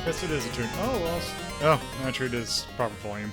Yes, it is a tune. Oh, lost. Oh, actually it is proper volume.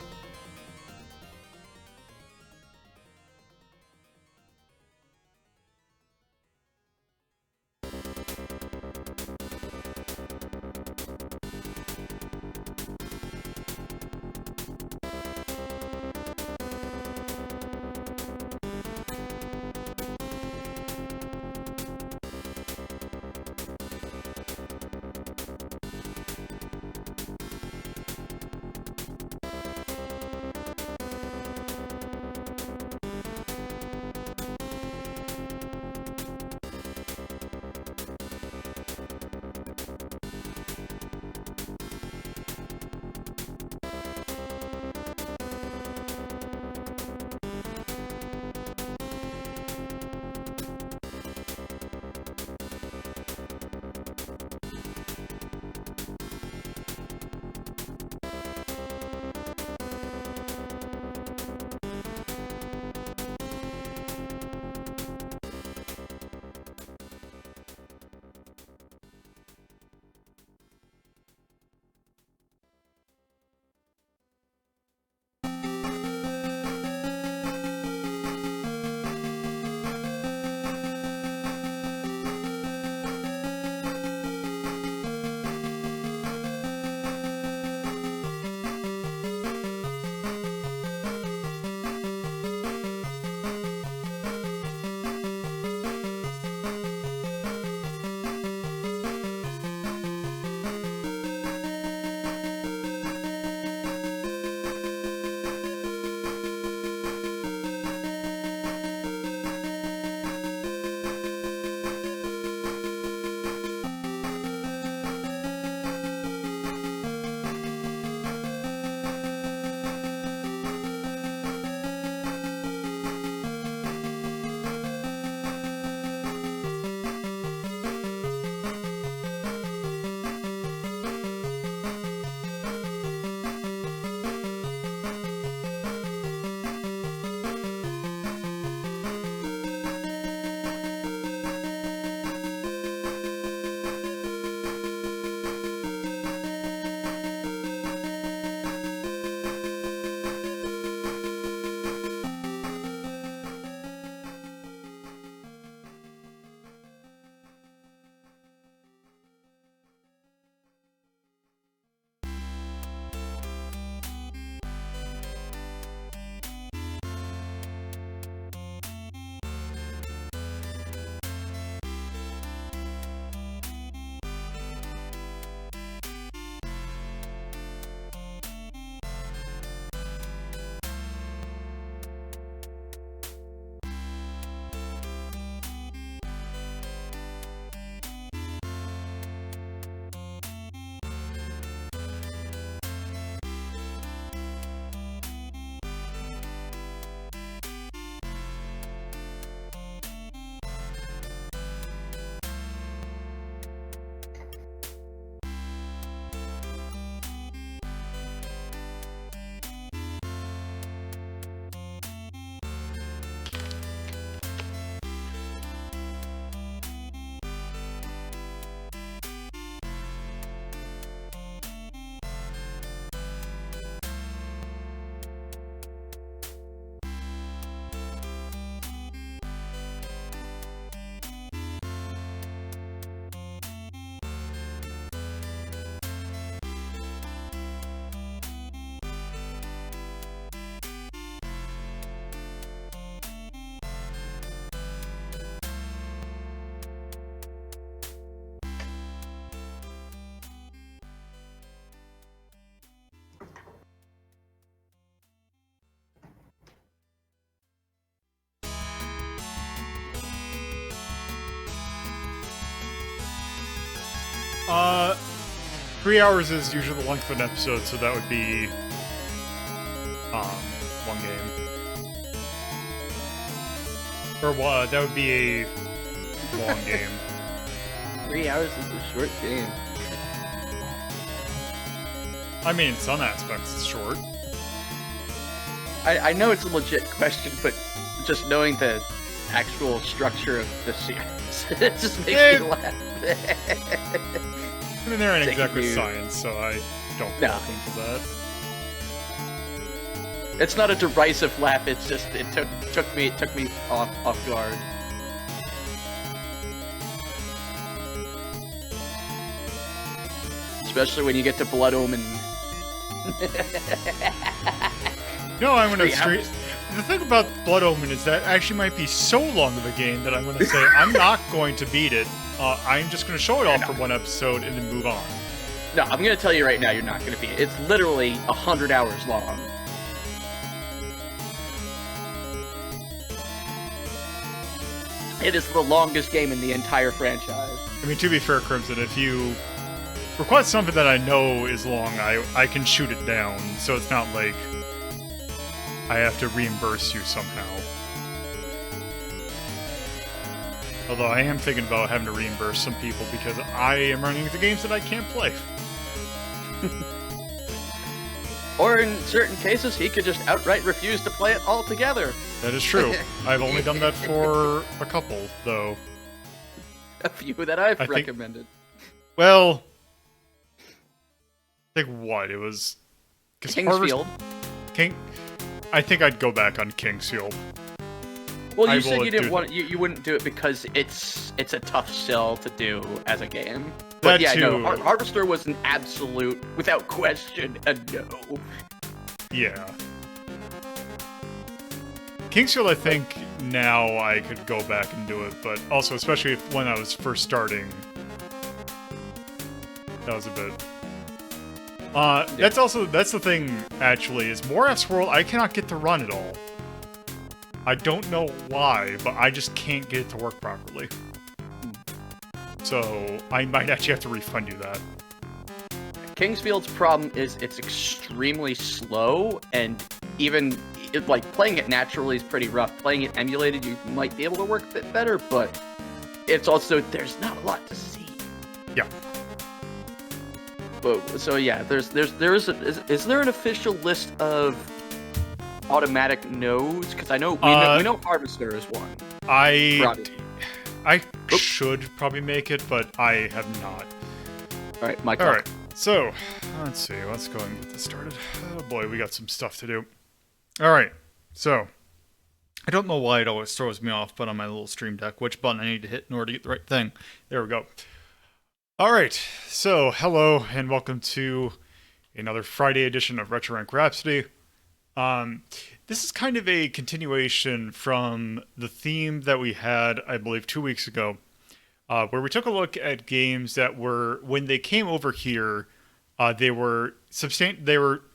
Uh, 3 hours is usually the length of an episode, so that would be, one game. Or, that would be a long game. 3 hours is a short game. I mean, in some aspects, it's short. I know it's a legit question, but just knowing the actual structure of the series, it just makes me laugh. I mean, there ain't Taking exactly you- science, so I don't No. look into that. It's not a derisive laugh. It's just it took me off guard. Especially when you get to Blood Omen. No, I'm gonna 3 stream. hours. The thing about Blood Omen is that actually might be so long of a game that I'm gonna say I'm not going to beat it. I'm just gonna show it off for one episode and then move on. No, I'm gonna tell you right now, you're not gonna beat it. It's literally 100 hours long. It is the longest game in the entire franchise. I mean, to be fair, Crimson, if you request something that I know is long, I can shoot it down, so it's not like I have to reimburse you somehow. Although I am thinking about having to reimburse some people because I am running into games that I can't play. Or in certain cases, he could just outright refuse to play it altogether. That is true. I've only done that for a couple, though. A few that I've I think- recommended. Well, I think what? It was... 'cause Kingsfield. I think I'd go back on Kingsfield. Well, I you said will you didn't do want you wouldn't do it because it's a tough sell to do as a game. That But yeah, no, too. Harvester was an absolute, without question, a no. Yeah. Kingsfield, I think now I could go back and do it, but also, especially when I was first starting, that was a bit... That's the thing, actually, is Morath's World, I cannot get to run at all. I don't know why, but I just can't get it to work properly. So, I might actually have to refund you that. Kingsfield's problem is it's extremely slow, and even like playing it naturally is pretty rough. Playing it emulated, you might be able to work a bit better, but it's also there's not a lot to see. Yeah. But so yeah, is there an official list of automatic nodes? Because I know we know Harvester is one. I Oop. should probably make it, but I have not. All right, Michael. All right, so let's see. Let's go and get this started. Oh boy, we got some stuff to do. All right, so I don't know why it always throws me off, but on my little stream deck, which button I need to hit in order to get the right thing. There we go. All right, so hello and welcome to another Friday edition of Retro Rank Rhapsody. This is kind of a continuation from the theme that we had, I believe, 2 weeks ago, where we took a look at games that were, when they came over here, they were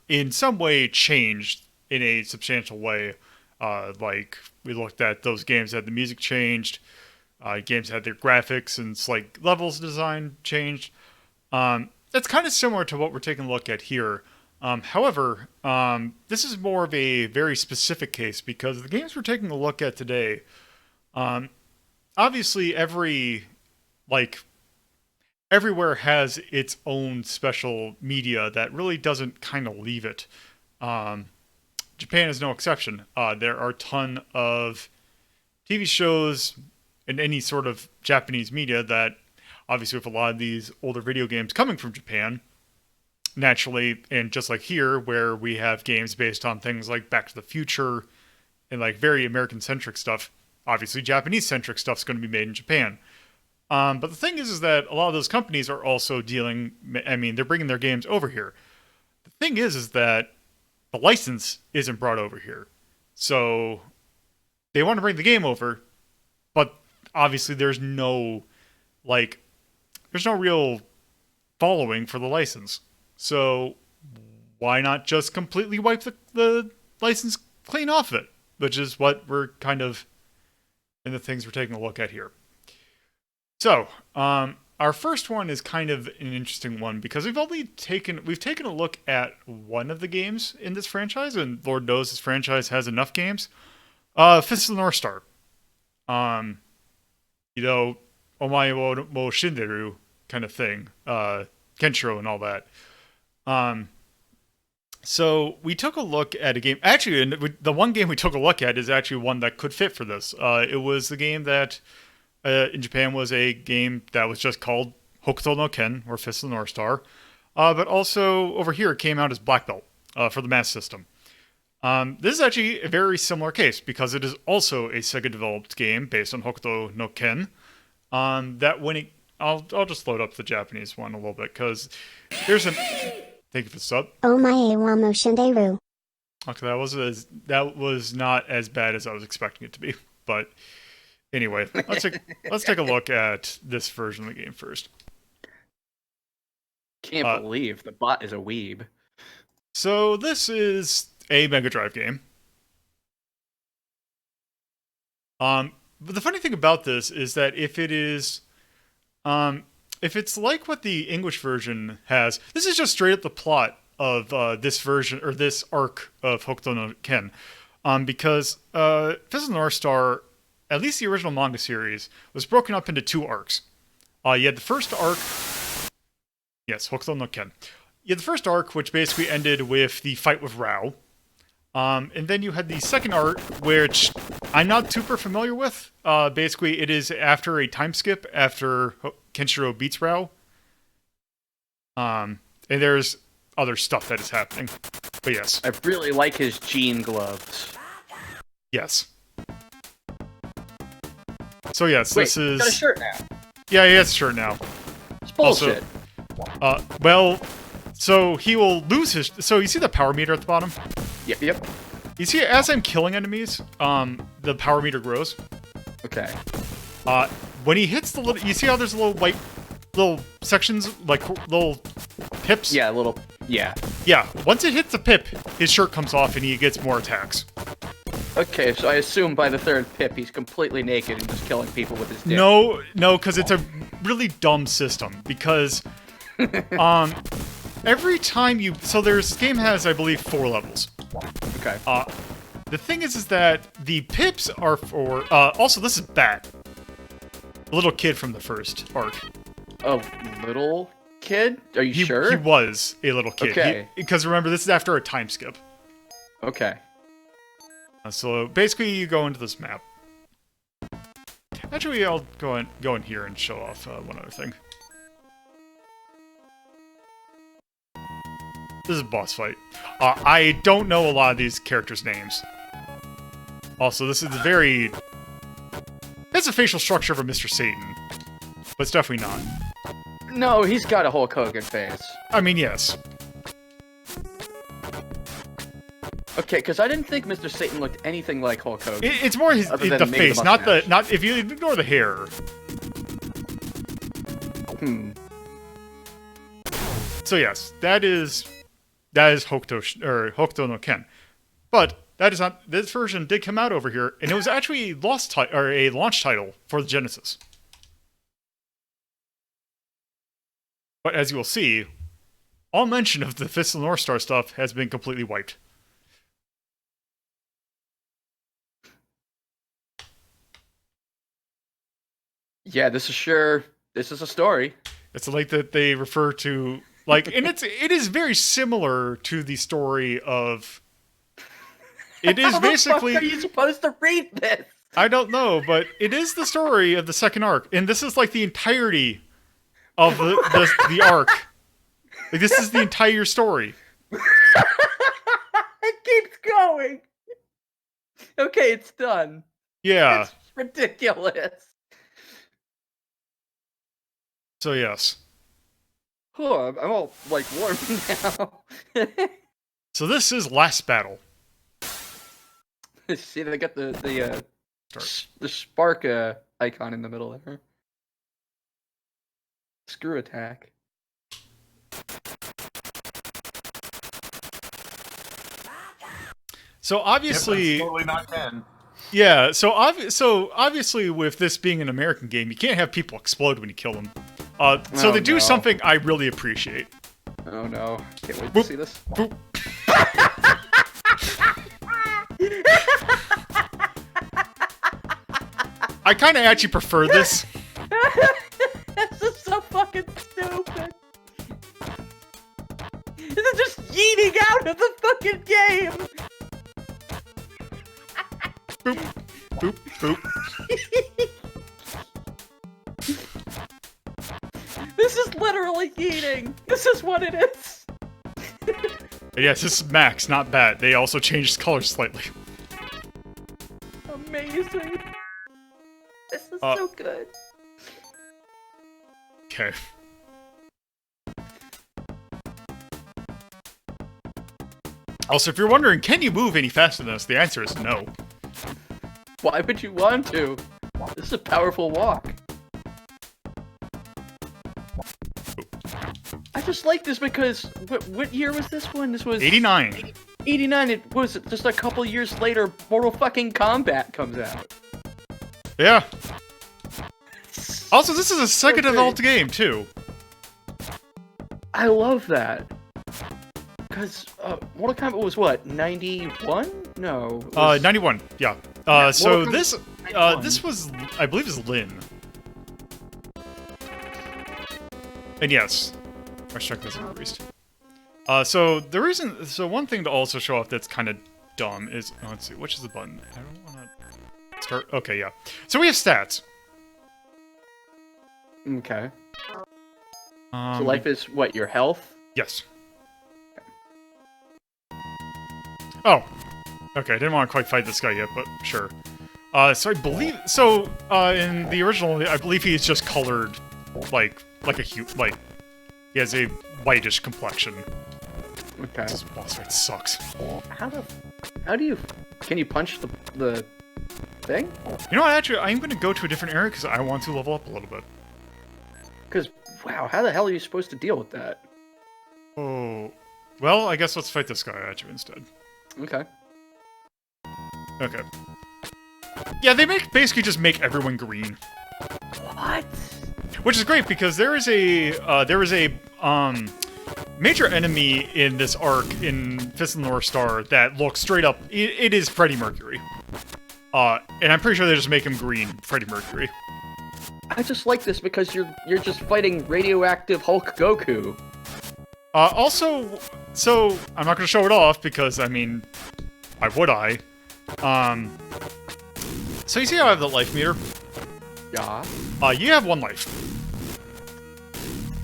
in some way changed in a substantial way. Like we looked at those games that had the music changed, games that had their graphics and like levels design changed. That's kind of similar to what we're taking a look at here. However, this is more of a very specific case because the games we're taking a look at today, obviously everywhere has its own special media that really doesn't kind of leave it. Japan is no exception. There are a ton of TV shows and any sort of Japanese media that, obviously with a lot of these older video games coming from Japan, naturally, and just like here, where we have games based on things like Back to the Future and like very American-centric stuff, obviously Japanese-centric stuff's going to be made in Japan. But the thing is that a lot of those companies are also they're bringing their games over here. The thing is that the license isn't brought over here. So they want to bring the game over, but obviously there's no real following for the license. So why not just completely wipe the license clean off of it? Which is what we're kind of in the things we're taking a look at here. So, our first one is kind of an interesting one because we've taken a look at one of the games in this franchise, and Lord knows this franchise has enough games. Fist of the North Star. Omae wo Shinderu kind of thing. Kenshiro and all that. So we took a look at a game. Actually, the one game we took a look at is actually one that could fit for this. It was the game that in Japan was a game that was just called Hokuto no Ken, or Fist of the North Star, but also over here it came out as Black Belt for the Master System. This is actually a very similar case because it is also a Sega-developed game based on Hokuto no Ken. That when it, I'll just load up the Japanese one a little bit because there's an. Thank you for the sub. Omae wa mo shinderu. Okay, that was not as bad as I was expecting it to be. But anyway, let's take a look at this version of the game first. Can't believe the bot is a weeb. So this is a Mega Drive game. But the funny thing about this is that if it's like what the English version has, this is just straight up the plot of this version or this arc of Hokuto no Ken. Because Fist of the North Star, at least the original manga series, was broken up into 2 arcs. You had the first arc, yes, Hokuto no Ken. You had the first arc, which basically ended with the fight with Rao. And then you had the second arc, which I'm not super familiar with. Basically, it is after a time skip after Kenshiro beats Rao. And there's other stuff that is happening. But yes. I really like his jean gloves. Yes. So yes, Wait, this is... he's got a shirt now. Yeah, he has a shirt now. It's bullshit. Well, so he will lose his... So you see the power meter at the bottom? Yep. You see, as I'm killing enemies, the power meter grows. Okay. When he hits the little... You see how there's little sections, like little pips? Yeah, yeah. Yeah, once it hits the pip, his shirt comes off and he gets more attacks. Okay, so I assume by the third pip, he's completely naked and just killing people with his dick. No, because it's a really dumb system. Because, every time you... So this game has, I believe, 4 levels. Okay. The thing is that the pips are for... also, this is Bat. The little kid from the first arc. A little kid? Are you sure? He was a little kid. Okay. Because remember, this is after a time skip. Okay. So basically, you go into this map. Actually, I'll go in here and show off one other thing. This is a boss fight. I don't know a lot of these characters' names. Also, this is very... It's a facial structure of a Mr. Satan. But it's definitely not. No, he's got a Hulk Hogan face. I mean, yes. Okay, because I didn't think Mr. Satan looked anything like Hulk Hogan. It's more the face, not if you ignore the hair. So yes, that is Hokuto no Ken. But that is not... This version did come out over here, and it was actually a launch title for the Genesis. But as you will see, all mention of the Fist of the North Star stuff has been completely wiped. Yeah, this is a story. It's like that they refer to, like, and it is very similar to the story of... It is basically... How the fuck are you supposed to read this? I don't know, but it is the story of the second arc, and this is like the entirety of the arc. Like, this is the entire story. It keeps going. Okay, it's done. Yeah. It's ridiculous. So yes. Oh, I'm all like warm now. So this is Last Battle. See, they got the spark icon in the middle there. Screw attack. So obviously, yep, totally not 10. Yeah. So obviously, with this being an American game, you can't have people explode when you kill them. So they do something I really appreciate. Oh no! Can't wait to see this. Boop. I kind of actually prefer this. This is so fucking stupid. This is just yeeting out of the fucking game. Boop, boop, boop. This is literally eating. This is what it is. Yes, this is Max, not Bat. They also changed color slightly. Amazing. This is so good. Okay. Also, if you're wondering, can you move any faster than this? The answer is no. Why would you want to? This is a powerful walk. I just like this because what year was this one? This was 89. 89. It was just a couple years later. Mortal fucking Kombat comes out. Yeah. Also, this is a second good. developed game too. I love that. Because Mortal Kombat was what, 91? No. 91. Yeah. So Mortal this Kombat 91. this was, I believe, is Lin. And yes, our strength is increased. So the reason, so one thing to also show off that's kind of dumb is, let's see, which is the button? I don't want to start. Okay, yeah. So we have stats. Okay. So life is what, your health? Yes. Oh. Okay, I didn't want to quite fight this guy yet, but sure. So I believe, so in the original, I believe he's just colored like he has a whitish complexion. Okay. This boss fight sucks. How do you, can you punch the thing? You know what, actually, I'm going to go to a different area because I want to level up a little bit. Because, wow, how the hell are you supposed to deal with that? Oh, well, I guess let's fight this guy actually instead. Okay. Okay. Yeah, they basically just make everyone green. What? Which is great because there is a major enemy in this arc in Fist of the North Star that looks straight up. It is Freddie Mercury. And I'm pretty sure they just make him green, Freddie Mercury. I just like this because you're just fighting radioactive Hulk Goku. Also, so I'm not gonna show it off because I mean, why would I? So you see how I have the life meter? Yeah. You have 1 life.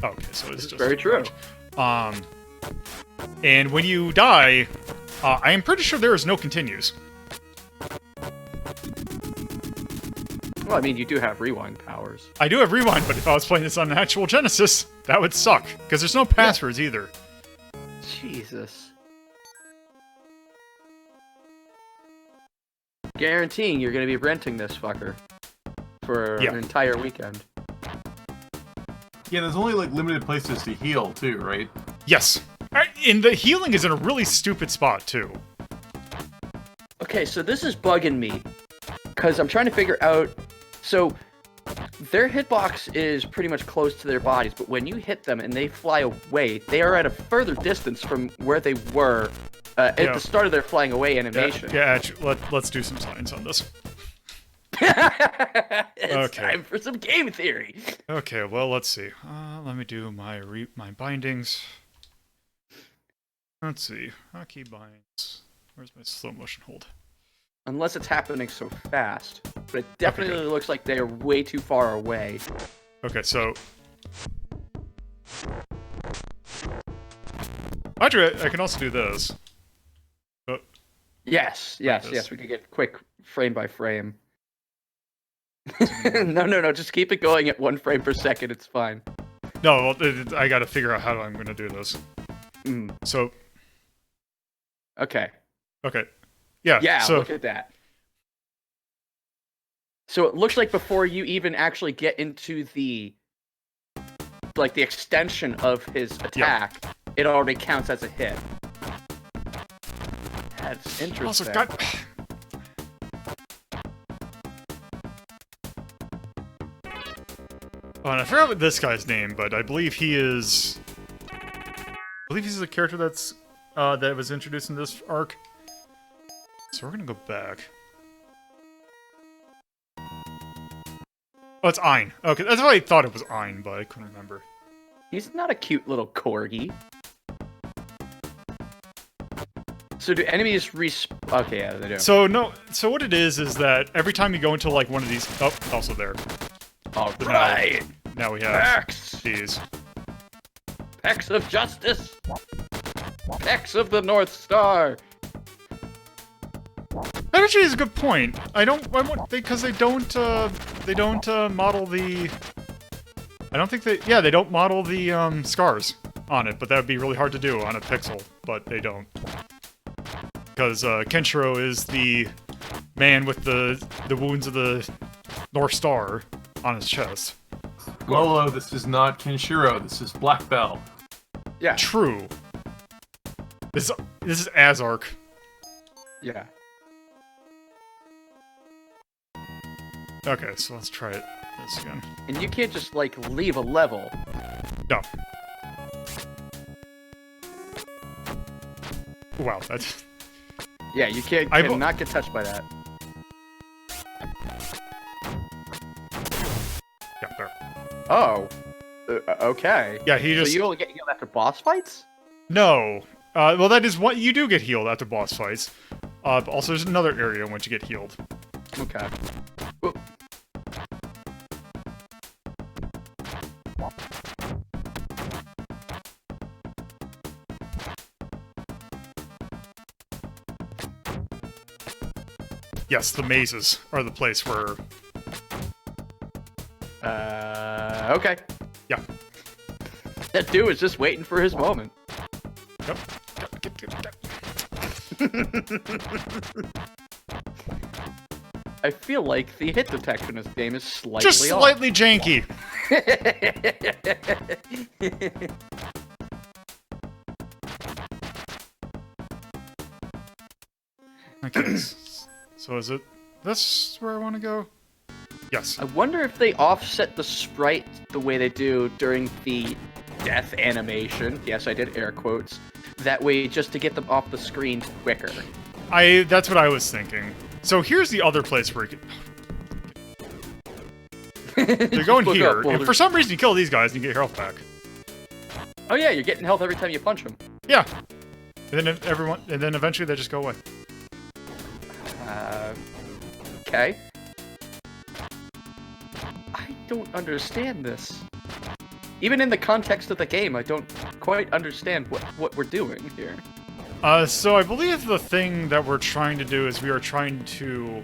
Okay, so it's just very true. And when you die, I am pretty sure there is no continues. Well, I mean, you do have rewind powers. I do have rewind, but if I was playing this on an actual Genesis, that would suck because there's no passwords either. Jesus. Guaranteeing you're going to be renting this fucker for an entire weekend. Yeah, there's only like limited places to heal too, right? Yes. And the healing is in a really stupid spot too. Okay, so this is bugging me because I'm trying to figure out. So their hitbox is pretty much close to their bodies, but when you hit them and they fly away, they are at a further distance from where they were at the start of their flying away animation. Yeah, actually, let's do some science on this. It's time for some game theory. Okay, well, let's see. Let me do my bindings. Let's see. Hotkey binds. Where's my slow motion hold? Unless it's happening so fast. But it definitely looks like they are way too far away. Okay, so... Actually, I can also do this. Yes, we could get quick frame by frame. No, just keep it going at 1 frame per second, it's fine. No, I gotta figure out how I'm gonna do this. So... Okay. Yeah, so... Look at that. So it looks like before you even actually get into the extension of his attack, it already counts as a hit. That's interesting. Also, God... Oh, and I forgot what this guy's name, but I believe he is... he's a character that's that was introduced in this arc. So we're gonna go back. Oh, it's Ein. Okay, that's why I thought it was Ein, but I couldn't remember. He's not a cute little corgi. So do enemies respawn? Okay, yeah, they do. So no. So what it is that every time you go into like one of these, oh, also there. All right. Now we have Max. these. Apex of justice! Apex of the North Star! That actually is a good point. Because they don't model the... I don't think they don't model the, scars on it, but that would be really hard to do on a pixel, but they don't. Because, Kenshiro is the man with the wounds of the North Star on his chest. Lolo, this is not Kenshiro, this is Black Bell. Yeah. True. This is Azark. Yeah. Okay, so let's try this again. And you can't just, like, leave a level. No. Wow, that's... Yeah, you cannot get touched by that. Yeah, there. Oh. Okay. Yeah, he just... So you only get healed after boss fights? No. Well, that is what you do get healed after boss fights. But also, there's another area in which you get healed. Okay. Oop. Yes, the mazes are the place where... Okay. Yeah. That dude was just waiting for his moment. Yep. I feel like the hit detection in this game is slightly Just slightly janky. Okay, so is it this where I want to go? Yes. I wonder if they offset the sprite the way they do during the death animation. Yes, I did air quotes. That way, just to get them off the screen quicker. That's what I was thinking. So here's the other place where you can... They're going Look here, up, and for some reason you kill these guys and you get your health back. Oh yeah, you're getting health every time you punch them. Yeah. And then eventually they just go away. Okay. I don't understand this. Even in the context of the game, I don't quite understand what we're doing here. So I believe the thing that we're trying to do is we are trying to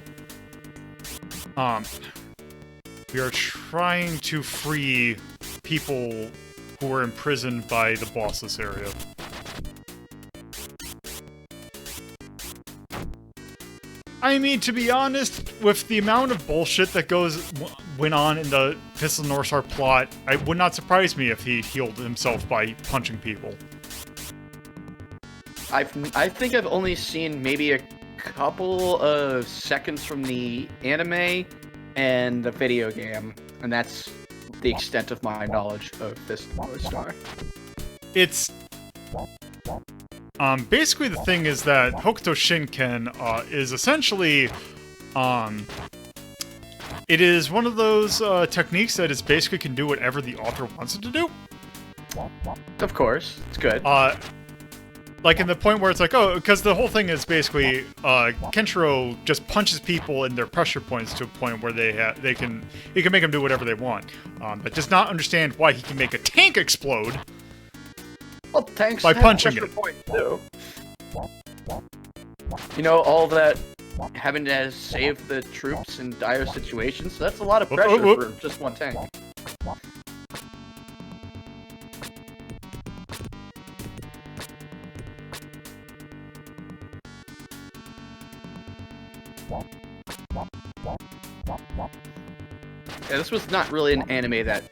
free people who were imprisoned by the bossless area. I mean, to be honest, with the amount of bullshit that went on in the Fist of the North Star plot, it would not surprise me if he healed himself by punching people. I think I've only seen maybe a couple of seconds from the anime and the video game, and that's the extent of my knowledge of Fist of the North Star. It's... basically the thing is that Hokuto Shinken, is essentially, it is one of those, techniques that is basically can do whatever the author wants it to do. Of course, it's good. Like in the point where it's like, oh, because the whole thing is basically, Kenshiro just punches people in their pressure points to a point where he can make them do whatever they want. But does not understand why he can make a tank explode. Well, tanks by have punching pressure it. points, too. You know, all that having to save the troops in dire situations, that's a lot of pressure for just one tank. Yeah, this was not really an anime that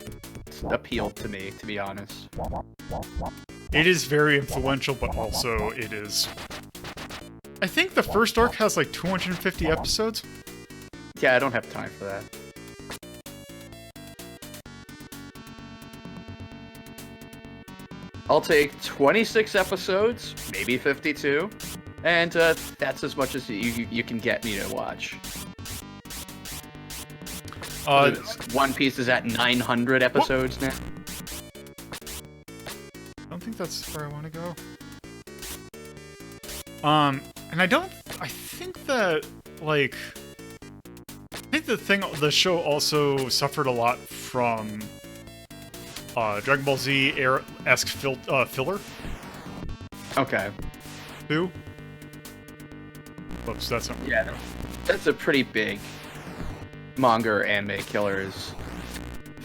appealed to me, to be honest. It is very influential, but also it is... I think the first arc has like 250 episodes? Yeah, I don't have time for that. I'll take 26 episodes, maybe 52, and that's as much as you can get me to watch. One Piece is at 900 episodes now. I don't think that's where I want to go. And I think that, like... I think the show also suffered a lot from Dragon Ball Z esque filler. Okay. 2. Whoops, that's not. Yeah, that's a pretty big manga or anime killer's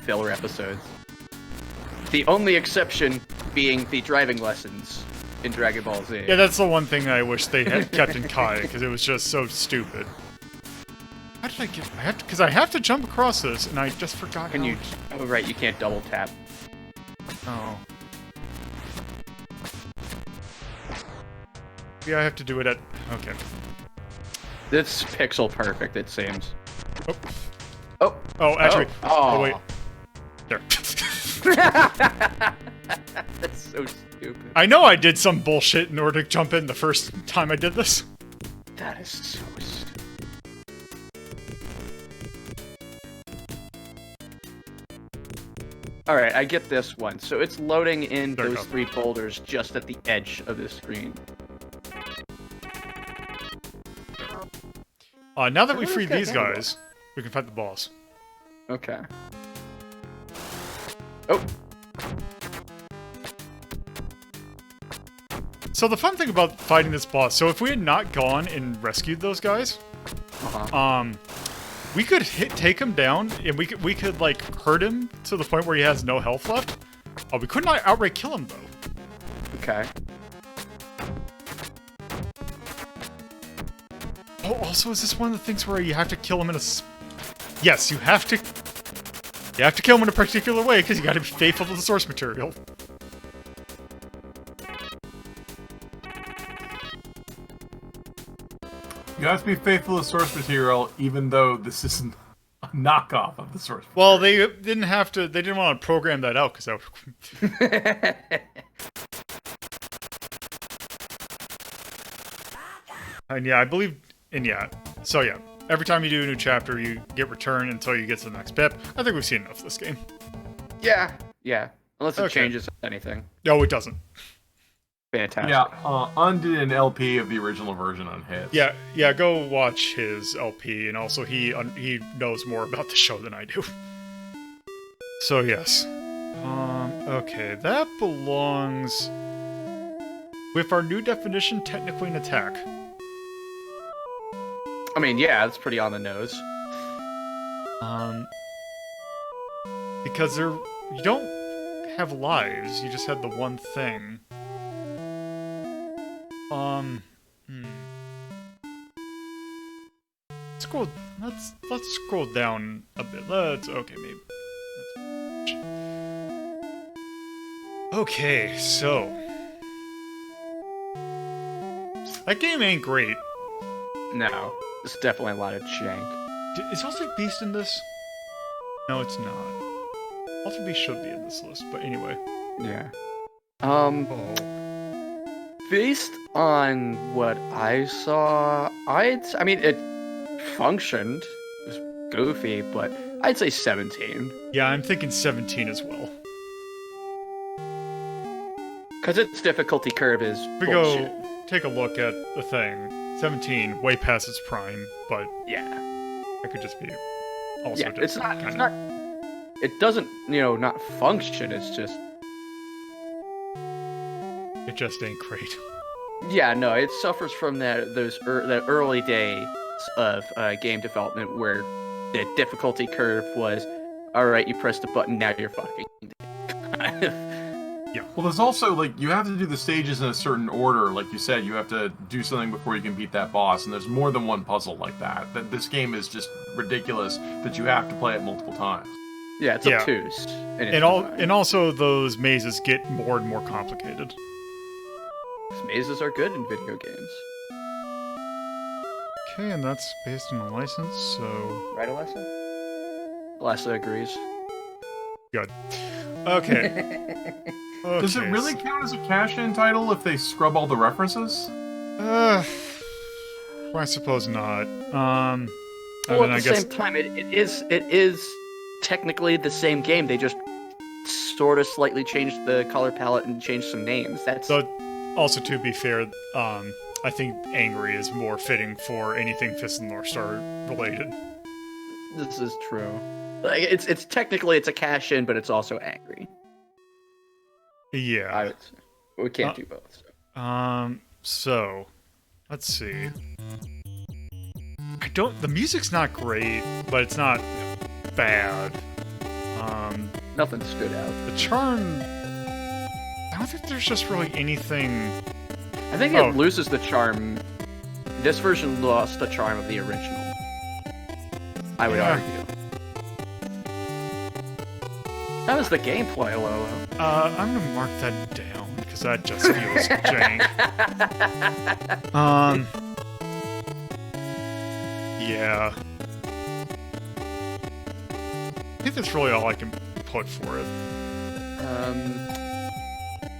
filler episodes. The only exception being the driving lessons in Dragon Ball Z. Yeah, that's the one thing I wish they had kept in Kai, because it was just so stupid. How did I get? Because I have to jump across this, and I just forgot. Can you? Oh, right, you can't double tap. Oh. Yeah, I have to do it at. Okay. It's pixel perfect, it seems. Oh. Oh. Oh, actually. Oh. Wait. There. That's so stupid. I know I did some bullshit in order to jump in the first time I did this. That is so stupid. Alright, I get this one. So it's loading in There you those go. 3 boulders just at the edge of the screen. Now that we Everyone's freed got these handle. guys, we can fight the boss. Okay. Oh. So the fun thing about fighting this boss, so if we had not gone and rescued those guys, Uh-huh. we could take him down, and we could like hurt him to the point where he has no health left. We could not outright kill him though. Okay. Oh, also, is this one of the things where you have to kill him in a? Yes, you have to. You have to kill him in a particular way because you got to be faithful to the source material. You have to be faithful to source material, even though this is a knockoff of the source material. Well, they didn't have to. They didn't want to program that out because that. And yeah, I believe. And yeah, so yeah, every time you do a new chapter, you get returned until you get to the next pip. I think we've seen enough of this game. Yeah. Yeah. Unless it Okay. changes anything. No, it doesn't. Fantastic. Yeah, undid an LP of the original version on hits. Yeah, go watch his LP, and also he knows more about the show than I do. So yes, okay, that belongs with our new definition, technically an attack. I mean, yeah, it's pretty on the nose. Because you don't have lives, you just had the one thing. Let's scroll down a bit. Okay, maybe. Okay, so that game ain't great. No. It's definitely a lot of jank. Is Altered Beast in this? No, it's not. Altered Beast should be in this list, but anyway. Yeah. Oh. Based on what I saw, I mean, it functioned. It was goofy, but I'd say 17. Yeah, I'm thinking 17 as well. Because its difficulty curve is We bullshit. go take a look at the thing. 17, way past its prime, but Yeah. it could just be also Yeah, just it's not, kinda- it doesn't, not function, it's just, It just ain't great. yeah, no, it suffers from that early days of game development where the difficulty curve was, alright, you press the button, now you're fucking Well, there's also, like, you have to do the stages in a certain order. Like you said, you have to do something before you can beat that boss, and there's more than one puzzle like that. That this game is just ridiculous that you have to play it multiple times. Yeah, it's Yeah. obtuse. in its And design. also those mazes get more and more complicated. Mazes are good in video games. Okay, and that's based on a license, so Right, Alessa? Alessa agrees. good. Okay. Does it Okay, really count as a cash-in title if they scrub all the references? I suppose not. Well, then at I the guess same time, it is technically the same game. They just sort of slightly changed the color palette and changed some names. That's so. Also, to be fair, I think angry is more fitting for anything Fist and North Star related. this is true. Like it's technically it's a cash in, but it's also angry. Yeah. would say. We can't do both. So. So, let's see. The music's not great, but it's not bad. Nothing stood out. The charm, I don't think there's just really anything. I think it loses the charm. This version lost the charm of the original. I would argue. How is the gameplay, Lolo? I'm gonna mark that down because that just feels jank. Yeah. I think that's really all I can put for it.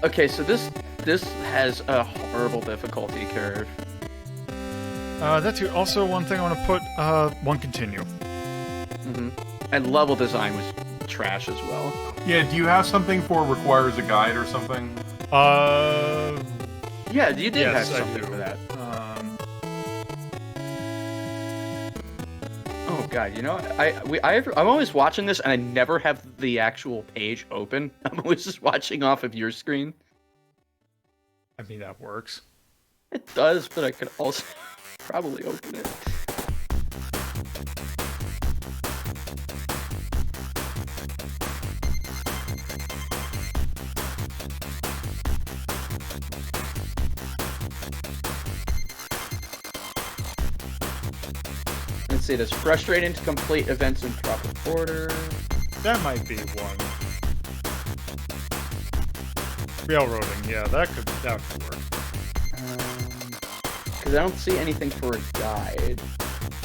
Okay, so this has a horrible difficulty curve. That's also one thing I want to put, one continue. And level design was trash as well. Yeah, do you have something for requires a guide or something? Yeah, you did yes, have I something do. for that. Oh god, you know, I'm always watching this and I never have the actual page open. I'm always just watching off of your screen. I mean, that works. It does, but I could also probably open it. Let's see, it is frustrating to complete events in proper order. That might be one. Railroading, yeah, that could work. Because I don't see anything for a guide.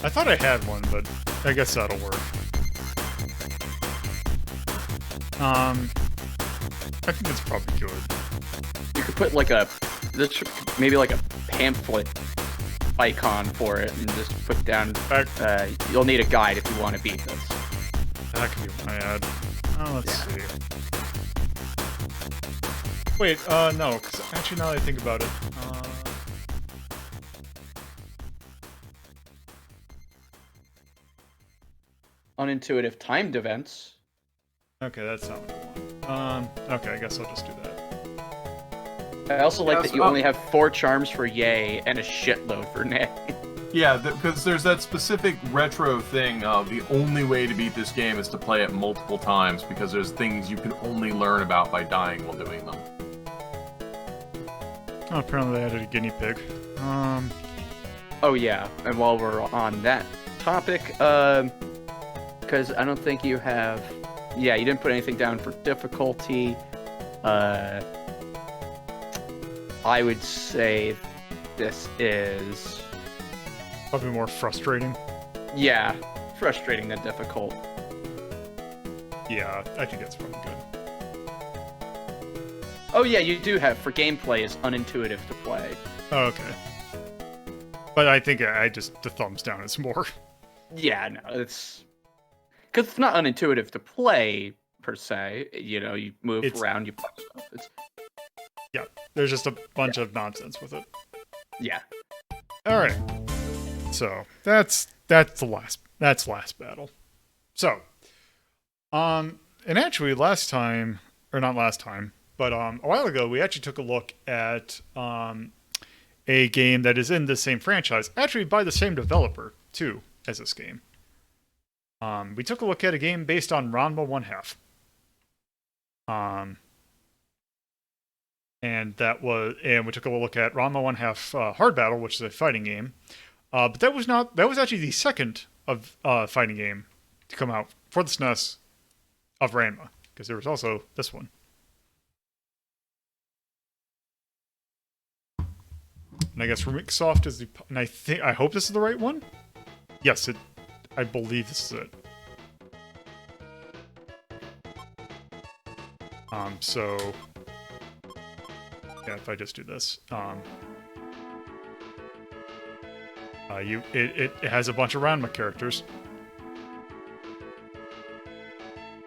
I thought I had one, but I guess that'll work. I think that's probably good. You could put like maybe like a pamphlet icon for it and just put down, you'll need a guide if you want to beat this. That could be my ad. Oh, let's see. Wait, no, because actually now that I think about it, Unintuitive timed events. okay, that's not what I want. Okay, I guess I'll just do that. I also like that you only have 4 charms for yay and a shitload for nay. Yeah, because there's that specific retro thing of the only way to beat this game is to play it multiple times because there's things you can only learn about by dying while doing them. Oh, apparently they added a guinea pig. Oh yeah, and while we're on that topic, because I don't think you have... Yeah, you didn't put anything down for difficulty. I would say this is... Probably more frustrating. Yeah, frustrating than difficult. Yeah, I think that's probably good. Oh yeah, you do have, for gameplay, is unintuitive to play. Oh, okay. But I think the thumbs down is more. Yeah, no, it's... Because it's not unintuitive to play, per se. You know, you move around, you punch stuff. Yeah, there's just a bunch of nonsense with it. Yeah. Alright. So, that's the last battle. So, and actually last time, or not last time, but a while ago, we actually took a look at a game that is in the same franchise, actually by the same developer, too, as this game. We took a look at a game based on Ranma 1/2. And we took a look at Ranma 1/2 Hard Battle, which is a fighting game. But that was actually the second of fighting game to come out for the SNES of Ranma, because there was also this one. And I guess Remixsoft is and I hope this is the right one. Yes, I believe this is it. So yeah, if I just do this, it has a bunch of Ranma characters.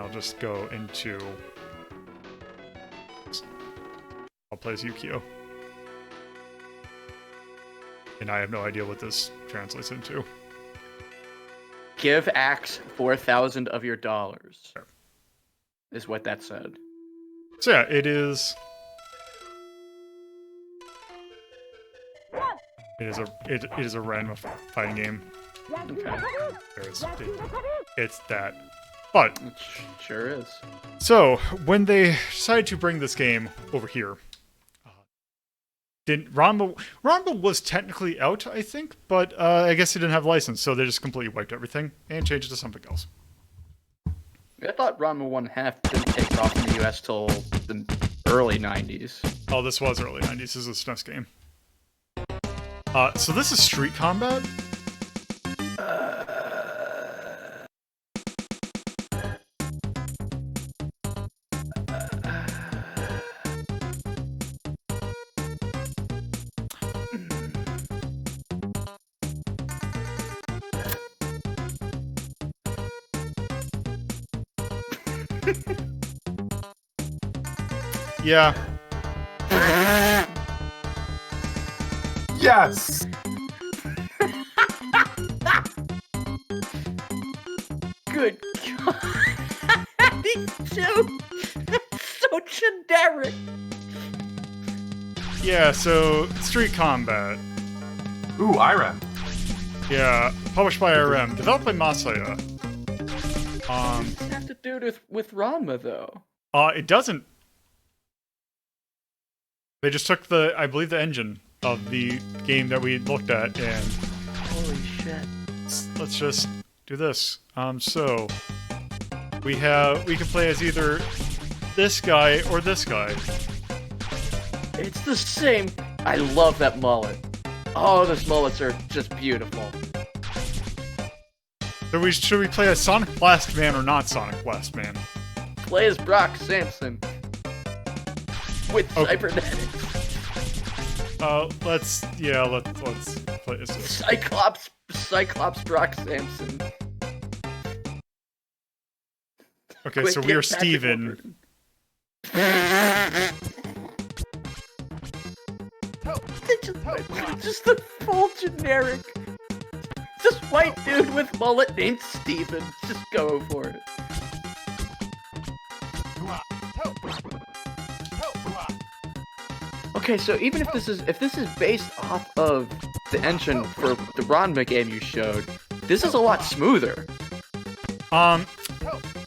I'll just go into... I'll play as Yukio. And I have no idea what this translates into. Give Axe 4,000 of your dollars. Sure. Is what that said. So yeah, it is. It is a Ranma fighting game. Okay. It's that. But It sure is. so when they decided to bring this game over here, didn't Ranma was technically out, I think, but I guess they didn't have a license, so they just completely wiped everything and changed it to something else. I thought Ranma 1/2 didn't take off in the US till the early 90s. Oh, this was early 90s. This is a SNES game. So this is Street Combat. Yeah. Yes! Good God. These two. So generic. Yeah, so Street Combat. Ooh, Irem. Yeah, published by RM, developed by Masaya. What does this have to do with Ranma, though? It doesn't. They just took I believe the engine of the game that we looked at, and Holy shit. let's just do this. So we can play as either this guy or this guy. It's the same. I love that mullet. Oh, those mullets are just beautiful. So should we play as Sonic Blast Man or not Sonic Blast Man? Play as Brock Sampson. With cybernetics. Let's play as this. Cyclops Brock Sampson. Okay, Quick, so we get are Patrick Steven. Just the full generic. Just white dude with mullet named Steven. Just go for it. Okay, so even if this is based off of the engine for the Ranma game you showed, this is a lot smoother.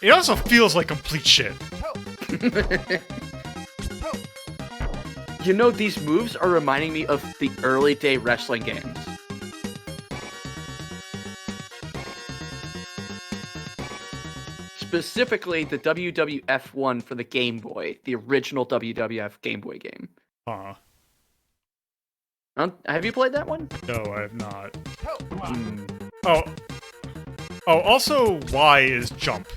It also feels like complete shit. You know, these moves are reminding me of the early day wrestling games. Specifically, the WWF one for the Game Boy, the original WWF Game Boy game. Have you played that one? No, I have not. Also, Y is jump.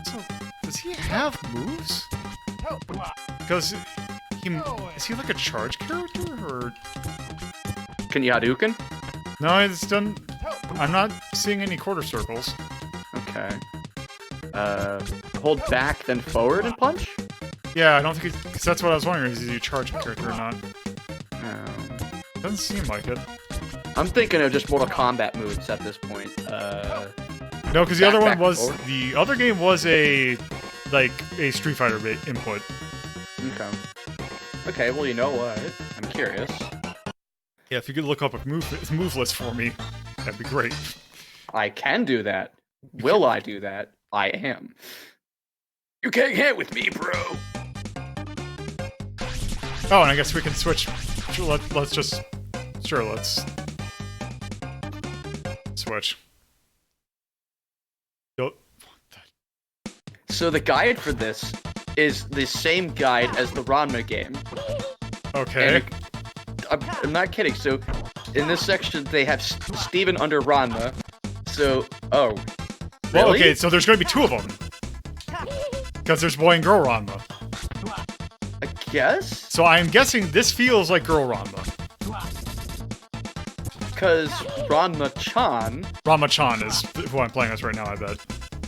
So, does he have moves? Because is he like a charge character, or? Can you Hadouken? No, it's done. I'm not seeing any quarter circles. Okay. Hold back, then forward and punch? Yeah, I don't think because that's what I was wondering. Is he a charge character or not? Doesn't seem like it. I'm thinking of just Mortal Kombat moves at this point. No, because the other one back, was forward. the other game was a Street Fighter input. Okay. Okay, well, you know what? I'm curious. Yeah, if you could look up a move list for me, that'd be great. I can do that. Will I do that? I am. You can't hit with me, bro. Oh, and I guess we can switch. Let's switch. So the guide for this is the same guide as the Ranma game. Okay. And I'm not kidding. So in this section, they have Steven under Ranma. So, Well, really? okay, so there's going to be two of them. Because there's boy and girl Ranma. I guess? So I'm guessing this feels like girl Ranma. Because Ranma-chan Ranma-chan is who I'm playing as right now, I bet.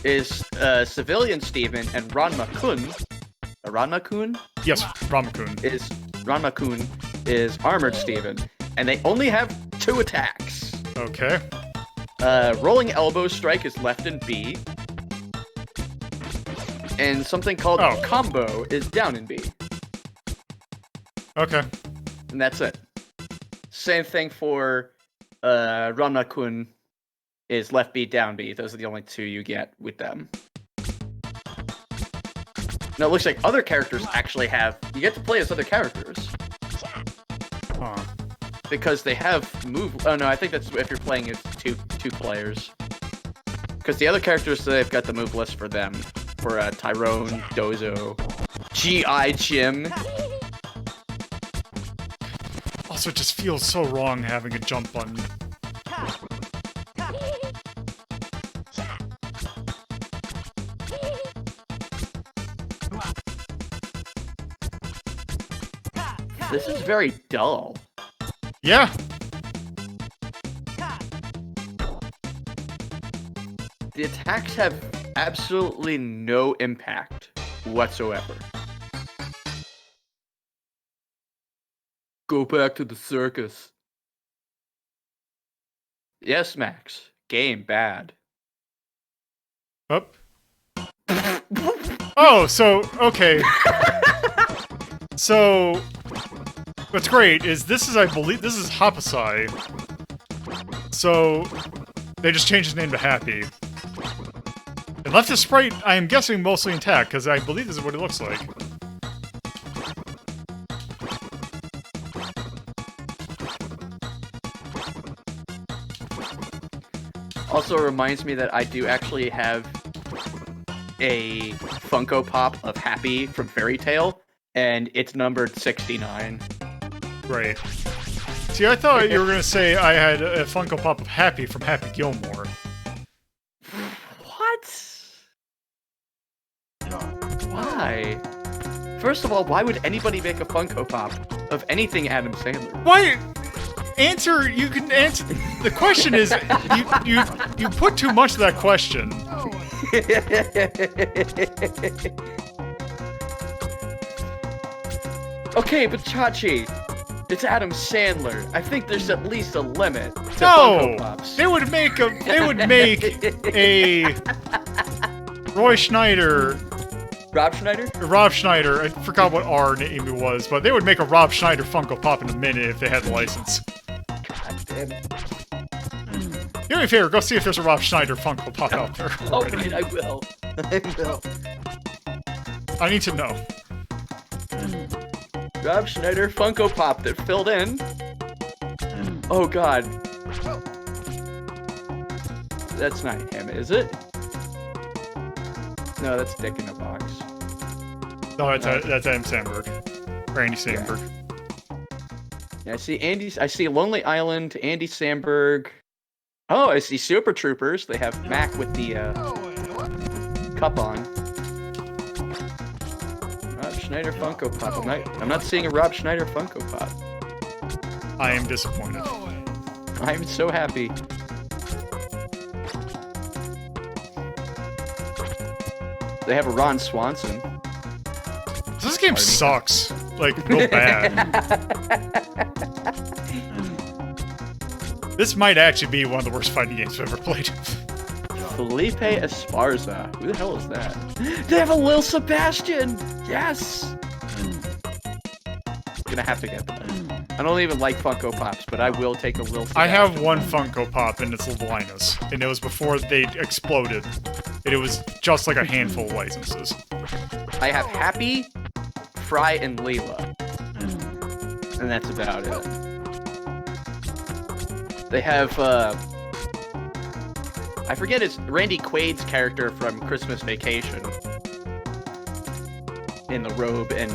is civilian Steven, and Ranma-kun Yes, Ranma-kun. is armored Steven, and they only have 2 attacks. Okay. Rolling elbow strike is left and B. And something called combo is down in B. Okay. And that's it. Same thing for Ranma-kun is left B, down B. Those are the only two you get with them. Now it looks like other characters actually have... You get to play as other characters. Huh. Because they have move... Oh no, I think that's if you're playing as two players. Because the other characters, they've got the move list for them. For Tyrone, Dozo, G.I. Jim. Also, it just feels so wrong having a jump button. This is very dull. Yeah. The attacks have absolutely no impact whatsoever. Go back to the circus. Yes, Max. Game bad. Up. Oh, so okay. So what's great is I believe this is Hapasai. So they just changed his name to Happy. And left his sprite, I am guessing, mostly intact, because I believe this is what it looks like. Also reminds me that I do actually have a Funko Pop of Happy from Fairy Tail, and it's numbered 69. Right. See, I thought you were going to say I had a Funko Pop of Happy from Happy Gilmore. What? Why? First of all, why would anybody make a Funko Pop of anything Adam Sandler? Why? You can answer. The question is, you put too much of that question. Okay, but Chachi, it's Adam Sandler. I think there's at least a limit to Funko Pops. They would make a Roy Schneider. Rob Schneider? Rob Schneider. I forgot what R name it was, but they would make a Rob Schneider Funko Pop in a minute if they had the license. God damn it. Do me a favor, go see if there's a Rob Schneider Funko Pop out there. Oh, right, I will. I will. I need to know. Rob Schneider Funko Pop that filled in. Oh god. That's not him, is it? No, that's Dick in a Box. No, that's Adam Sandberg. Randy Sandberg. Yeah, I see Lonely Island, Andy Samberg. Oh, I see Super Troopers. They have Mac with the cup on. Rob Schneider Funko Pop. I'm not seeing a Rob Schneider Funko Pop. I am disappointed. I'm so happy. They have a Ron Swanson. This game sucks. Like, real bad. This might actually be one of the worst fighting games I've ever played. Felipe Esparza. Who the hell is that? They have a Lil Sebastian! Yes! Gonna have to get them. I don't even like Funko Pops, but I will take a Lil Sebastian. I have one Funko Pop, and it's Linus. And it was before they exploded. And it was just like a handful of licenses. I have Happy, Fry, and Leela. And that's about it. They have, I forget it's Randy Quaid's character from Christmas Vacation. In the robe and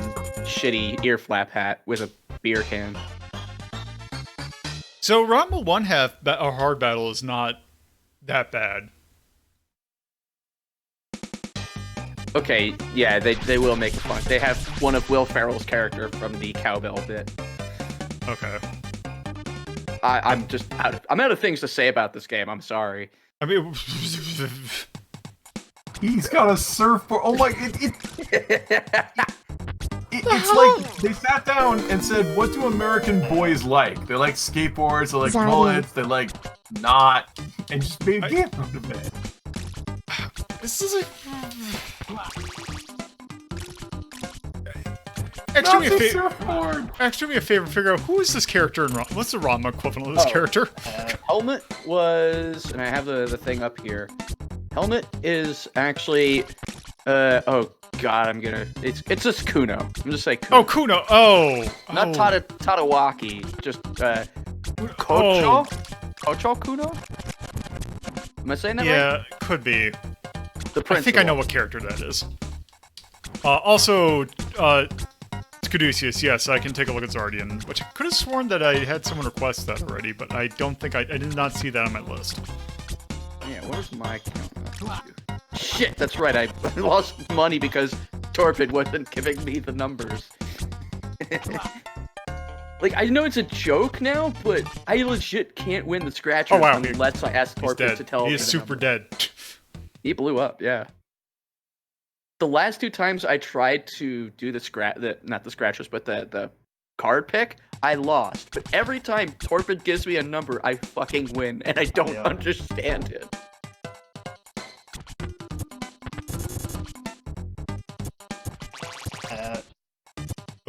shitty ear flap hat with a beer can. So Ranma 1 half, a hard battle is not that bad. Okay, yeah, they will make it fun. They have one of Will Ferrell's character from the cowbell bit. Okay. I'm out of things to say about this game. I'm sorry. I mean, He's got a surfboard. Oh my! It's like they sat down and said, "What do American boys like? They like skateboards. They like Sorry. bullets. They like not," and just made a game out of it. this is a... Actually, Nazi surfboard. do me a favor. Figure out who is this character in Ranma. What's the Ranma equivalent of this character? Helmet was, and I have the thing up here. Helmet is actually, oh god, it's just Kuno. I'm just saying Kuno. Oh, Kuno. Oh. Not Tadawaki, just, Kocho? Kocho Kuno? Am I saying that right? Yeah, could be. The principal. I think I know what character that is. Also, Caduceus, yes, I can take a look at Zardian, which I could have sworn that I had someone request that already, but I don't think I did not see that on my list. Yeah, where's my count? Shit, that's right, I lost money because Torpid wasn't giving me the numbers. Like, I know it's a joke now, but I legit can't win the Scratcher unless I ask Torpid to tell me. He is super dead. He blew up, yeah. The last 2 times I tried to do not the Scratchers, but the card pick, I lost. But every time Torpid gives me a number, I fucking win, and I don't understand it.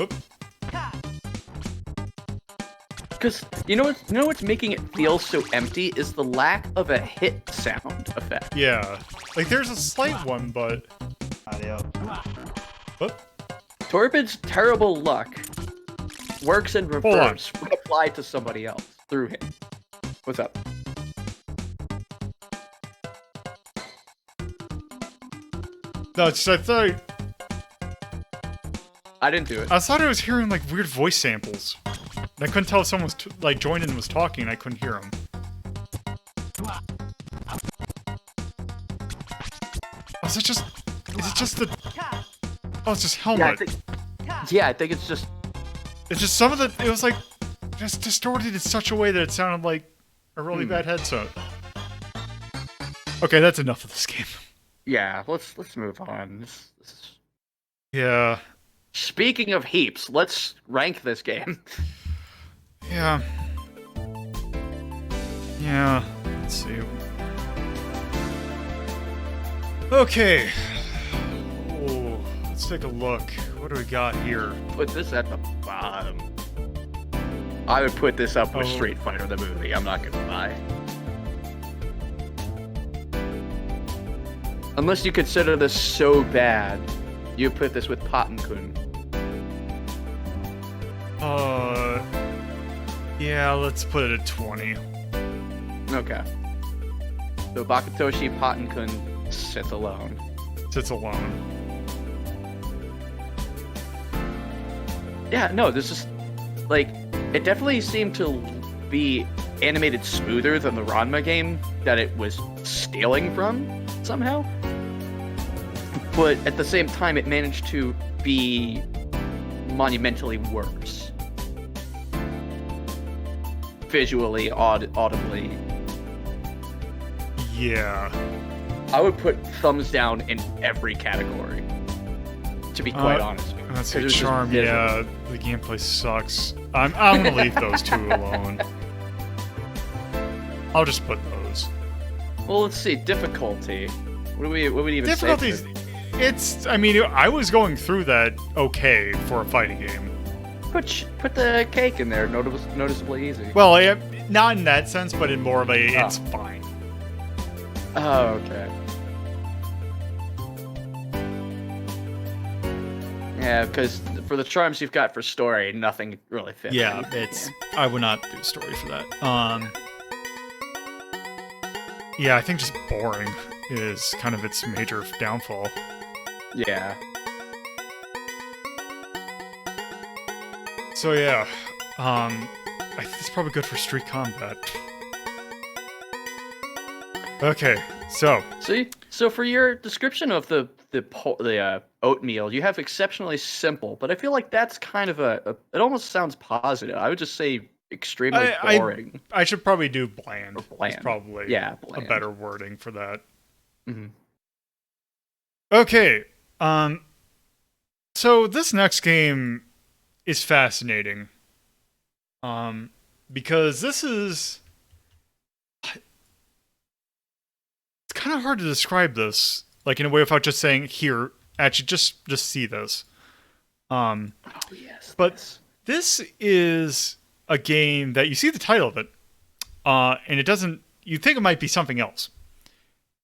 Oop. Because you know what's making it feel so empty is the lack of a hit sound effect. Yeah. Like, there's a slight one, but... Whoop. Torpid's terrible luck works in reverse when applied to somebody else through him. What's up? No, it's just, I didn't do it. I thought I was hearing, like, weird voice samples. And I couldn't tell if someone was, joined in and was talking, and I couldn't hear them. Is it just the... Oh, it's just Helmet. Yeah, I think it's just... It's just some of the... It was, like, just distorted in such a way that it sounded like a really bad headset. Okay, that's enough of this game. Yeah, let's move on. This is... Yeah. Speaking of heaps, let's rank this game. Yeah. Yeah. Let's see. Okay. Oh, let's take a look. What do we got here? Put this at the bottom. I would put this up with Street Fighter the movie, I'm not gonna lie. Unless you consider this so bad, you put this with Patten-kun. Yeah, let's put it at 20. Okay. So Bakutoshi Patten-kun sits alone. Sits alone. Yeah, no, this is... Like, it definitely seemed to be animated smoother than the Ranma game that it was stealing from, somehow. But at the same time, it managed to be monumentally worse. Visually, audibly. Yeah. I would put thumbs down in every category, to be quite honest. That's a charm, yeah. The gameplay sucks. I'm gonna leave those 2 alone. I'll just put those. Well, let's see. Difficulty. What would we even Difficulties, say? It's... I mean, I was going through that okay for a fighting game. Put the cake in there. Noticeably easy. Well, not in that sense, but in more of a it's fine. Oh, okay. Yeah, because for the charms you've got for story, nothing really fits. Yeah, it's... I would not do story for that. Yeah, I think just boring is kind of its major downfall. Yeah. So yeah, I think it's probably good for street combat. Okay, so... See? So for your description of the oatmeal, you have exceptionally simple, but I feel like that's kind of it almost sounds positive. I would just say extremely boring. I should probably do bland. Or bland. It's probably bland. a better wording for that. Mm-hmm. Okay, so this next game is fascinating. Because this is... It's kind of hard to describe this, like, in a way without just saying, here, actually, just see this. Um, Oh yes. but this is a game that you see the title of it, and it doesn't. You think it might be something else,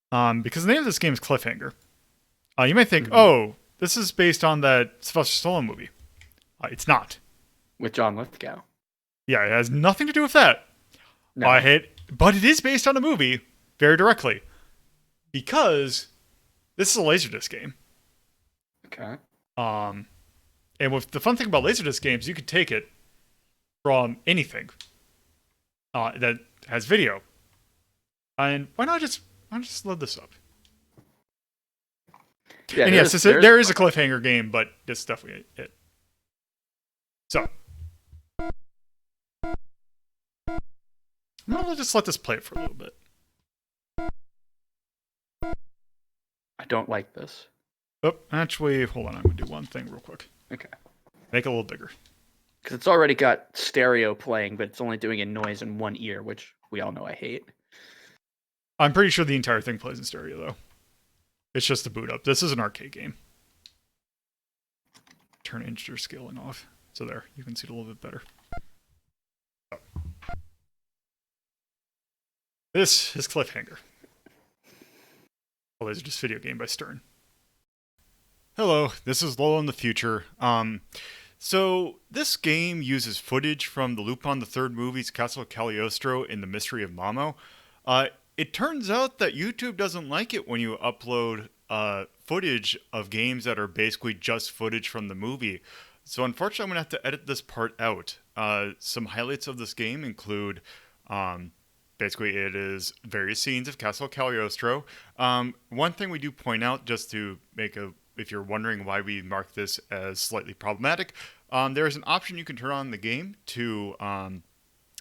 because the name of this game is Cliffhanger. You might think, oh, this is based on that Sylvester Stallone movie. It's not. With John Lithgow. Yeah, it has nothing to do with that. No. But it is based on a movie very directly, because this is a Laserdisc game. Okay. And with the fun thing about Laserdisc games, you could take it from anything that has video. And why not just load this up? Yeah, And yes, there is a cliffhanger game, but this is definitely it. So, I'm gonna just let this play for a little bit. I don't like this. Oh, actually, hold on. I'm gonna do one thing real quick. Okay. Make it a little bigger. Because it's already got stereo playing, but it's only doing a noise in one ear, which we all know I hate. I'm pretty sure the entire thing plays in stereo, though. It's just a boot up. This is an arcade game. Turn integer scaling off. So there, you can see it a little bit better. So. This is Cliffhanger. A Laserdisc video game by Stern. Hello, this is Lolo in the future. So this game uses footage from the Lupin the Third movie's Castle Cagliostro in the Mystery of Mamo. It turns out that YouTube doesn't like it when you upload footage of games that are basically just footage from the movie. So unfortunately, I'm going to have to edit this part out. Some highlights of this game include, basically, it is various scenes of Castle Cagliostro. One thing we do point out, just to make if you're wondering why we mark this as slightly problematic, there's an option you can turn on in the game to,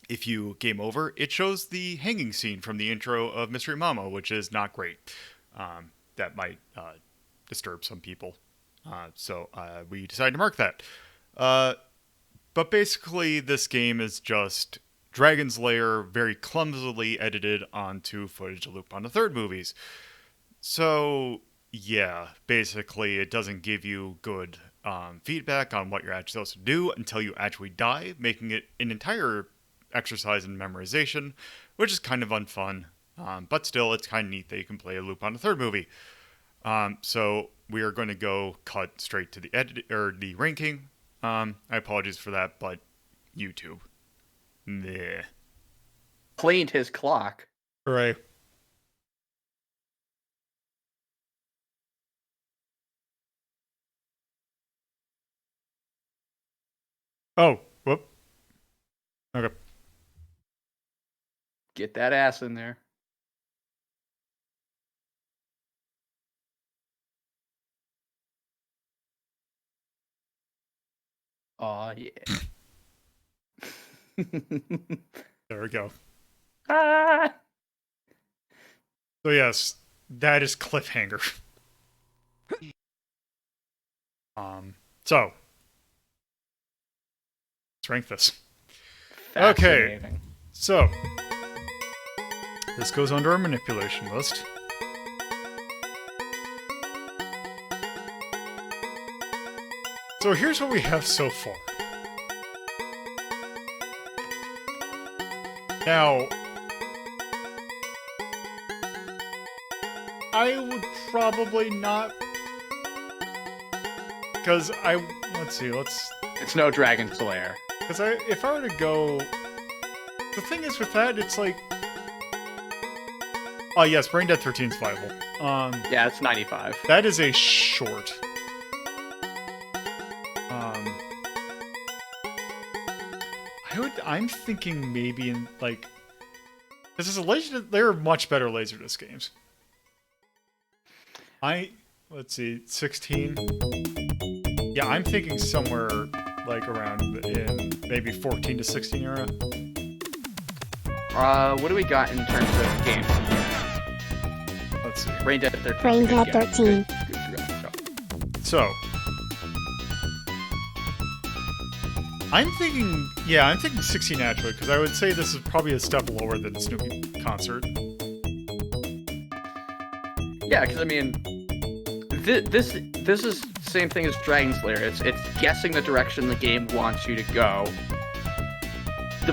if you game over, it shows the hanging scene from the intro of Mystery Mama, which is not great. That might disturb some people. So we decided to mark that. But basically, this game is just Dragon's Lair very clumsily edited onto footage of Lupin the Third movies. So, yeah, basically, it doesn't give you good feedback on what you're actually supposed to do until you actually die, making it an entire exercise in memorization, which is kind of unfun. But still, it's kind of neat that you can play a Lupin the Third movie. So we are going to go cut straight to the edit or the ranking. I apologize for that, but YouTube. Meh. Cleaned his clock. Hooray. Oh, whoop. Okay. Get that ass in there. Aw, yeah. There we go. Ah! So yes, that is Cliffhanger. So let's rank this. Okay, Fascinating. so this goes under our manipulation list. So here's what we have so far. Now, I would probably not, because It's no Dragon's Lair. because if I were to go, the thing is with that, it's like, oh yes, Brain Dead 13 is viable. Yeah, it's 95. That is a short. I'm thinking maybe in like, this is they're much better Laserdisc games. Let's see, 16. Yeah, I'm thinking somewhere like around in maybe 14 to 16 era. What do we got in terms of games? Let's see. Brain Dead 13. Brain Dead Good 13. Good. So, I'm thinking 16 actually, because I would say this is probably a step lower than Snoopy Concert. Yeah, because I mean, this is same thing as Dragon Slayer. It's guessing the direction the game wants you to go.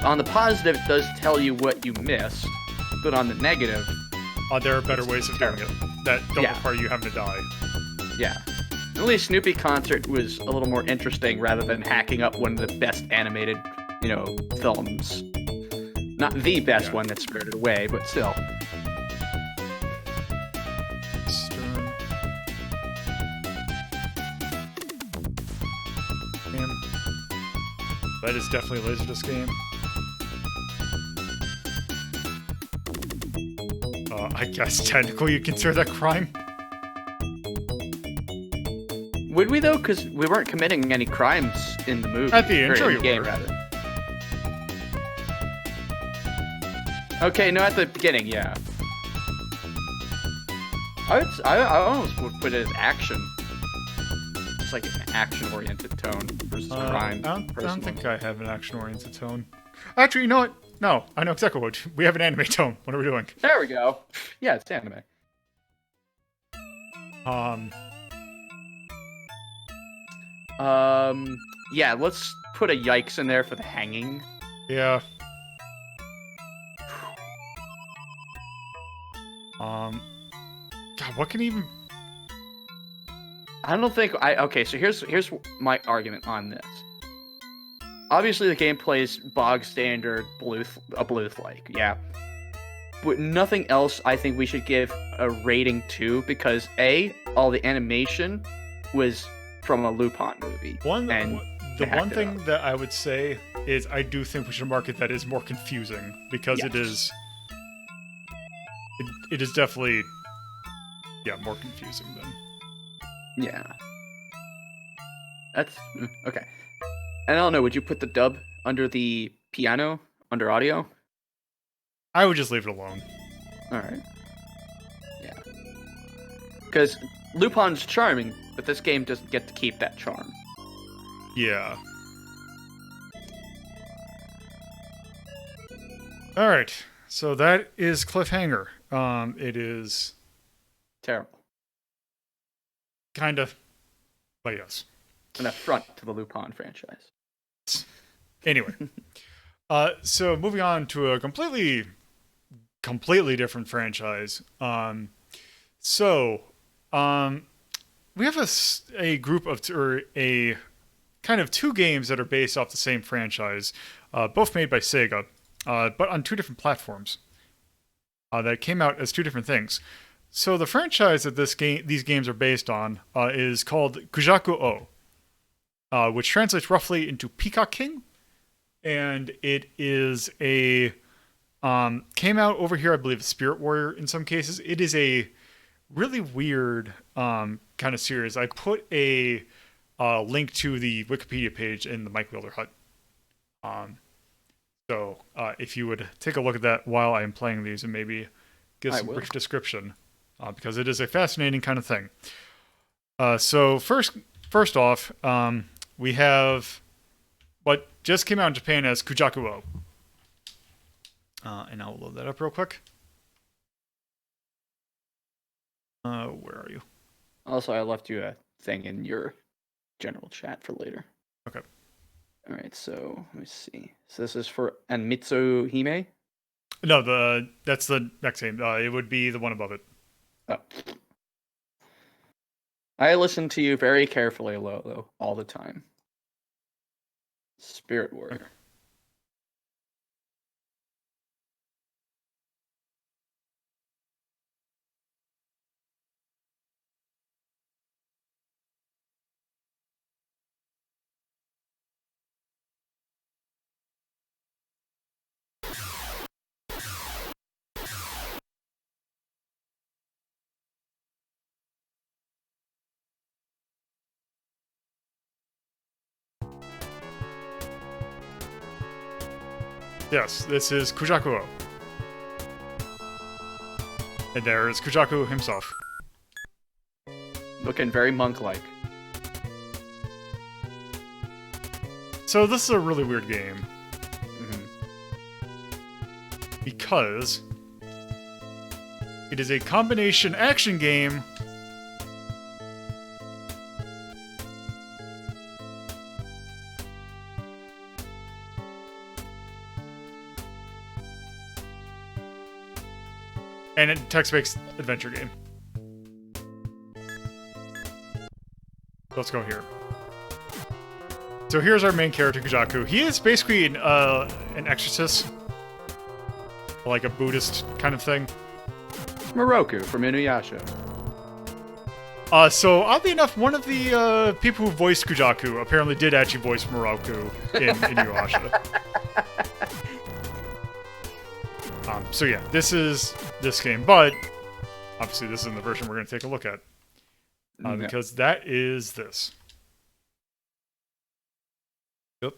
On the positive, it does tell you what you missed, but on the negative, there are better ways of doing it that don't require you having to die. Yeah. At least Snoopy Concert was a little more interesting rather than hacking up one of the best animated, films. Not the best one that's Spirited Away, but still. Stern. Man. That is definitely a Laserdisc game. I guess technically you consider that crime. Would we though? Because we weren't committing any crimes in the movie. At the intro, in you the game, were. rather. Okay, no, at the beginning, yeah. I almost would put it as action. It's like an action-oriented tone versus crime. I don't think I have an action-oriented tone. Actually, you know what? No, I know exactly what. We have an anime tone. What are we doing? There we go. Yeah, it's anime. Yeah, let's put a yikes in there for the hanging. Yeah. God, what can even... I don't think okay, so here's my argument on this. Obviously the gameplay is bog standard Bluth-like, yeah. But nothing else I think we should give a rating to because A, all the animation was from a Lupin movie. The one thing that I would say is I do think we should market that is more confusing because it is definitely more confusing than that's okay. And I don't know, would you put the dub under the piano under audio? I would just leave it alone. Alright. Yeah. Because Lupin's charming, but this game doesn't get to keep that charm. Yeah. Alright. So that is Cliffhanger. It is Terrible. kind of, but yes. An affront to the Lupin franchise. Anyway. So moving on to a completely different franchise. We have a group of, or a kind of two games that are based off the same franchise, both made by Sega, but on two different platforms. That came out as two different things. So the franchise that these games are based on is called Kujaku Oh, which translates roughly into Peacock King, and it is a came out over here, I believe, as Spirit Warrior in some cases. It is a really weird kind of series. I put a link to the Wikipedia page in the Mike Wielder Hut. So if you would take a look at that while I am playing these and maybe give some brief description, because it is a fascinating kind of thing. So first off, we have what just came out in Japan as Kujaku Oh. And I'll load that up real quick. Where are you? Also, I left you a thing in your general chat for later. Okay. All right, so let me see. So this is for Anmitsu Hime? No, that's the next game. It would be the one above it. Oh. I listen to you very carefully, Lolo, all the time. Spirit Warrior. Okay. Yes, this is Kujaku Oh. And there is Kujaku himself. Looking very monk-like. So this is a really weird game. Mm-hmm. Because it is a combination action game And a text-based adventure game. Let's go here. So here's our main character, Kujaku. He is basically an exorcist. Like a Buddhist kind of thing. Moroku from Inuyasha. So oddly enough, one of the people who voiced Kujaku apparently did actually voice Moroku in Inuyasha. So yeah, this is this game, but obviously this isn't the version we're going to take a look at. Because that is this. Yep.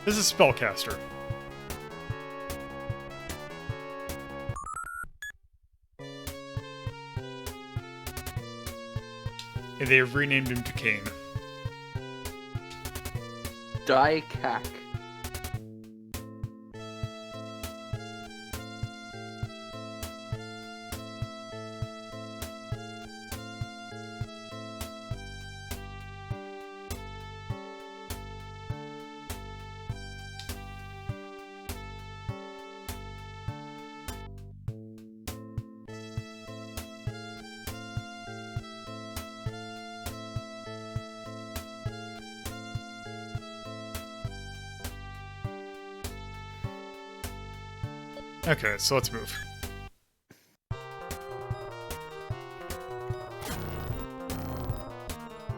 This is Spellcaster. And they have renamed him to Kane. Daikak. Okay, so let's move.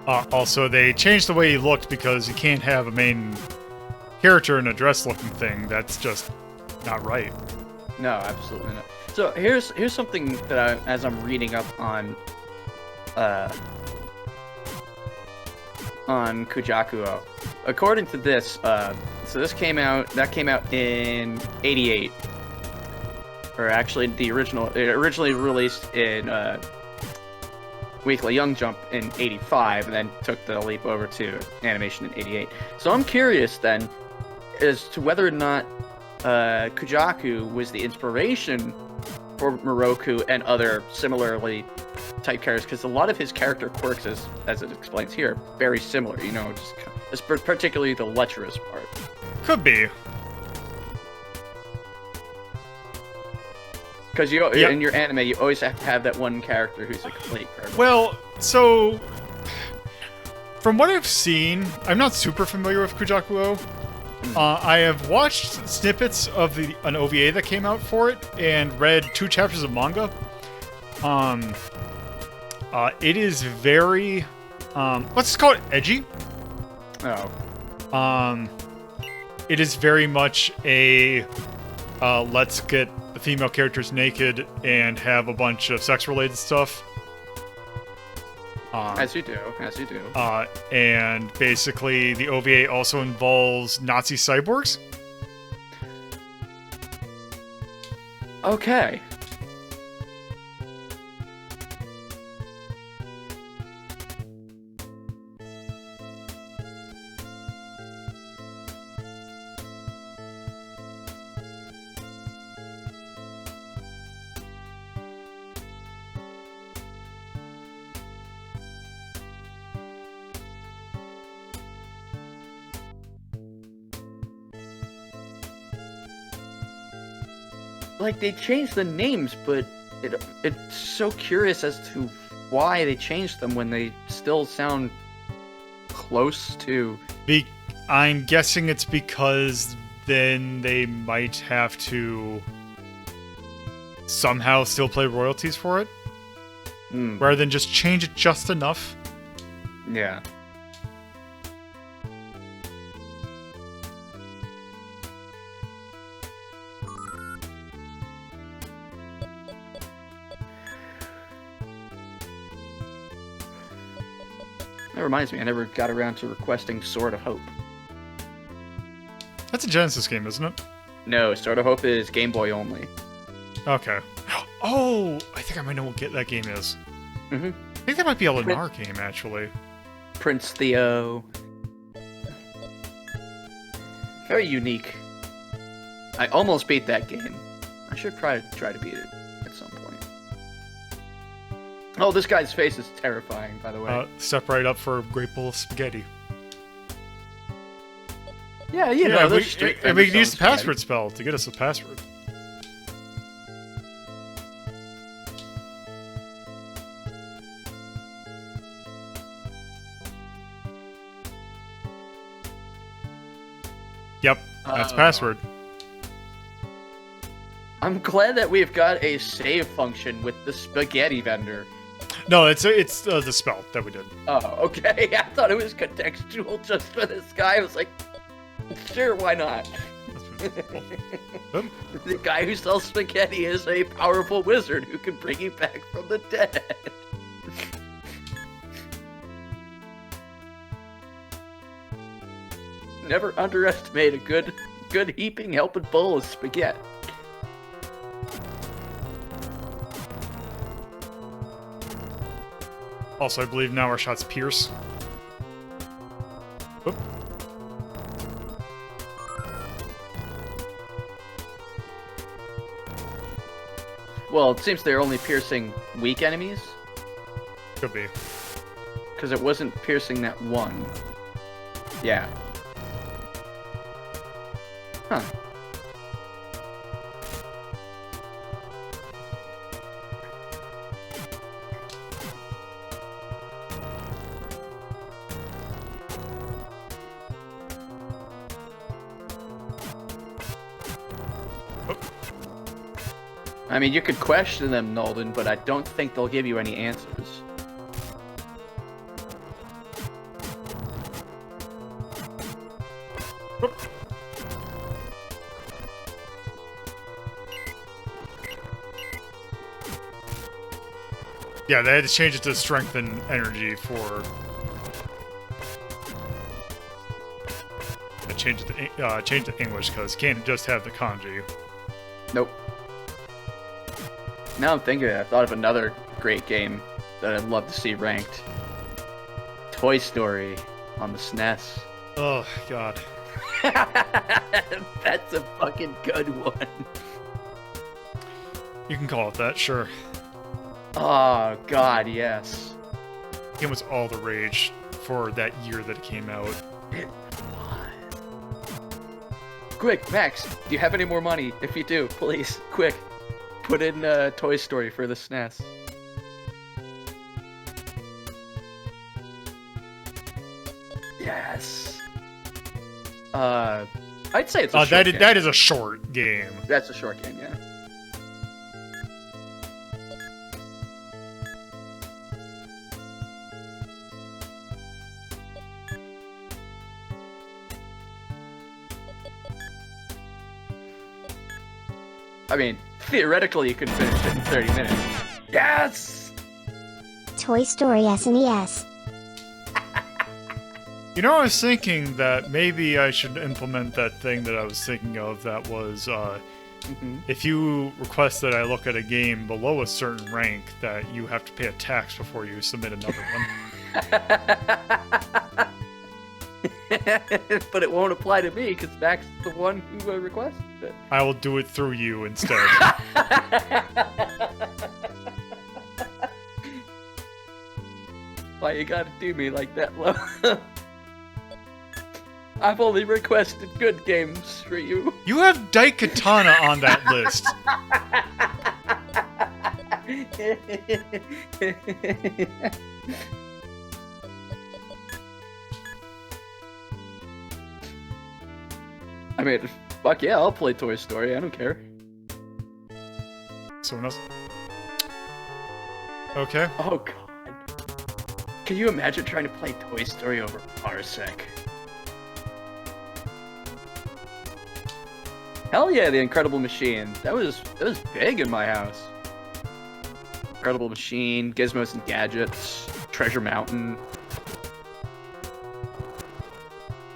Also, they changed the way he looked because you can't have a main character in a dress-looking thing. That's just not right. No, absolutely not. So here's something that as I'm reading up on Kujaku Oh. According to this, so this came out in '88. Or actually, it originally released in Weekly Young Jump in '85, and then took the leap over to animation in '88. So I'm curious then as to whether or not Kujaku was the inspiration for Moroku and other similarly type characters, because a lot of his character quirks, as it explains here, very similar. You know, just particularly the lecherous part. Could be. Because Yep. in your anime, you always have to have that one character who's a complete character. Well, so from what I've seen, I'm not super familiar with Kujaku Oh. I have watched snippets of an OVA that came out for it and read 2 chapters of manga. It is very, let's call it edgy. Oh. It is very much a let's get the female characters naked and have a bunch of sex-related stuff. As you do. And basically, the OVA also involves Nazi cyborgs. Okay. Like, they changed the names, but it's so curious as to why they changed them when they still sound close to... I'm guessing it's because then they might have to somehow still play royalties for it, rather than just change it just enough. Yeah. That reminds me, I never got around to requesting Sword of Hope. That's a Genesis game, isn't it? No, Sword of Hope is Game Boy only. Okay. Oh, I think I might know what that game is. Mm-hmm. I think that might be a Lennar game, actually. Prince Theo. Very unique. I almost beat that game. I should try to beat it at some point. Oh, this guy's face is terrifying, by the way. Step right up for a great bowl of spaghetti. Yeah, you know, those street and we vendors can use the selling password spell to get us a password. Yep, that's password. I'm glad that we've got a save function with the spaghetti vendor. No, it's the spell that we did. Oh, okay. I thought it was contextual just for this guy. I was like, sure, why not? The guy who sells spaghetti is a powerful wizard who can bring you back from the dead. Never underestimate a good heaping helping bowl of spaghetti. Also, I believe now our shots pierce. Oop. Well, it seems they're only piercing weak enemies. Could be. Because it wasn't piercing that one. Yeah. Huh. I mean, you could question them, Nolden, but I don't think they'll give you any answers. Yeah, they had to change it to strength and energy for... change to English, because you can't just have the kanji. Nope. Now I'm thinking, I thought of another great game that I'd love to see ranked. Toy Story on the SNES. Oh, God. That's a fucking good one. You can call it that, sure. Oh, God, yes. The game was all the rage for that year that it came out. It was. Quick, Max, do you have any more money? If you do, please, quick, put in Toy Story for the SNES. Yes. I'd say it's a short game. That is a short game. That's a short game, yeah. I mean, theoretically, you could finish it in 30 minutes. Yes! Toy Story SNES. You know, I was thinking that maybe I should implement that thing that I was thinking of that was, if you request that I look at a game below a certain rank, that you have to pay a tax before you submit another one. But it won't apply to me, because Max is the one who requested it. I will do it through you instead. Why you gotta do me like that, Lo? I've only requested good games for you. You have Daikatana on that list. I mean, fuck yeah, I'll play Toy Story, I don't care. Someone else? Okay. Oh god. Can you imagine trying to play Toy Story over Parsec? Hell yeah, the Incredible Machine. That was big in my house. Incredible Machine, Gizmos and Gadgets, Treasure Mountain.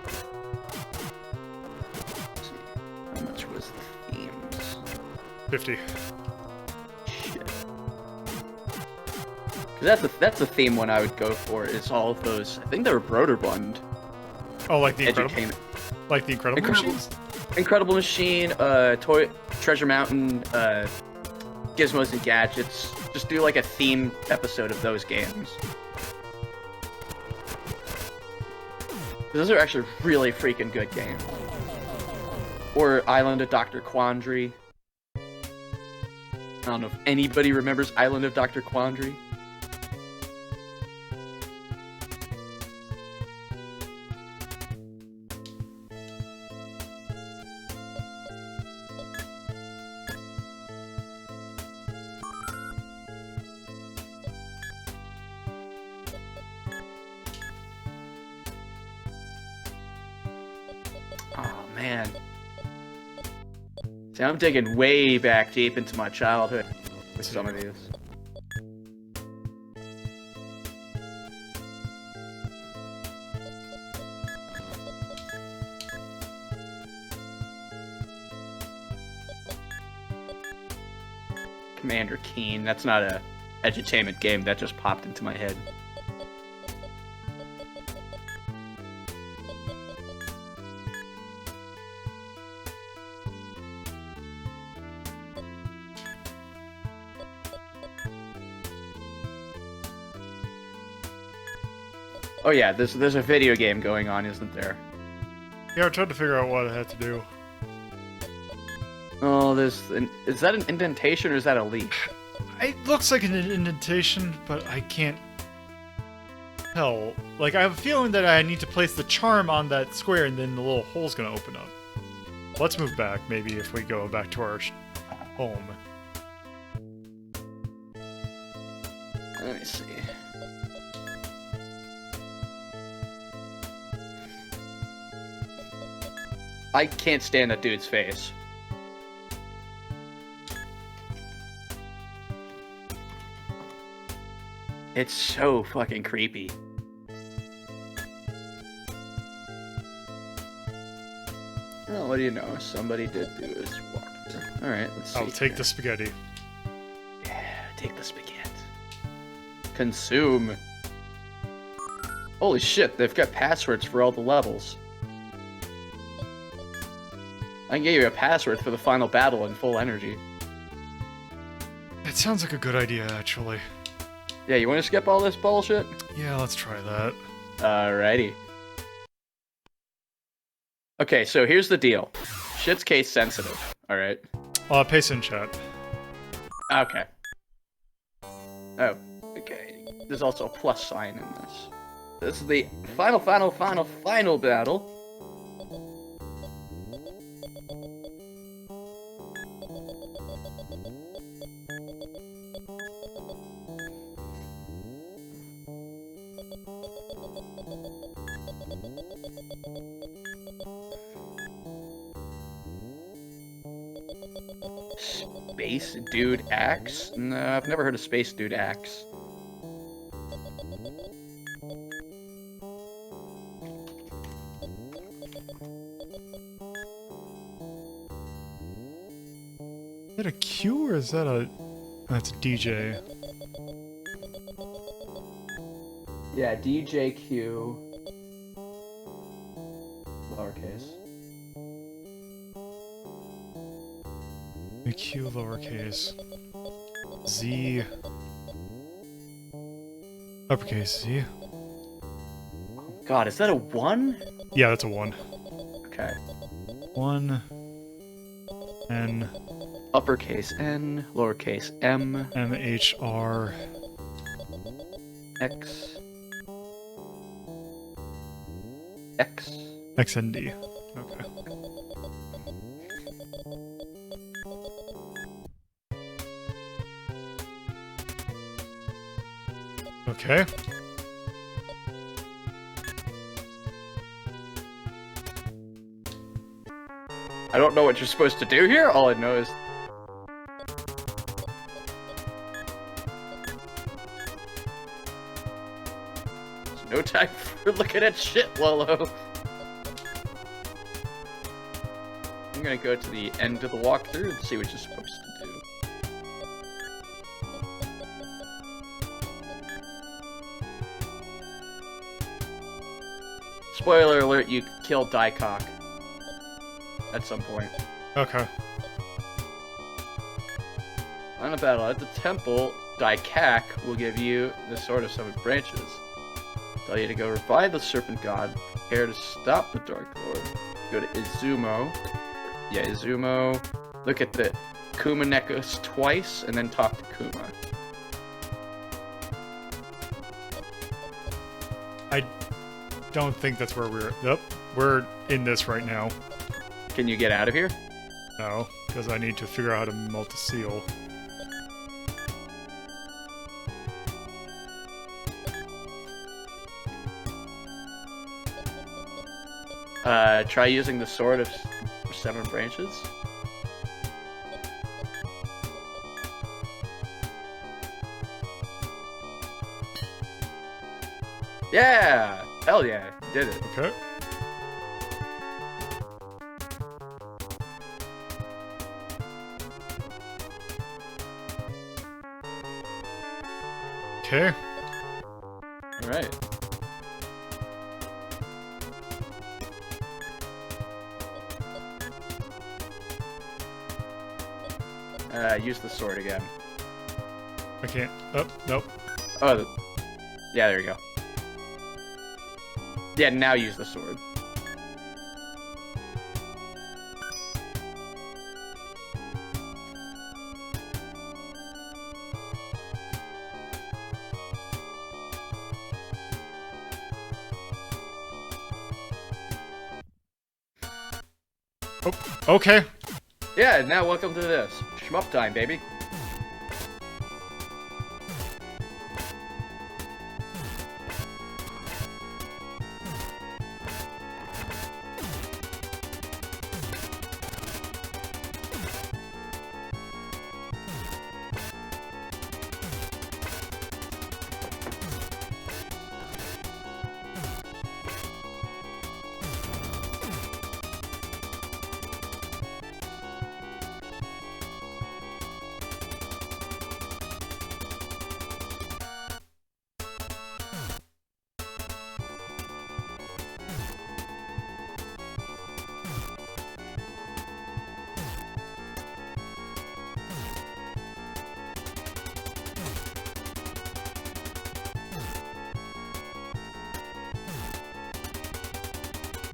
Let's see, how much was the themes? 50. Shit. 'Cause that's a theme one I would go for. Is all of those. I think they were Broderbund. Oh, like the Incredible? Edutainment. Like the Incredible Machines? Incredible Machine, Treasure Mountain, Gizmos and Gadgets. Just do like a theme episode of those games. Those are actually really freaking good games. Or Island of Dr. Quandary. I don't know if anybody remembers Island of Dr. Quandary. Oh, man. See, I'm digging way back deep into my childhood with some of these. Commander Keen. That's not a edutainment game. That just popped into my head. Oh yeah, there's a video game going on, isn't there? Yeah, I tried to figure out what I had to do. Oh, is that an indentation or is that a leaf? It looks like an indentation, but I can't tell. Like, I have a feeling that I need to place the charm on that square and then the little hole's gonna open up. Let's move back, maybe, if we go back to our home. Let me see. I can't stand that dude's face. It's so fucking creepy. Well, what do you know? Somebody did do his walkthrough. Alright, let's see. I'll take here. the spaghetti. Yeah, take the spaghetti. Consume. Holy shit, they've got passwords for all the levels. I can get you a password for the final battle in full energy. It sounds like a good idea, actually. Yeah, you want to skip all this bullshit? Yeah, let's try that. Alrighty. Okay, so here's the deal. Shit's case sensitive, alright? Paste in chat. Okay. Oh, okay. There's also a plus sign in this. This is the final battle. Space Dude Axe? No, I've never heard of Space Dude Axe. Is that a Q or is that a... That's a DJ. Yeah, DJQ. Lowercase. A Q lowercase. Z. Uppercase Z. God, is that a 1? Yeah, that's a 1. Okay. 1. N. Uppercase N, lowercase m, M H R. x, x. X N D. Okay. Okay. I don't know what you're supposed to do here. All I know is there's no time for looking at shit, Lolo. I'm gonna go to the end of the walkthrough and see what you're supposed to do. Spoiler alert, you kill Daicock at some point. Okay. I'm Final battle at the temple. Daikak will give you the Sword of Seven Branches. Tell you to go revive the Serpent God. Prepare to stop the Dark Lord. Go to Izumo. Yeah, Izumo. Look at the Kuma necklace twice, and then talk to Kuma. I don't think that's where we're... Nope. We're in this right now. Can you get out of here? No, because I need to figure out how to melt a seal. Try using the Sword of Seven Branches. Yeah! Hell yeah, you did it. Okay. Okay. Alright. Use the sword again. I can't. Oh, nope. Oh, yeah, there you go. Yeah, now use the sword. Oh, okay. Yeah, now welcome to this. Shmup time, baby.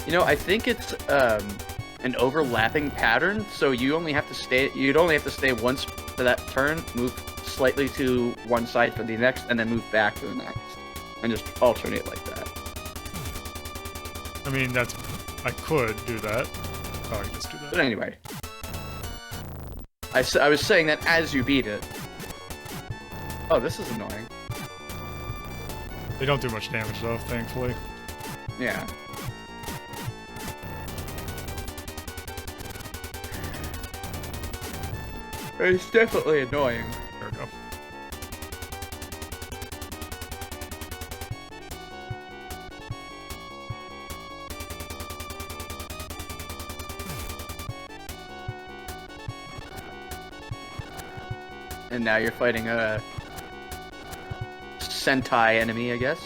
You know, I think it's an overlapping pattern, so you only have to stay. You'd only have to stay once for that turn, move slightly to one side for the next, and then move back to the next, and just alternate like that. I mean, that's... I could do that. Oh, I can just do But that. anyway, I was saying that as you beat it. Oh, this is annoying. They don't do much damage, though, thankfully. Yeah. It's definitely annoying. There we go. And now you're fighting a Sentai enemy, I guess.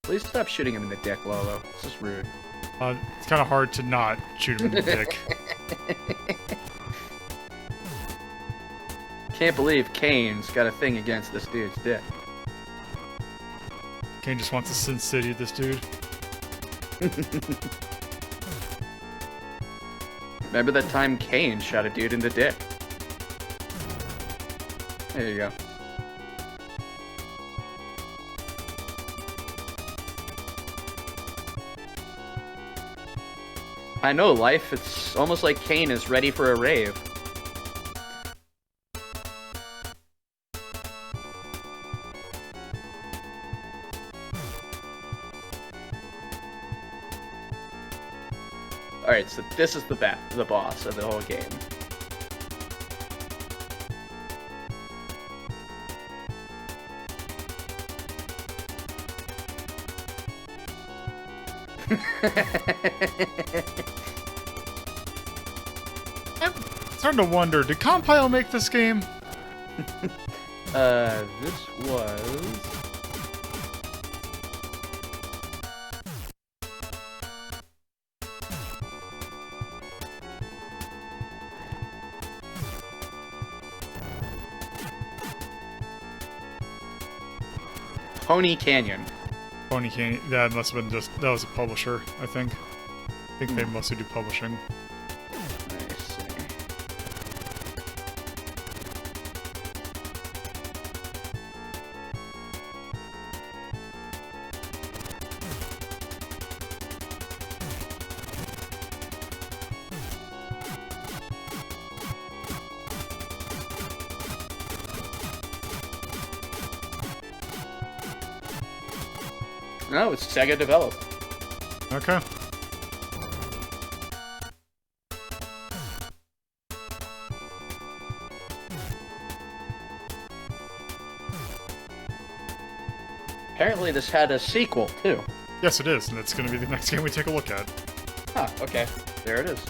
Please stop shooting him in the dick, Lolo. This is rude. It's kind of hard to not shoot him in the dick. Can't believe Kane's got a thing against this dude's dick. Kane just wants to Sin City this dude. Remember that time Kane shot a dude in the dick? There you go. I know, life, it's almost like Kane is ready for a rave. Alright, so this is the boss of the whole game. I'm starting to wonder, did Compile make this game? This was... Pony Canyon. Pony Canyon. That must have been that was a publisher, I think. I think they mostly do publishing. I see. No, it's Sega developed. Okay. Apparently this had a sequel, too. Yes, it is, and it's going to be the next game we take a look at. Huh, okay. There it is.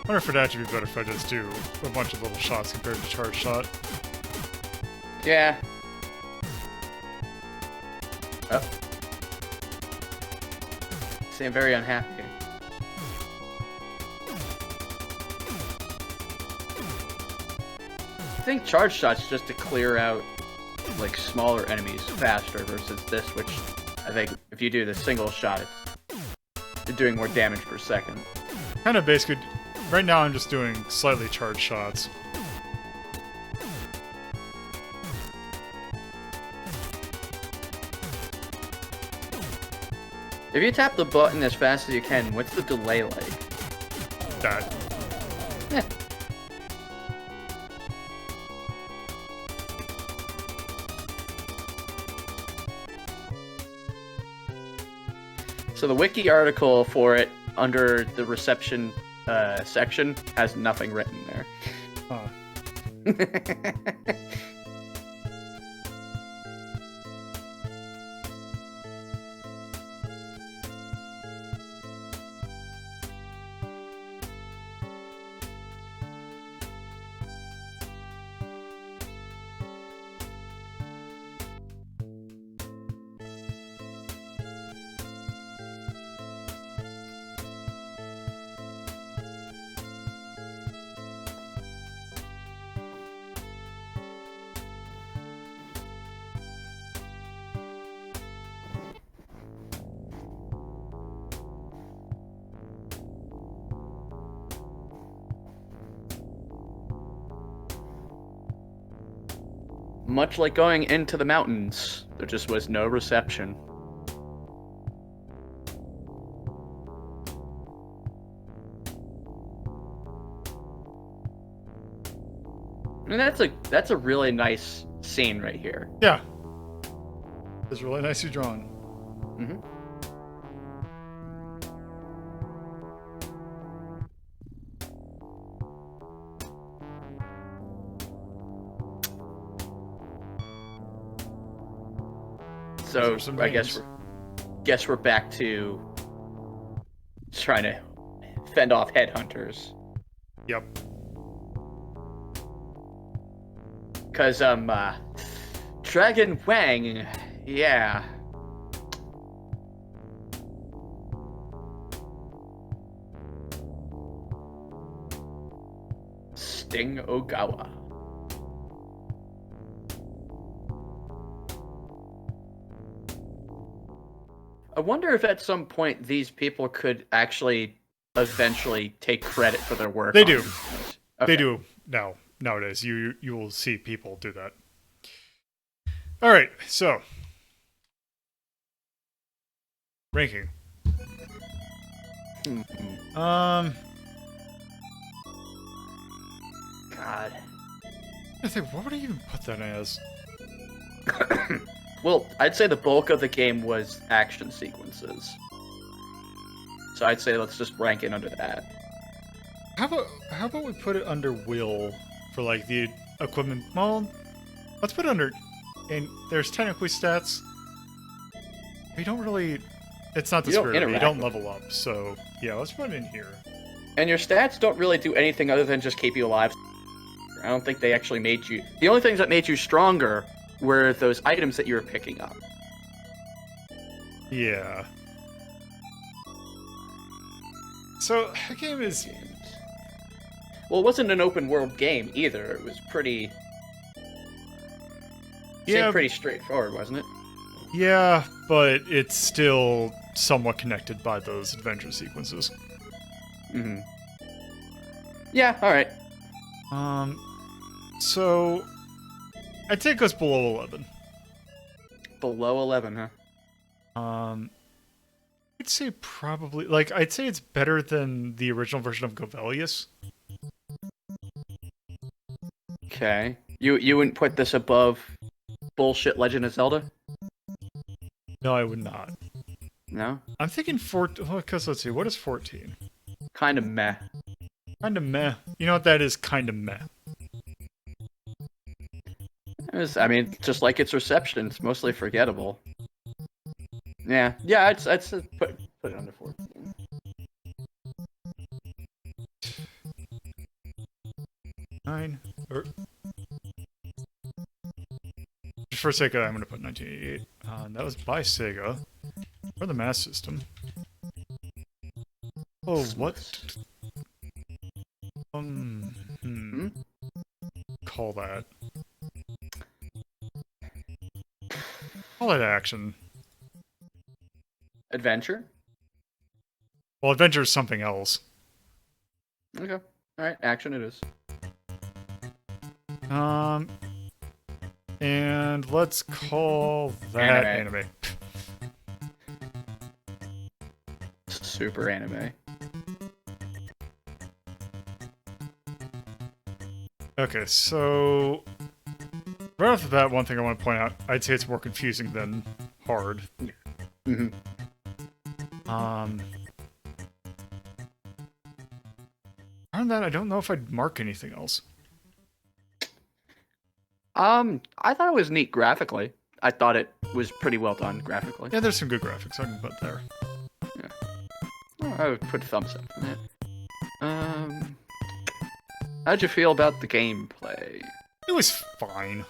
I wonder if it'd actually be better if I just do a bunch of little shots compared to charge shot. Yeah. Oh. Seem very unhappy. I think charge shot's just to clear out like smaller enemies faster versus this, which I think if you do the single shot, you're doing more damage per second. Kind of basically, right now I'm just doing slightly charged shots. If you tap the button as fast as you can, what's the delay like? That. Yeah. So the wiki article for it under the reception section has nothing written there. Huh. Much like going into the mountains, there just was no reception. And that's a really nice scene right here. Yeah. It's really nicely drawn. Mm-hmm. So I guess we're back to trying to fend off headhunters. Yep. Cause Dragon Wang, yeah. Sting Ogawa. I wonder if at some point these people could actually eventually take credit for their work. They do. Okay. They do now. Nowadays, you will see people do that. All right, so ranking. God. I think, what would I even put that as? Well, I'd say the bulk of the game was action sequences. So I'd say let's just rank it under that. How about we put it under will for like the equipment? Well, let's put it under and there's technically stats. You don't really. It's not the You don't spirit of it. You interact don't with level up. So yeah, let's put it in here. And your stats don't really do anything other than just keep you alive. I don't think they actually made you... The only things that made you stronger were those items that you were picking up. Yeah. So the game is. Well, it wasn't an open world game either. It was pretty... Yeah. Pretty straightforward, wasn't it? Yeah, but it's still somewhat connected by those adventure sequences. Mm-hmm. Yeah, alright. So I'd say it goes below 11. Below 11, huh? I'd say probably I'd say it's better than the original version of Govelius. Okay. You wouldn't put this above bullshit Legend of Zelda? No, I would not. No? I'm thinking 14. Because let's see, what is 14? Kind of meh. Kind of meh. You know what that is? Kind of meh. I mean, just like its reception, it's mostly forgettable. Yeah, I'd say put it under 14. Nine. Just for sake of, I'm going to put 1988. That was by Sega for the Master System. Oh, what? Call that. Call it action. Adventure? Well, adventure is something else. Okay. Alright, action it is. And let's call that anime. Super anime. Okay, so right off the bat, one thing I want to point out, I'd say it's more confusing than hard. Mm-hmm. Other than that, I don't know if I'd mark anything else. I thought it was neat graphically. I thought it was pretty well done graphically. Yeah, there's some good graphics I can put there. Yeah. Oh, I would put thumbs up for that. How'd you feel about the gameplay? It was fine.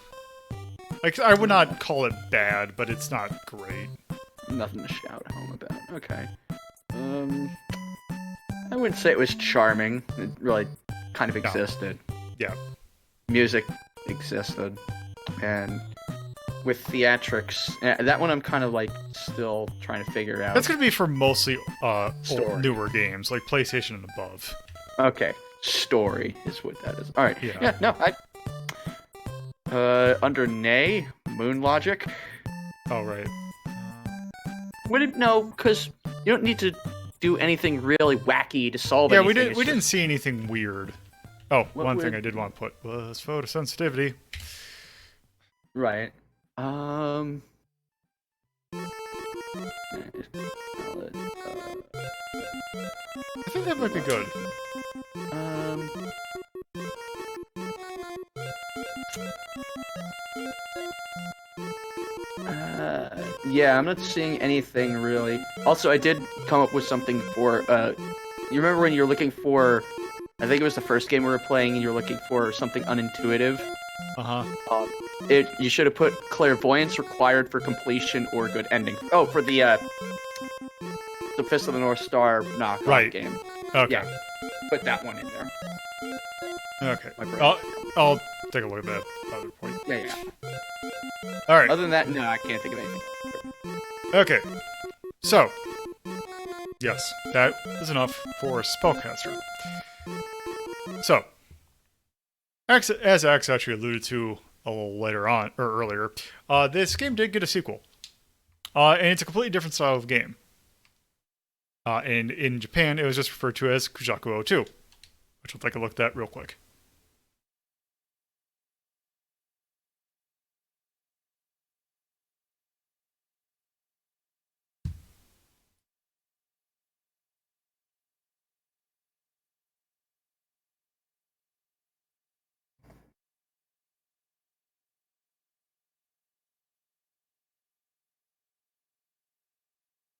Like, I would not call it bad, but it's not great. Nothing to shout home about. Okay. I wouldn't say it was charming. It really kind of existed. Yeah. Music existed. And with theatrics, that one I'm kind of like still trying to figure out. That's gonna be for mostly Story. newer games, like PlayStation and above. Okay. Story is what that is. Alright. Yeah. Yeah, no, under Nay, Moon Logic. Oh, right. No, because you don't need to do anything really wacky to solve Yeah, anything. we didn't see anything weird. Oh, What one thing weird? I did want to put was photosensitivity. Right. I think that might be good. Yeah, I'm not seeing anything really. Also, I did come up with something for, you remember when you were looking for, I think it was the first game we were playing, and you were looking for something unintuitive? Uh-huh. You should have put clairvoyance required for completion or good ending. Oh, for the Fist of the North Star knockoff game. Okay. Yeah, put that one in there. Okay. My brain. I'll take a look at that other point. Yeah. All right. Other than that, no, I can't think of anything. Okay. So, yes, that is enough for Spellcaster. So, as Axe actually alluded to a little later on, or earlier, this game did get a sequel. And it's a completely different style of game. And in Japan, it was just referred to as Kujaku Oh 2, which we'll take a look at that real quick.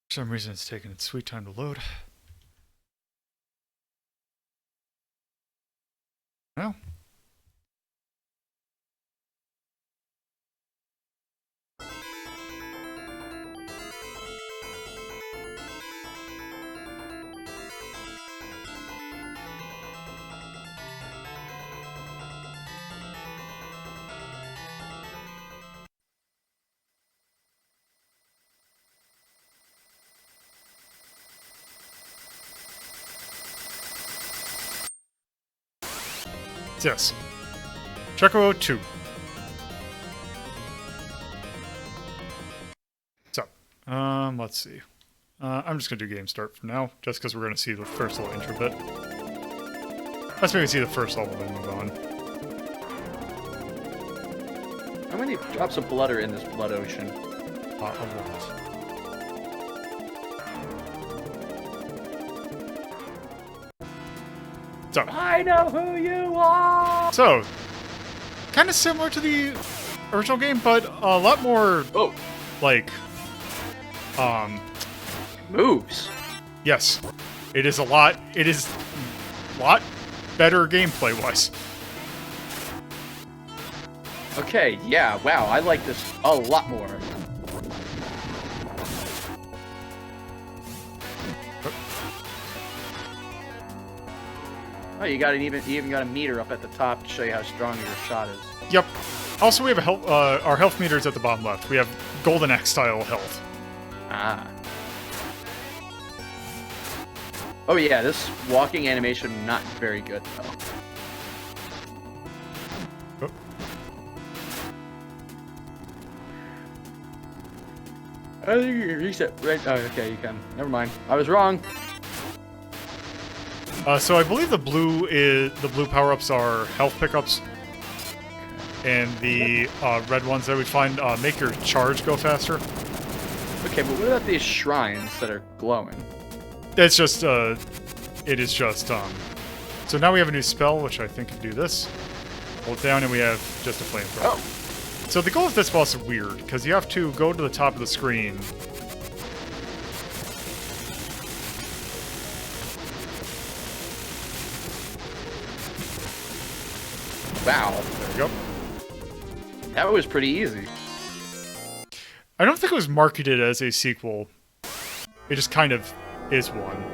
For some reason, it's taking its sweet time to load. No. Yes. Kujaku Oh 2. So, let's see. I'm just gonna do game start for now, just because we're gonna see the first little intro bit. Let's maybe see the first level and move on. How many drops of blood are in this blood ocean? A lot. So, I know who you are! so kind of similar to the original game, but a lot more Oh, like, moves. yes, it is a lot better gameplay wise. Okay, yeah, wow, I like this a lot more. Oh, you even got a meter up at the top to show you how strong your shot is. Yep. Also, we have our health meters at the bottom left. We have Golden Axe style health. Ah. Oh yeah, this walking animation not very good though. Oh. I think you can reset right. Oh, okay, you can. Never mind. I was wrong. So I believe the blue power-ups are health pickups, and the red ones that we find make your charge go faster. Okay, but what about these shrines that are glowing? It's just it is just So now we have a new spell, which I think can do this. Hold down, and we have just a flamethrower. Oh. So the goal of this boss is weird because you have to go to the top of the screen. Wow, There we go. that was pretty easy. I don't think it was marketed as a sequel. It just kind of is one.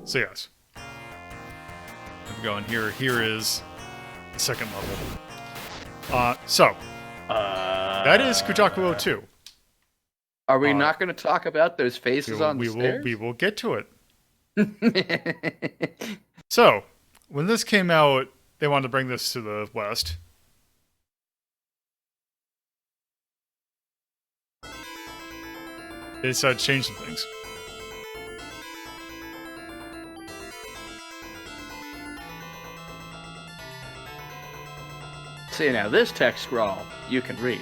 So yes. I'm going here. Here is the second level. That is Kujaku Oh 2. Are we not going to talk about those faces on the stairs? We will get to it. So, when this came out, they wanted to bring this to the West. They decided to change some things. See, now this text scroll you can read.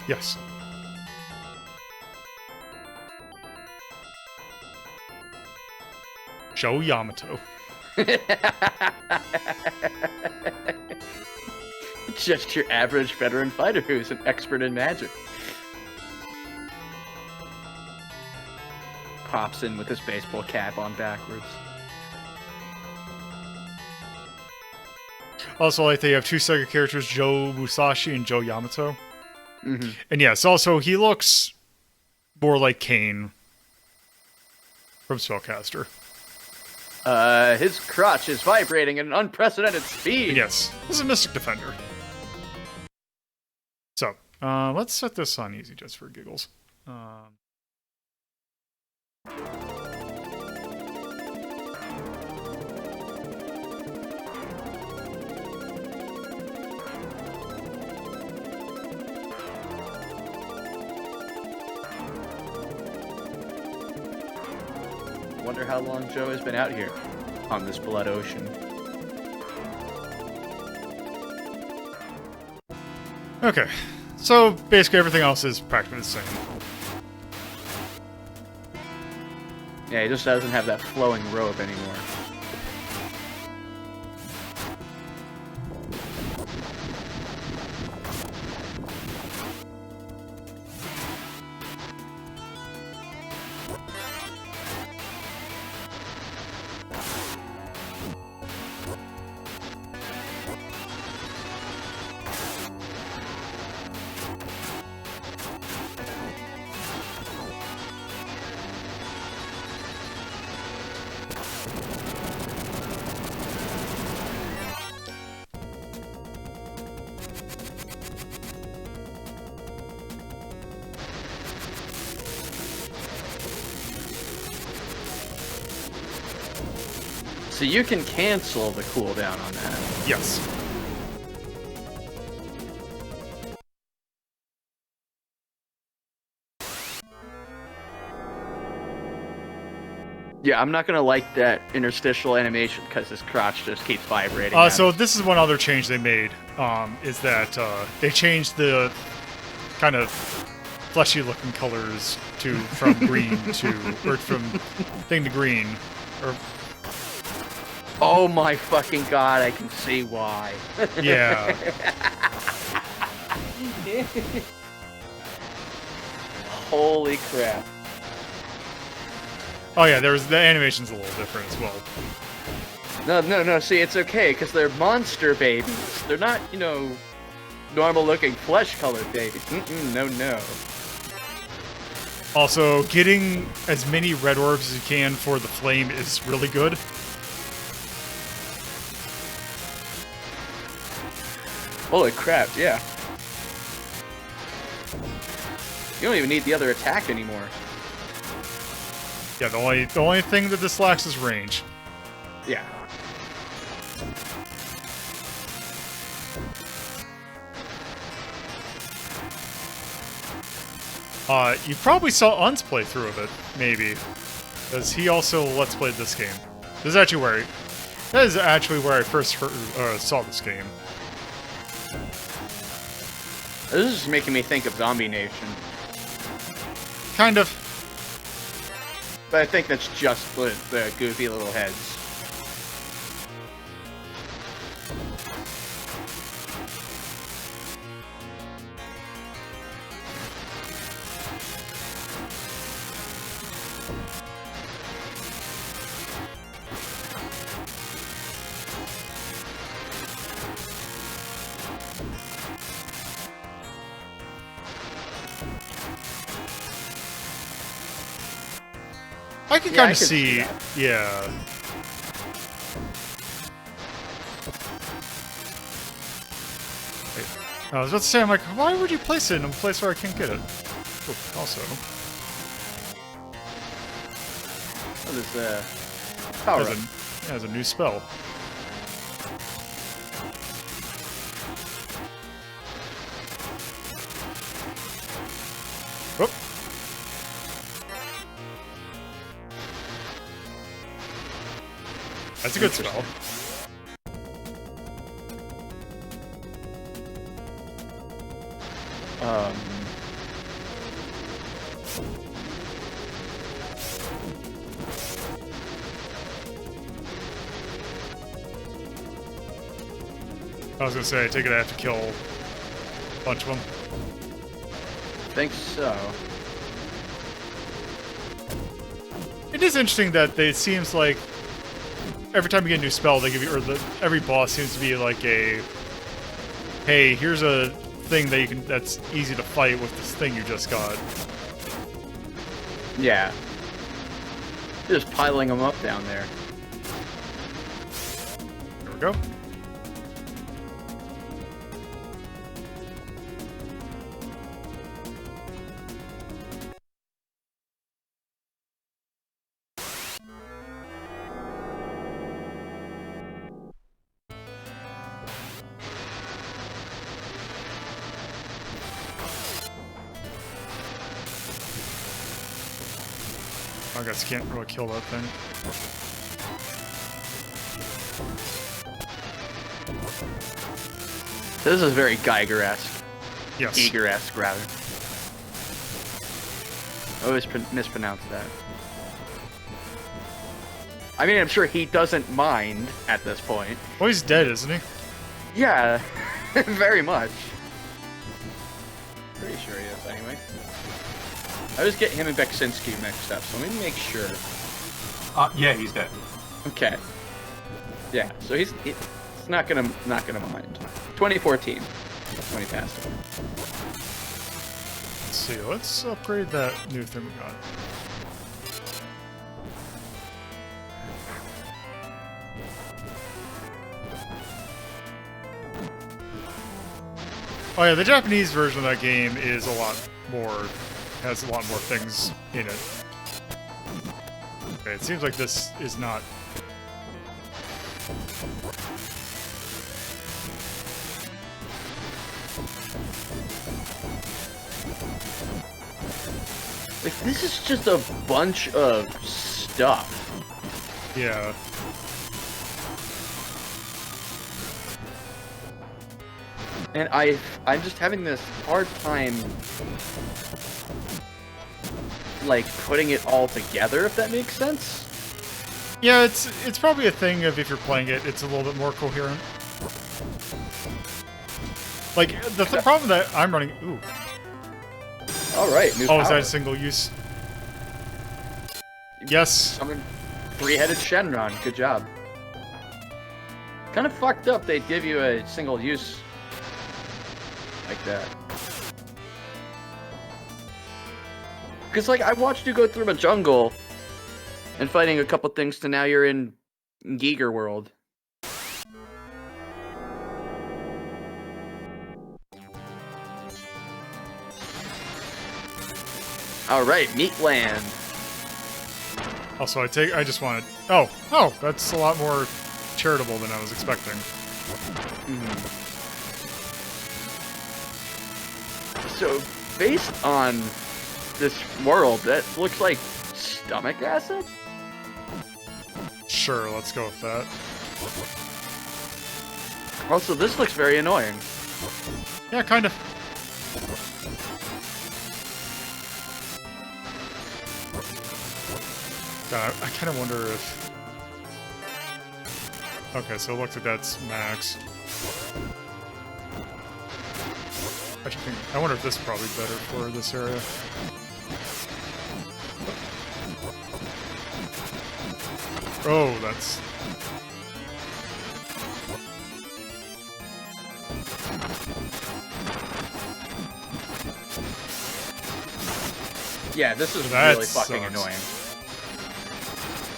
Yes. Joe Yamato. Just your average veteran fighter who's an expert in magic. Pops in with his baseball cap on backwards. Also, like, they have two Sega characters, Joe Musashi and Joe Yamato. Mm-hmm. And yes, also, he looks more like Kane from Spellcaster. His crotch is vibrating at an unprecedented speed. And yes, this is a Mystic Defender. So, let's set this on easy just for giggles. Wonder how long Joe has been out here on this blood ocean. Okay, so basically everything else is practically the same. Yeah, he just doesn't have that flowing robe anymore. So you can cancel the cooldown on that. Yes. Yeah, I'm not gonna like that interstitial animation because his crotch just keeps vibrating. So this is one other change they made, is that they changed the kind of fleshy-looking colors from green from thing to green, or oh my fucking god, I can see why. yeah. Holy crap. Oh yeah, the animation's a little different as well. No, see, it's okay, because they're monster babies. They're not, normal-looking flesh-colored babies. No. Also, getting as many red orbs as you can for the flame is really good. Holy crap, yeah. You don't even need the other attack anymore. Yeah, the only thing that this lacks is range. Yeah. You probably saw Un's playthrough of it, maybe, because he also Let's Played this game. That is actually where I first saw this game. This is making me think of Zombie Nation. Kind of. But I think that's just the goofy little heads. I can Yeah, kind I of can see see, that. yeah. Wait, I was about to say, I'm like, why would you place it in a place where I can't get it? Oh, also, What is power up? has a new spell. Whoop. That's a good spell. I was gonna say, I take it I have to kill a bunch of them. I think so. It is interesting that it seems like every time you get a new spell, they give you, every boss seems to be like a, hey, here's a thing that that's easy to fight with this thing you just got. Yeah. Just piling them up down there. There we go. I guess can't really kill that thing. This is very Geiger-esque. Yes. Eager-esque, rather. I always mispronounce that. I mean, I'm sure he doesn't mind at this point. Well, he's dead, isn't he? Yeah, very much. Pretty sure he is, anyway. I always get him and Beksinski mixed up, so let me make sure. Yeah, he's dead. Okay. Yeah, so he's not gonna mind. 2014, when he passed away. Let's see, let's upgrade that new thing we got. Oh yeah, the Japanese version of that game is has a lot more things in it. Okay, it seems like this is not Like, this is just a bunch of stuff. Yeah. And I'm just having this hard time, like, putting it all together, if that makes sense. Yeah, it's probably a thing of if you're playing it, it's a little bit more coherent. Like, the problem that I'm running... Ooh. Alright, new Oh, power. is that a single use? Yes. Summon three-headed Shenron. Good job. Kind of fucked up they'd give you a single use like that. Because, like, I watched you go through a jungle and fighting a couple things to now you're in Giger world. Alright, Meatland. Also, I just wanted... Oh, that's a lot more charitable than I was expecting. So, based on this world, that looks like stomach acid? Sure, let's go with that. Also, this looks very annoying. Yeah, kind of. God, I kind of wonder if... Okay, so it looks like that's max. I wonder if this is probably better for this area. Oh, that's... Yeah, this is That really fucking sucks. annoying.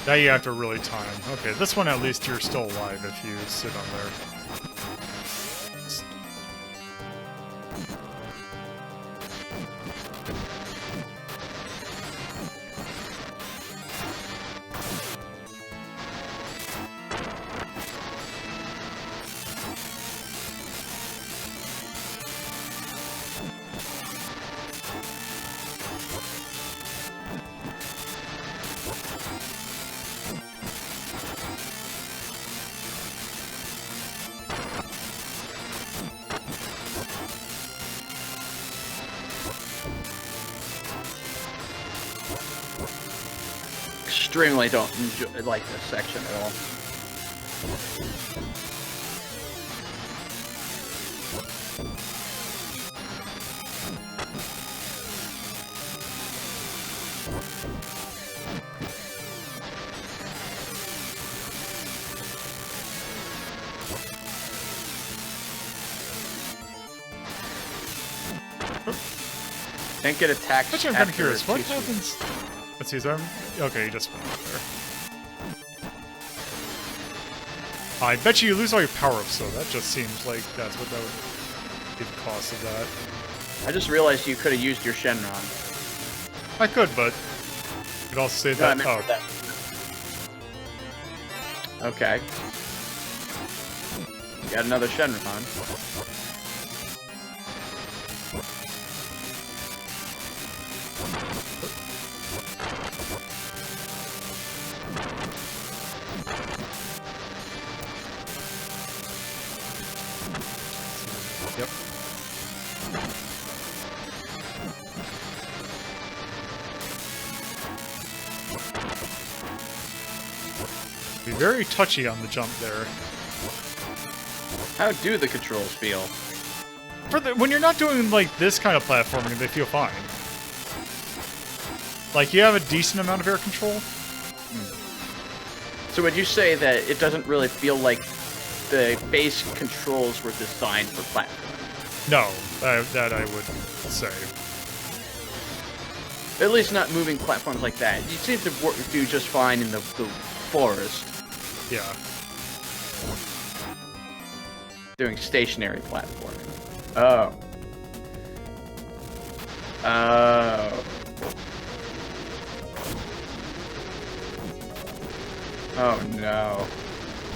That you have to really time. Okay, this one at least you're still alive if you sit on there. Extremely don't like this section at all. Can't get attacked. Actually, I'm kind of after curious. it's What too sweet. happens? Let's see, is there... Okay, you just went up there. I bet you lose all your power-ups, so that just seems like that's what that would be the cost of that. I just realized you could have used your Shenron. I could, but... You could also say No, I that... meant for that. Okay. Got another Shenron. Yep. Be very touchy on the jump there. How do the controls feel? When you're not doing like this kind of platforming, they feel fine. Like you have a decent amount of air control. So would you say that it doesn't really feel like the base controls were designed for platforming? No, that I would say. At least not moving platforms like that. You seem to do just fine in the forest. Yeah. Doing stationary platforming. Oh. Oh. Oh no.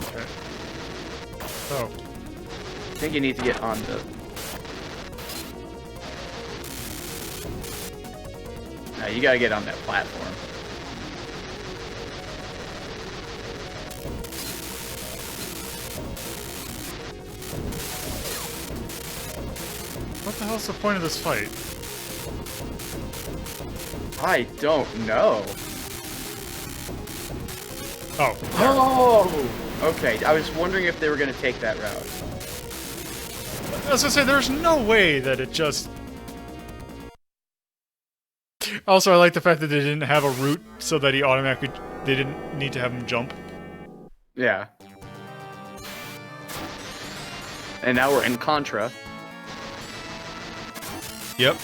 Okay. Oh. I think you need to get on the... No, you gotta get on that platform. What the hell's the point of this fight? I don't know. Oh. Oh! Okay, I was wondering if they were gonna take that route. As I say, there's no way that it just... Also, I like the fact that they didn't have a route so that he automatically... They didn't need to have him jump. Yeah. And now we're in Contra. Yep.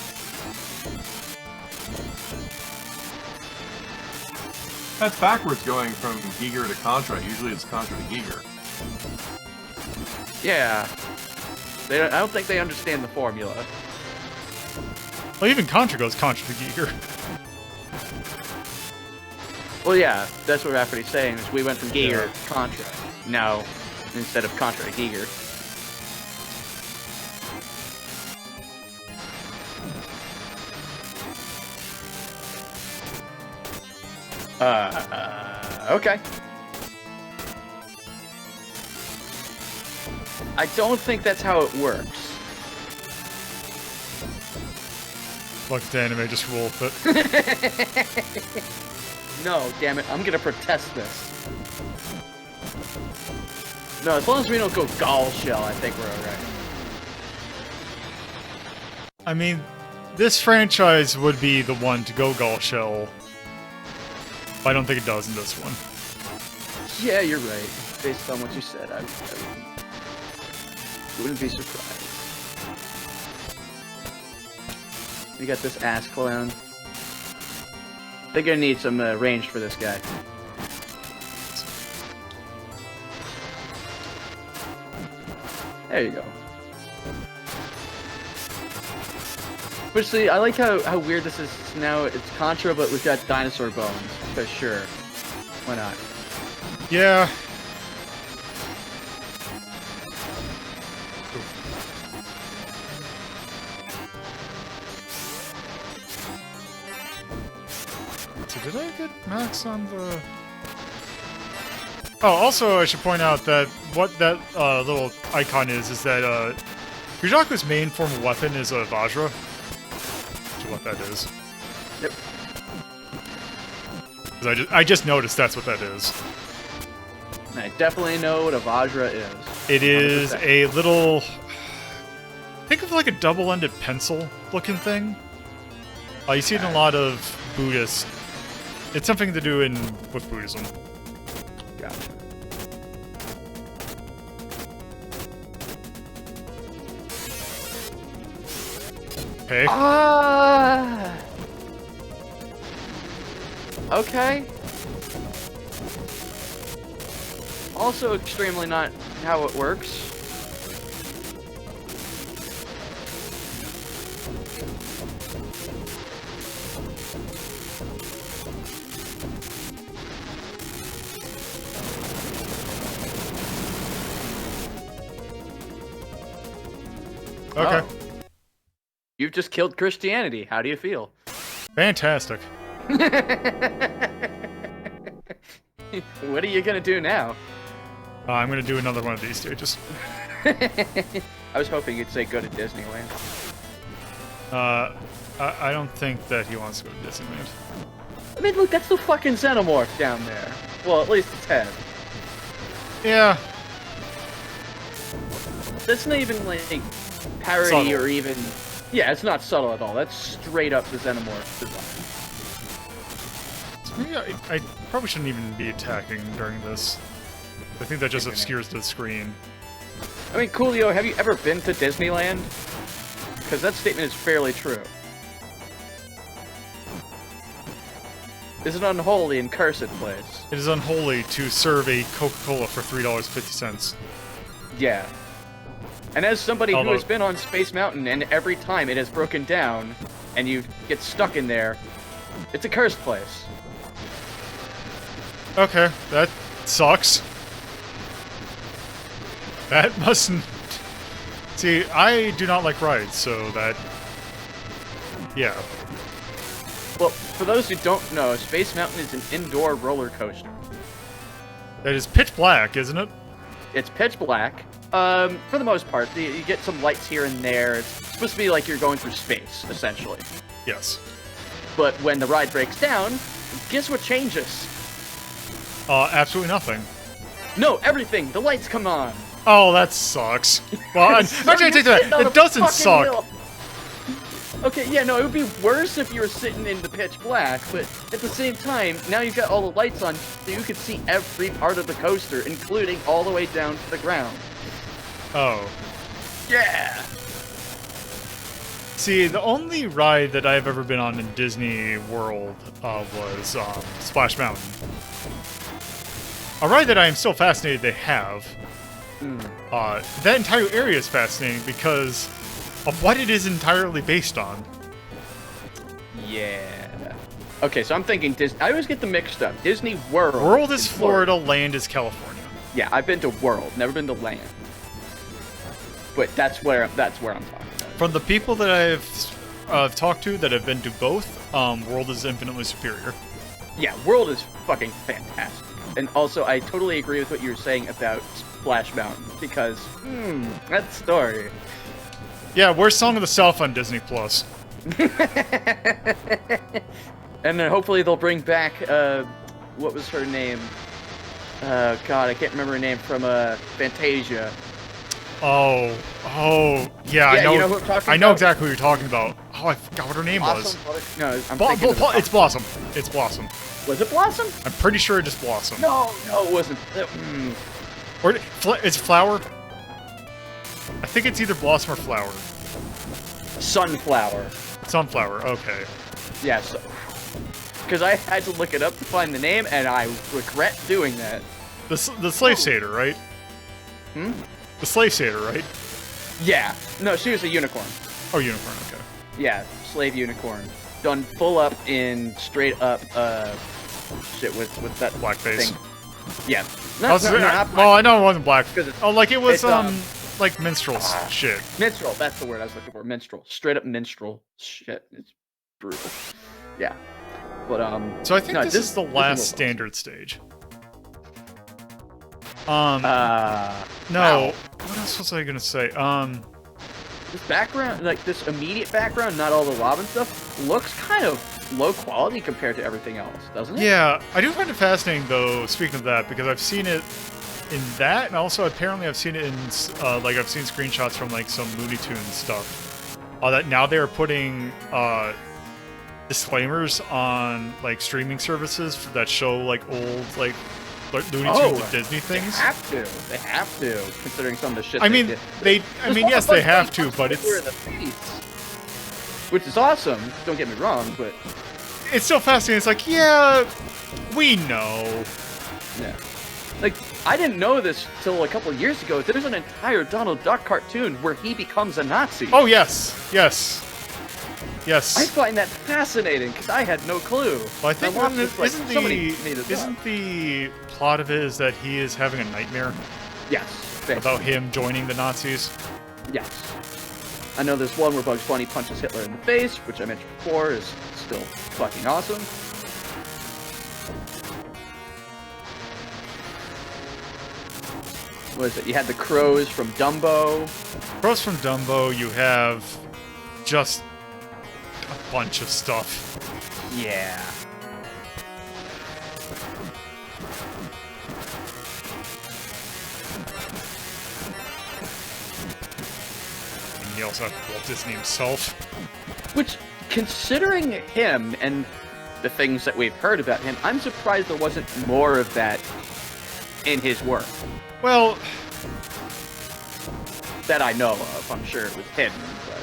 That's backwards going from Giger to Contra. Usually it's Contra to Giger. Yeah. I don't think they understand the formula. Well, even Contra goes Contra to Giger. Well, yeah, that's what Rhapsody's saying, is we went from Giger to Contra. Now, instead of Contra to Giger. Okay. I don't think that's how it works. Look at the anime, just roll with it. No, damn it, I'm gonna protest this. No, as long as we don't go Gall Shell, I think we're alright. I mean, this franchise would be the one to go Gull Shell. But I don't think it does in this one. Yeah, you're right. Based on what you said, I wouldn't be surprised. You got this ass clown. They're gonna need some range for this guy. There you go. But see, I like how weird this is now. It's Contra, but we've got dinosaur bones. Because sure, why not? Yeah. So did I get Max on the... Oh, also I should point out that what that little icon is that Kujaku's main form of weapon is a Vajra. Which is what that is. Yep. 'Cause I just noticed that's what that is. And I definitely know what a Vajra is. It is 100%. a little... Think of like a double-ended pencil-looking thing. You see it in a lot of Buddhist... It's something to do with Buddhism. Gotcha. Okay. Okay. Also extremely not how it works. Okay. Oh. You've just killed Christianity. How do you feel? Fantastic. What are you gonna do now? I'm gonna do another one of these stages. I was hoping you'd say go to Disneyland. I don't think that he wants to go to Disneyland. I mean, look, that's the fucking Xenomorph down there. Well, at least its head. Yeah. That's not even like parody Subtle. or even... Yeah, it's not subtle at all. That's straight up the Xenomorph design. So maybe I probably shouldn't even be attacking during this. I think that just obscures the screen. I mean, Coolio, have you ever been to Disneyland? Because that statement is fairly true. It's an unholy and cursed place. It is unholy to serve a Coca-Cola for $3.50. Yeah. And as somebody who Although- has been on Space Mountain and every time it has broken down and you get stuck in there, it's a cursed place. Okay, that sucks. That mustn't... See, I do not like rides, so that... Yeah. Well, for those who don't know, Space Mountain is an indoor roller coaster. That is pitch black, isn't it? It's pitch black. For the most part, you get some lights here and there. It's supposed to be like you're going through space, essentially. Yes. But when the ride breaks down, guess what changes? Absolutely nothing. No, everything. The lights come on. Oh, that sucks. Well, So actually, I take you're that. sitting on It a doesn't fucking suck. hill. Okay, yeah, no, it would be worse if you were sitting in the pitch black, but at the same time, now you've got all the lights on, so you can see every part of the coaster, including all the way down to the ground. Oh. Yeah! See, the only ride that I've ever been on in Disney World was Splash Mountain. A ride that I am still fascinated they have. That entire area is fascinating because of what it is entirely based on. Yeah. Okay, so I'm thinking Disney. I always get them mixed up. Disney World. World is Florida, land is California. Yeah, I've been to World, never been to Land. But that's where I'm talking about. From the people that I've talked to that have been to both, World is infinitely superior. Yeah, World is fucking fantastic. And also, I totally agree with what you were saying about Splash Mountain, because, that story. Yeah, where's Song of the South on Disney Plus? And then hopefully they'll bring back, what was her name? God, I can't remember her name from, Fantasia. Oh, yeah, Yeah, you know who I'm talking I know about? exactly who you're talking about. Oh, I forgot what her name was. Blossom? No, I'm thinking of It's Blossom. It's Blossom. Was it Blossom? I'm pretty sure it is Blossom. No, it wasn't. Or it's Flower? I think it's either Blossom or Flower. Sunflower. Sunflower, okay. Yeah, so... Because I had to look it up to find the name, and I regret doing that. The Slave Satyr, right? The Slave Satyr, right? Yeah. No, she was a unicorn. Oh, Unicorn, okay. Yeah, slave unicorn. Done full up in straight up, shit with that Blackface. thing. Yeah. Well, I know it wasn't black. 'Cause it's- Oh, like it was, it's, like minstrel shit. Minstrel, that's the word I was looking for. Minstrel. Straight up minstrel. Shit. It's brutal. Yeah. But, So I think no, this is the last World. standard stage. No. Wow. What else was I gonna say? This background, like this immediate background, not all the lava and stuff, looks kind of low quality compared to everything else, doesn't it? Yeah, I do find it fascinating though, speaking of that, because I've seen it in that, and also apparently I've seen it in, like I've seen screenshots from like some Looney Tunes stuff. That now they're putting, disclaimers on like streaming services that show like old, like, Looney Tunes and Disney things. They have to, considering some of the shit I mean, yes, they have to, but it's... Which is awesome, don't get me wrong, but... It's still fascinating. It's like, yeah, we know. Yeah. Like, I didn't know this till a couple of years ago. There's an entire Donald Duck cartoon where he becomes a Nazi. Oh, yes. Yes. Yes. I find that fascinating, because I had no clue. Well, I think somebody made it isn't the plot of it is that he is having a nightmare Yes. about him joining the Nazis? Yes. I know there's one where Bugs Bunny punches Hitler in the face, which I mentioned before is still fucking awesome. What is it? You had the crows from Dumbo. Crows from Dumbo, you have just a bunch of stuff. Yeah. And you also have Walt Disney himself. Which, considering him and the things that we've heard about him, I'm surprised there wasn't more of that in his work. Well, that I know of. I'm sure it was hidden, but...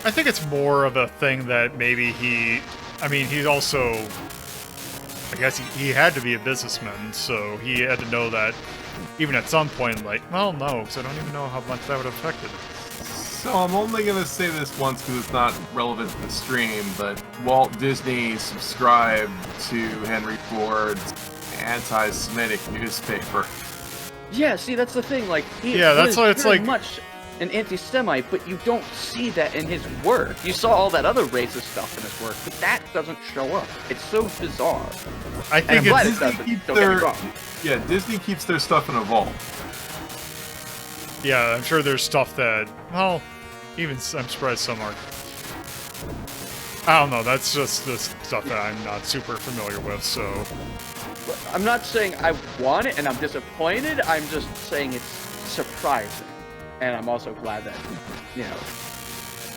I think it's more of a thing that maybe he's also... I guess he had to be a businessman, so he had to know that even at some point, like, well, no, because I don't even know how much that would have affected it. So I'm only going to say this once because it's not relevant to the stream, but Walt Disney subscribed to Henry Ford's anti-Semitic newspaper. Yeah, see, that's the thing. Like, Yeah, that's why it's very like- much an anti-Semite, but you don't see that in his work. You saw all that other racist stuff in his work, but that doesn't show up. It's so bizarre. I And think I'm glad it's it doesn't. keep Don't get me their- wrong. Yeah, Disney keeps their stuff in a vault. yeah. I'm sure there's stuff that well, even I'm surprised some aren't. I don't know. That's just the stuff that I'm not super familiar with. So I'm not saying I want it and I'm disappointed. I'm just saying it's surprising. And I'm also glad that, you know,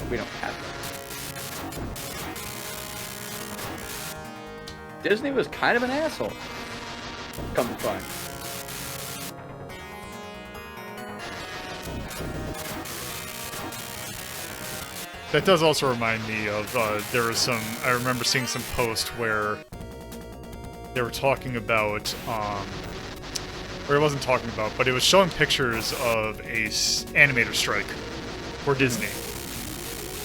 we don't have that. Disney was kind of an asshole. Come to find. that does also remind me of there was some. I remember seeing some post where they were talking about, or it wasn't talking about, but it was showing pictures of a animator strike for Disney.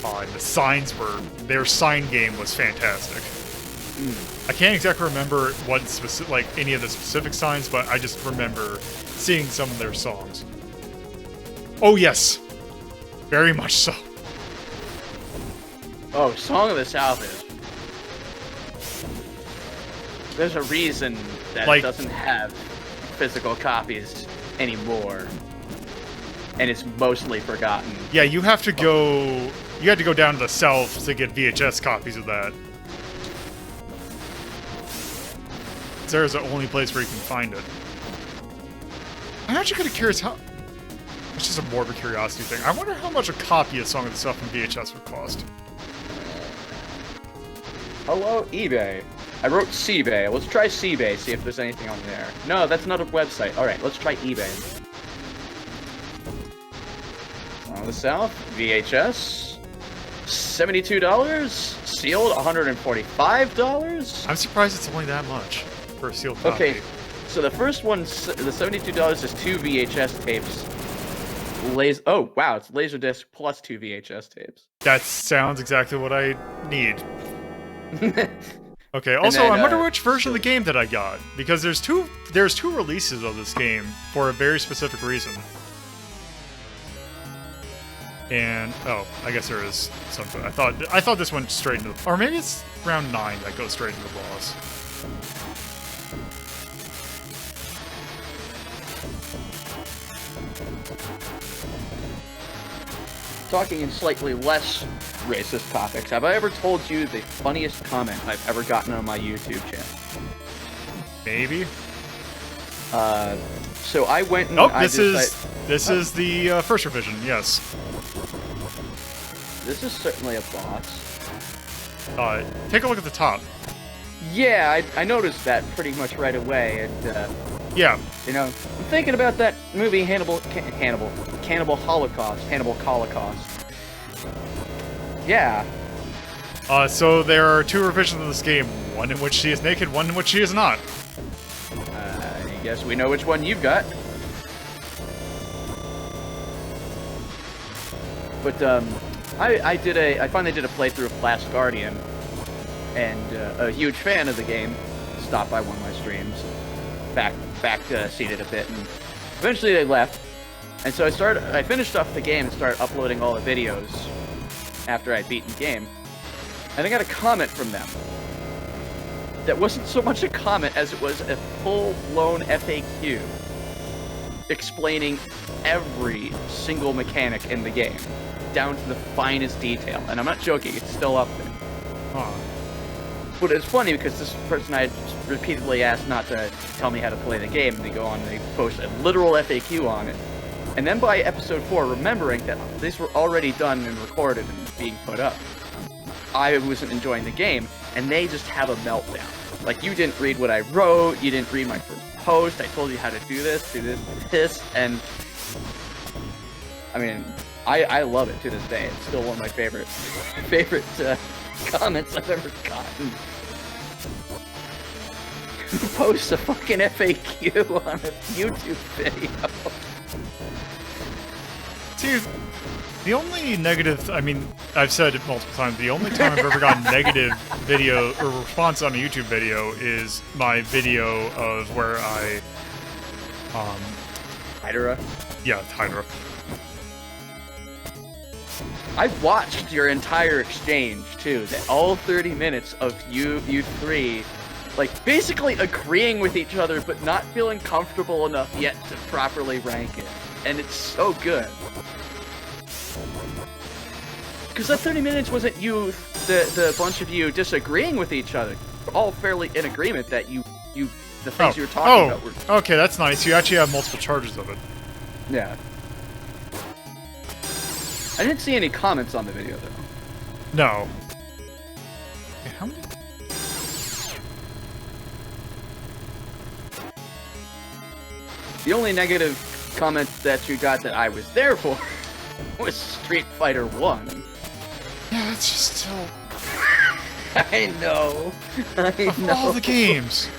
And the signs were, their sign game was fantastic. I can't exactly remember what specific, like any of the specific signs, but I just remember seeing some of their songs. Oh yes, very much so. Oh, Song of the South is. There's a reason that Like- it doesn't have physical copies anymore. And it's mostly forgotten. Yeah, you have to go. You had to go down to the south to get VHS copies of that. There's the only place where you can find it. I'm actually kind of curious how. It's just a morbid curiosity thing. I wonder how much a copy of Song of the South from VHS would cost. Hello, eBay. I wrote CBay. Let's try CBay, see if there's anything on there. No, that's not a website. Alright, let's try eBay. Song of the South, VHS, $72, sealed, $145. I'm surprised it's only that much for a sealed copy. Okay, so the first one, the $72 is 2 VHS tapes. Oh, wow, it's Laserdisc plus 2 VHS tapes. That sounds exactly what I need. Okay. Also, then, I wonder which version of the game that I got, because there's two releases of this game for a very specific reason. And oh, I guess there is something. I thought this went straight into the, or maybe it's round 9 that goes straight into the boss. Talking in slightly less racist topics, have I ever told you the funniest comment I've ever gotten on my YouTube channel? Maybe. So I went and Oh, I this is the first revision. Yes. This is certainly a boss. Take a look at the top. Yeah, I noticed that pretty much right away, and Yeah. you know, I'm thinking about that movie Cannibal Holocaust. Yeah. So there are 2 revisions of this game. One in which she is naked, one in which she is not. I guess we know which one you've got. But I finally did a playthrough of Last Guardian, and a huge fan of the game stopped by one of my streams, back seated a bit, and eventually they left. And so I finished off the game and started uploading all the videos after I'd beaten the game, and I got a comment from them that wasn't so much a comment as it was a full-blown FAQ explaining every single mechanic in the game, down to the finest detail. And I'm not joking, it's still up there. Huh. But it's funny because this person I had repeatedly asked not to tell me how to play the game, and they go on and they post a literal FAQ on it. And then by episode 4, remembering that these were already done and recorded and being put up, I wasn't enjoying the game, and they just have a meltdown. Like, you didn't read what I wrote, you didn't read my first post, I told you how to do this, and... I mean, I love it to this day. It's still one of my favorite comments I've ever gotten. Who posts a fucking FAQ on a YouTube video? See, the only negative, I mean, I've said it multiple times, the only time I've ever gotten negative video or response on a YouTube video is my video of where I Hydra. Yeah, Hydra. I watched your entire exchange too. All 30 minutes of you three, like basically agreeing with each other, but not feeling comfortable enough yet to properly rank it, and it's so good. Because that 30 minutes wasn't you, the bunch of you disagreeing with each other. We're all fairly in agreement that the things you were talking about were... Okay, that's nice. You actually have multiple charges of it. Yeah. I didn't see any comments on the video, though. No. Okay, how many? The only negative comment that you got that I was there for was Street Fighter 1. Yeah, that's just still... I know. I know. All the games.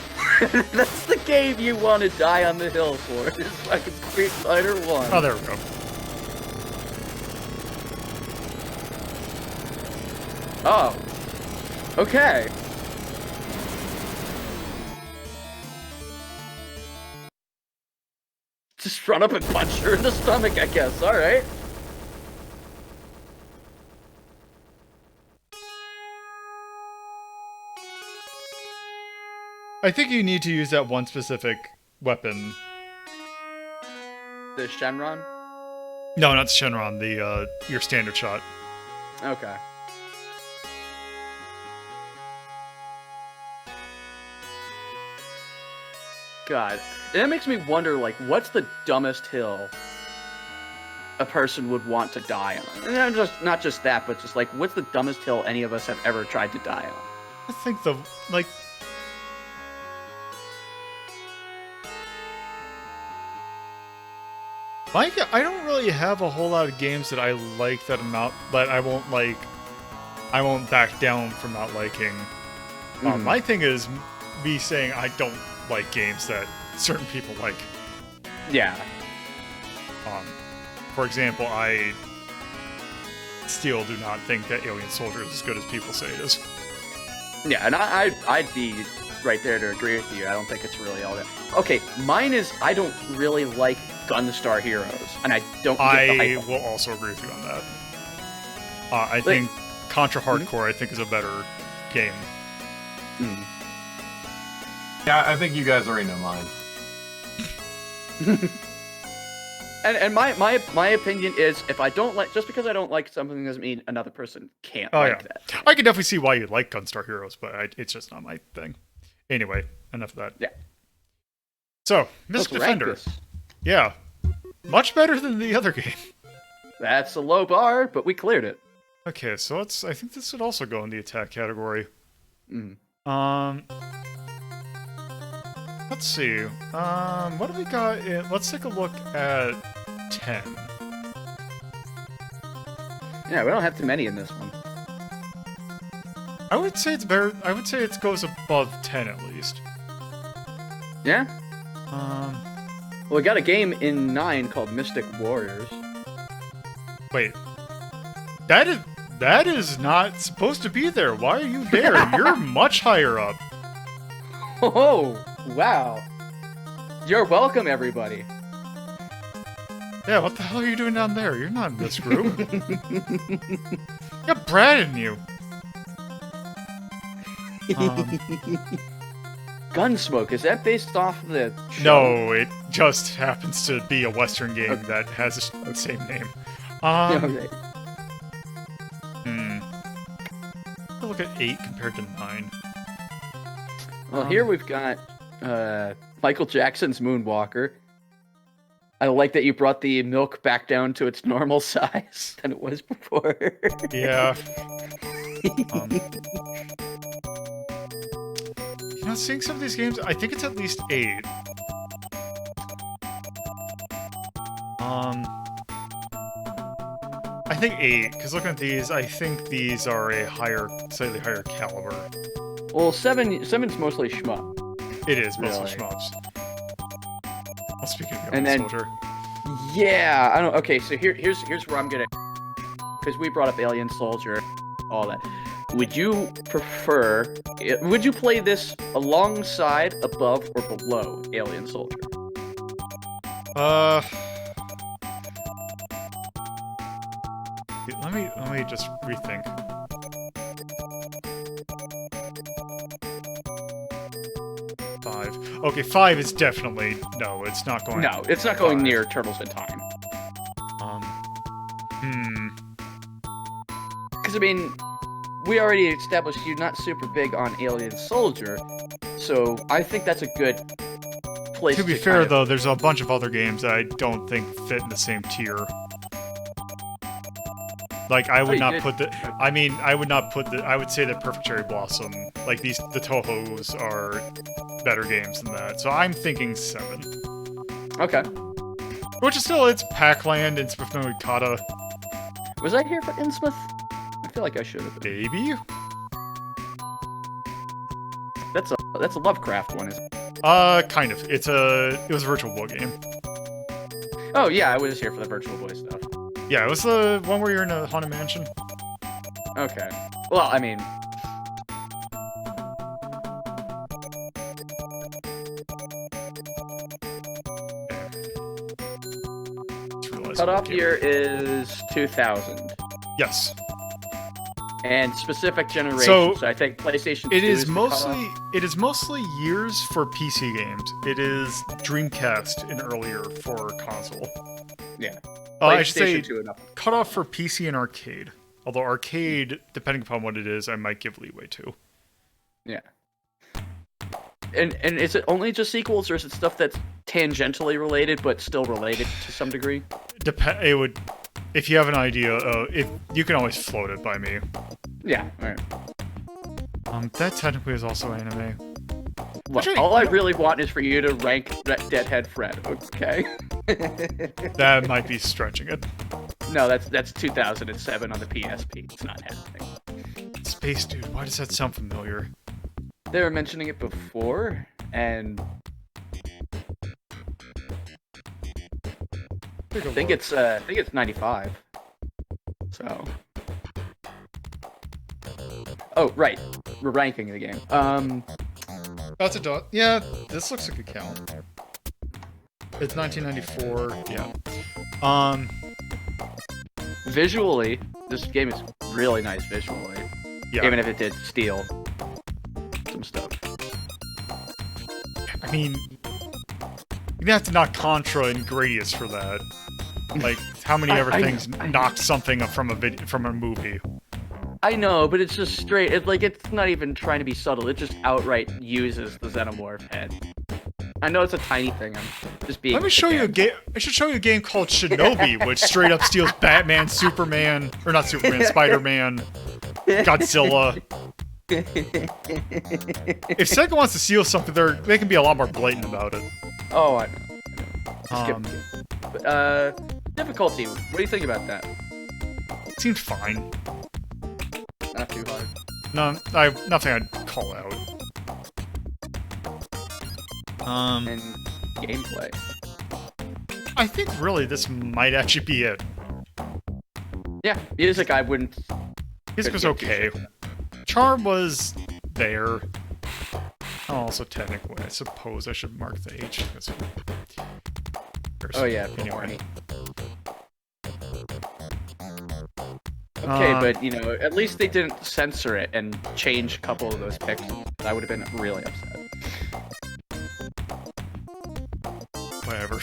That's the game you want to die on the hill for. Is fucking Street Fighter 1. Oh, there we go. Oh. Okay. Just run up and punch her in the stomach, I guess. Alright. I think you need to use that one specific weapon. The Shenron? No, not Shenron, the, your standard shot. Okay. God. That makes me wonder, like, what's the dumbest hill a person would want to die on? And not just that, but just, like, what's the dumbest hill any of us have ever tried to die on? I think the, like... I don't really have a whole lot of games that I like that amount, but I won't back down from not liking. My thing is me saying I don't like games that certain people like. Yeah. For example, I still do not think that Alien Soldier is as good as people say it is. Yeah, and I'd be right there to agree with you. I don't think it's really all that. Okay, mine is I don't really like Gunstar Heroes, and I don't get the hype. Will also agree with you on that. I think Contra Hardcore, I think, is a better game. Yeah, I think you guys already know mine. And my opinion is, if I don't like, just because I don't like something doesn't mean another person can't like that. I can definitely see why you like Gunstar Heroes, but it's just not my thing. Anyway, enough of that. Yeah. So, Mist Defender. Yeah. Much better than the other game. That's a low bar, but we cleared it. Okay, so I think this would also go in the attack category. Let's see. What do we got in... Let's take a look at 10. Yeah, we don't have too many in this one. I would say it's better... I would say it goes above 10 at least. Yeah? Well, we got a game in 9 called Mystic Warriors. Wait. That is not supposed to be there. Why are you there? You're much higher up. Oh, wow. You're welcome, everybody. Yeah, what the hell are you doing down there? You're not in this group. Got Brad in you. Gunsmoke, is that based off the show? No, it just happens to be a Western game that has the same name. Okay. Look at 8 compared to 9. Well, here we've got Michael Jackson's Moonwalker. I like that you brought the milk back down to its normal size than it was before. Yeah. You know, seeing some of these games, I think it's at least 8. I think 8, because looking at these, I think these are a slightly higher caliber. Well, 7's mostly shmup. It is mostly Really? shmups. Well, speaking of And Alien then- Soldier. Yeah, I don't. Okay, so here's where I'm gonna, because we brought up Alien Soldier, all that. Would you prefer? Would you play this alongside, above, or below Alien Soldier? Uh, let me just rethink. Five. Okay, 5 is definitely no. It's not going. No, it's not going 5. near Turtles in Time. Hmm. Because I mean, we already established you're not super big on Alien Soldier, so I think that's a good place. To be fair, though, there's a bunch of other games that I don't think fit in the same tier. Like, I would not put the... I mean, I would not put the... I would say that Perfect Cherry Blossom, like, the Tohos are better games than that. So I'm thinking 7. Okay. Which is still, it's Pac-Land, Innsmouth no Ikata. Was I here for Innsmouth? I feel like I should have been. Maybe? That's a Lovecraft one, isn't it? Kind of. It was a Virtual Boy game. Oh, yeah, I was here for the Virtual Boy stuff. Yeah, it was the one where you're in a haunted mansion. Okay. Well, I mean... Cutoff year is 2000. Yes. And specific generation, So, so I think PlayStation 2 It is the mostly cutoff. years for PC games. It is Dreamcast and earlier for console. Yeah. I should say PlayStation 2 and up. cutoff for PC and arcade. Although arcade, depending upon what it is, I might give leeway to. Yeah. And is it only just sequels, or is it stuff that's tangentially related but still related to some degree? It would, if you have an idea, if you can always float it by me. Yeah. All right. That technically is also anime. Look, all I really want is for you to rank Deadhead Fred. Okay. That might be stretching it. No, that's 2007 on the PSP. It's not happening. Space Dude, why does that sound familiar? They were mentioning it before, and I think it's 95. So. Oh, right. We're ranking the game. That's a dot. Yeah, this looks like a count. It's 1994. Yeah. Visually, this game is really nice visually. Yeah. Even if it did steal some stuff. I mean, you'd have to knock Contra and Gradius for that. Like, how many ever things knocked something from a movie? I know, but it's just straight. It's not even trying to be subtle. It just outright uses the Xenomorph head. I know it's a tiny thing. I'm just being. Let me show you a game. I should show you a game called Shinobi, which straight up steals Batman, Superman, or not Superman, Spider-Man, Godzilla. If Sega wants to steal something, they can be a lot more blatant about it. Oh, I know. But, difficulty. What do you think about that? It seems fine. Not too hard. No, nothing I'd call out. And gameplay. I think really this might actually be it. Yeah, music I wouldn't. Music was okay. Charm was there. Also, technically, I suppose I should mark the H. Oh yeah, anyway. Okay, but at least they didn't censor it and change a couple of those pixels. I would have been really upset. Whatever.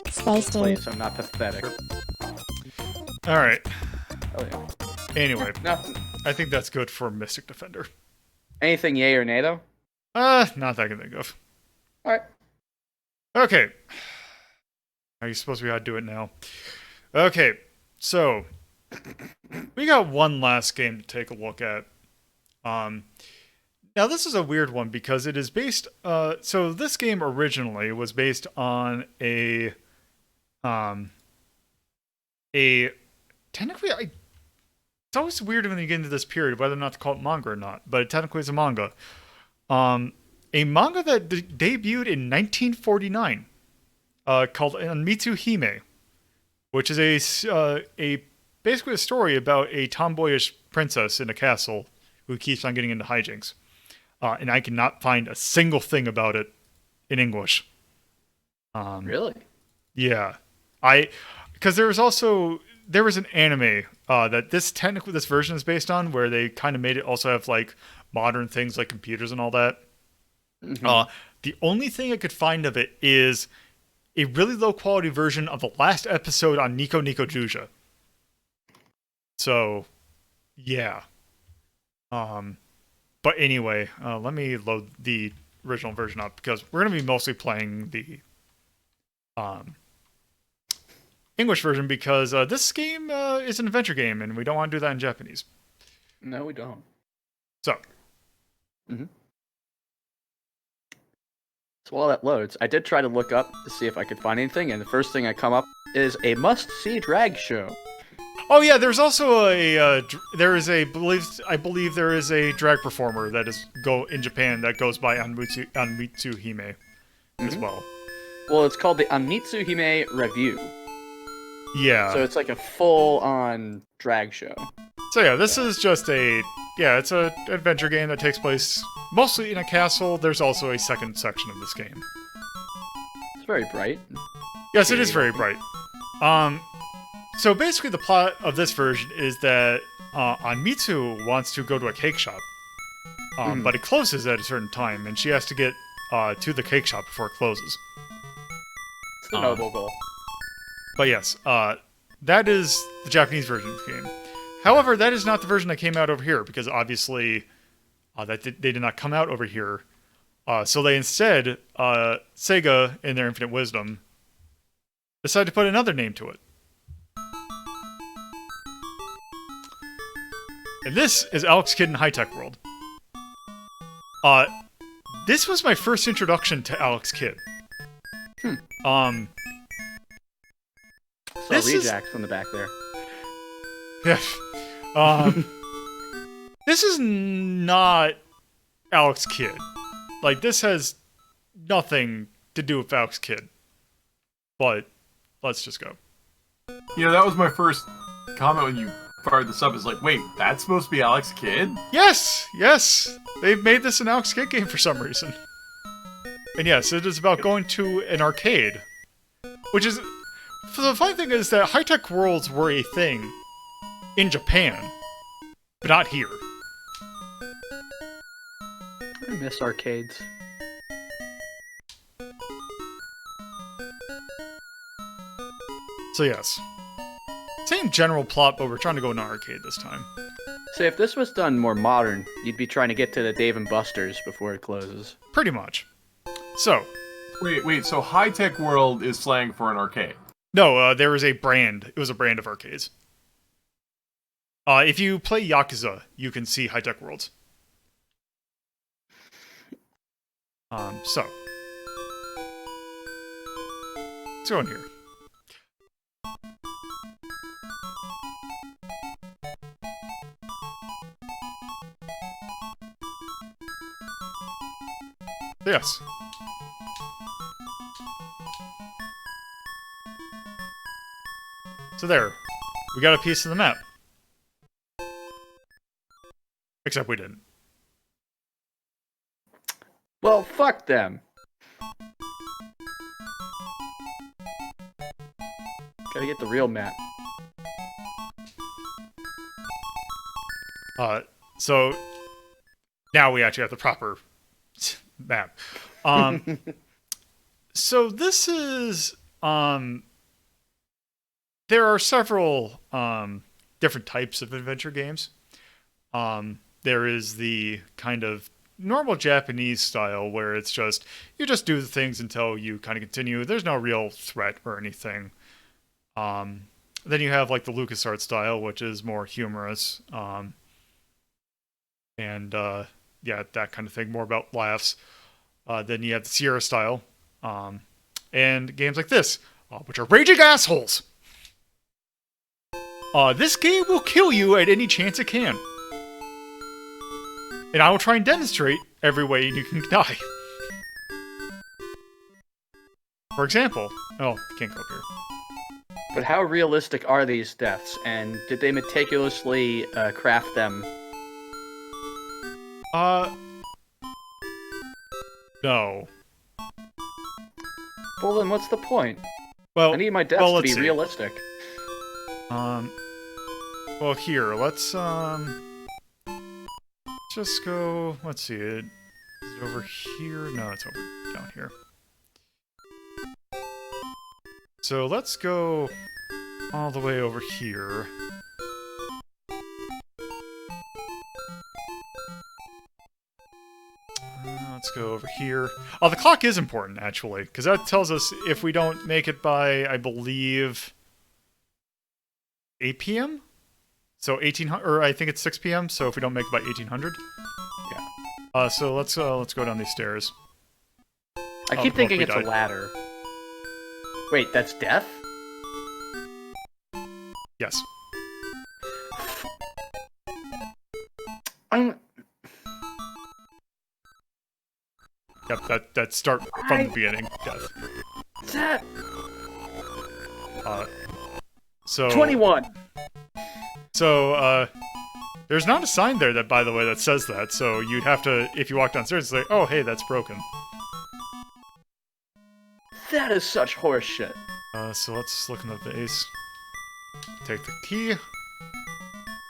Space Dude. Please, I'm not pathetic. Alright. Oh yeah. Anyway, Nothing. I think that's good for Mystic Defender. Anything yay or nay though? Not that I can think of. Alright. Okay. Are you supposed to be how to do it now? Okay, so we got one last game to take a look at. Now this is a weird one because it is based. So this game originally was based on a technically it's always weird when you get into this period whether or not to call it manga or not, but technically it's a manga. A manga that debuted in 1949. Called Anmitsu Hime, which is basically a story about a tomboyish princess in a castle who keeps on getting into hijinks. And I cannot find a single thing about it in English. Really? Yeah, because there was an anime that this version is based on, where they kind of made it also have like modern things like computers and all that. Mhm. The only thing I could find of it is a really low quality version of the last episode on Nico Nico Juja. So, yeah. But anyway, let me load the original version up because we're gonna be mostly playing the English version because this game is an adventure game and we don't want to do that in Japanese. No, we don't. So, So while that loads, I did try to look up to see if I could find anything, and the first thing I come up is a must-see drag show. oh yeah, there's also I believe there is a drag performer that is in Japan that goes by Anmitsu Hime as well. Well, it's called the Anmitsu Hime Review. Yeah. So it's like a full-on drag show. So yeah, this is just it's an adventure game that takes place mostly in a castle. There's also a second section of this game. It's very bright. Yes, it is very bright. So basically the plot of this version is that Anmitsu wants to go to a cake shop, but it closes at a certain time, and she has to get to the cake shop before it closes. It's the noble goal. But yes, that is the Japanese version of the game. However, that is not the version that came out over here, because obviously they did not come out over here. So they instead, Sega, in their infinite wisdom, decided to put another name to it. And this is Alex Kidd in High Tech World. This was my first introduction to Alex Kidd. So Rejax on the back there. Yeah. This is not Alex Kidd. Like, this has nothing to do with Alex Kidd. But let's just go. You know, that was my first comment when you fired this up. Is like, wait, that's supposed to be Alex Kidd? Yes! They've made this an Alex Kidd game for some reason. And yes, it is about going to an arcade. Which is... So the funny thing is that high-tech worlds were a thing in Japan, but not here. I miss arcades. So yes. Same general plot, but we're trying to go in an arcade this time. Say, if this was done more modern, you'd be trying to get to the Dave & Buster's before it closes. Pretty much. So. Wait, so High Tech World is slang for an arcade? No, there was a brand. It was a brand of arcades. If you play Yakuza, you can see High Tech Worlds. So. Let's go in here. Yes. So there. We got a piece of the map. Except we didn't. Well, fuck them. Gotta get the real map. So now we actually have the proper map. So this is there are several different types of adventure games. There is the kind of normal Japanese style where it's just you just do the things until you kind of continue. There's no real threat or anything. Then you have like the LucasArts style, which is more humorous. And yeah, that kind of thing, more about laughs. Then you have the Sierra style, and games like this, which are raging assholes. This game will kill you at any chance it can. And I will try and demonstrate every way you can die. For example, can't go up here. But how realistic are these deaths, and did they meticulously craft them? No. Well, then what's the point? Well, I need my deaths to be realistic. Well, here, let's just go. Let's see. Is it over here? No, it's over down here. So let's go all the way over here. Let's go over here. Oh, the clock is important, actually, because that tells us if we don't make it by, I believe, 8 p.m.? So 1800, or I think it's 6 p.m., so if we don't make it by 1800? Yeah. So let's go down these stairs. I keep thinking it's a ladder. Wait, that's death? Yes. Yep, that start from the beginning. Death. That... So... 21! So, there's not a sign there that, by the way, that says that, so you'd have to, if you walk downstairs, say, oh, hey, that's broken. That is such horseshit. So let's look in the vase. Take the key.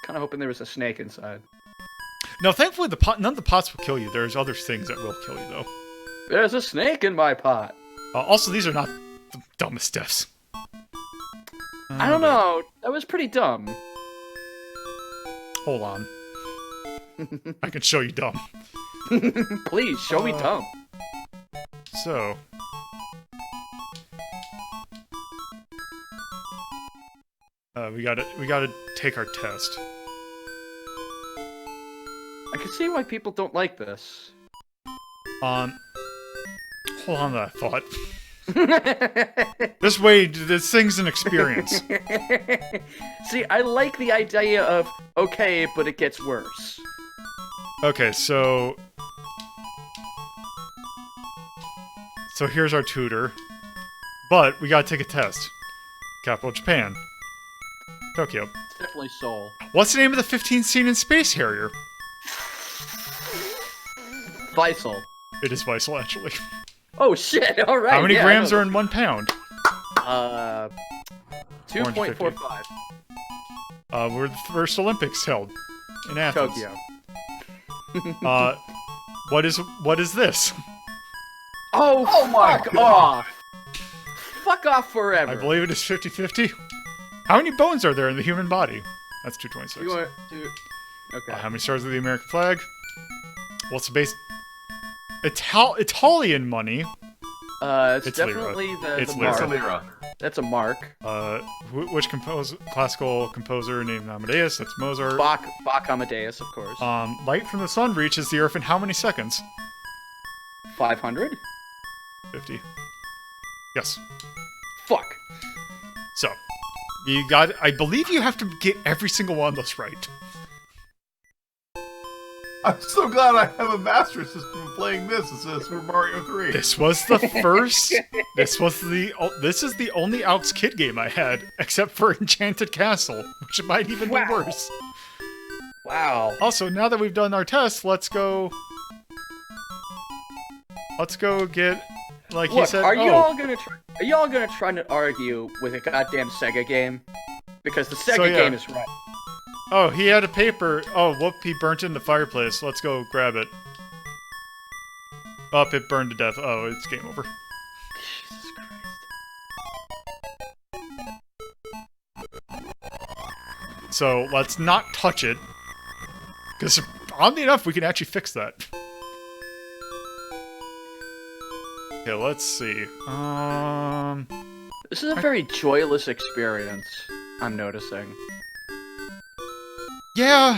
Kinda hoping there was a snake inside. No, thankfully, none of the pots will kill you. There's other things that will kill you, though. There's a snake in my pot! Also, these are not the dumbest deaths. I don't know. That was pretty dumb. Hold on. I can show you dumb. Please, show me dumb. So... we gotta take our test. I can see why people don't like this. Hold on to that thought. This thing's an experience. See, I like the idea of, okay, but it gets worse. Okay, so here's our tutor. But we gotta take a test. Capital Japan. Tokyo. It's definitely Seoul. What's the name of the 15th scene in Space Harrier? Visel. It is Visel, actually. Oh shit, alright. How many grams are in 1 pound? 2.45. Where the first Olympics held? In Athens. Tokyo. What is this? Oh my fuck off! Fuck off forever! I believe it is 50-50. How many bones are there in the human body? That's 226. You want to... Okay. How many stars are the American flag? What's the base? Italian money. It's It's definitely lira. the mark. It's a lira. That's a mark. Which classical composer named Amadeus? That's Mozart. Bach Amadeus, of course. Light from the sun reaches the Earth in how many seconds? 500? 50. Yes. Fuck. So, you got. I believe you have to get every single one of those right. I'm so glad I have a Master System of playing this instead of Super Mario 3. This was the first. This is the only Alex Kidd game I had, except for Enchanted Castle, which might even be worse. Wow. Also, now that we've done our test, let's go get, like Look, he said. are y'all gonna try to argue with a goddamn Sega game? Because the Sega game is right. Oh, he had a paper. Oh, whoop, he burnt it in the fireplace. Let's go grab it. Up, it burned to death. Oh, it's game over. Jesus Christ. So, let's not touch it. Because, oddly enough, we can actually fix that. Okay, let's see. This is a very joyless experience, I'm noticing. Yeah!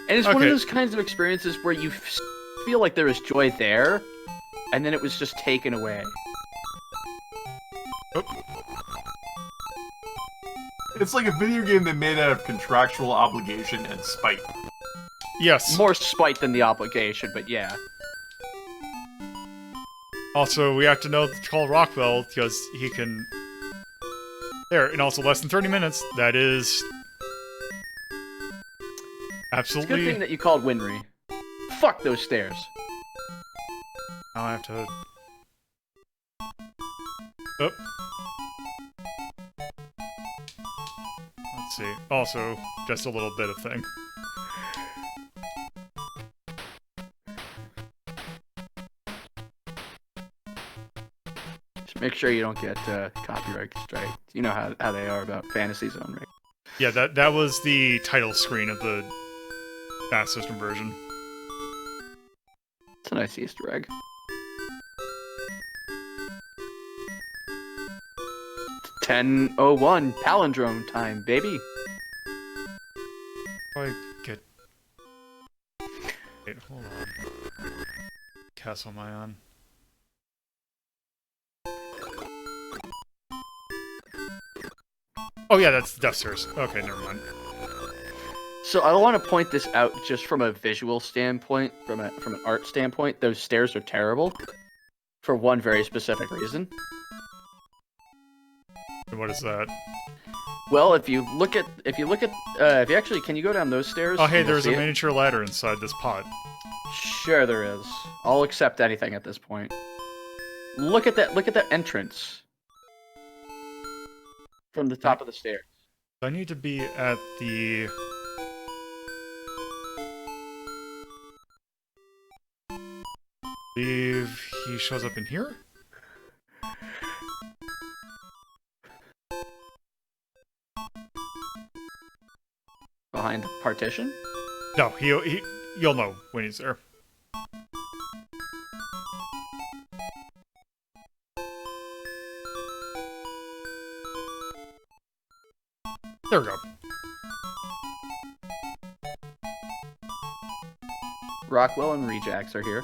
And it's one of those kinds of experiences where you feel like there is joy there, and then it was just taken away. Oh. It's like a video game they made out of contractual obligation and spite. Yes. More spite than the obligation, but yeah. Also, we have to know to call Rockwell, because he can... There, and also less than 30 minutes. That is... It's a absolutely... good thing that you called Winry. Fuck those stairs. Now I have to... Oh. Let's see. Also, just a little bit of thing. Just make sure you don't get copyright strike. You know how they are about Fantasy Zone, right? Yeah, that was the title screen of the Master System version. It's a nice Easter egg. 10:01 palindrome time, baby. I get... Wait, hold on. Castle am I on? Oh yeah, that's Death Stairs. Okay, never mind. So I want to point this out just from a visual standpoint, from an art standpoint. Those stairs are terrible, for one very specific reason. What is that? Well, if you actually, can you go down those stairs? Oh hey, and you'll there's a see it? miniature ladder inside this pot. Sure, there is. I'll accept anything at this point. Look at that! Look at that entrance from the top of the stairs. I need to be at the... I believe he shows up in here? Behind the partition? No, you'll know when he's there. There we go. Rockwell and Rejax are here.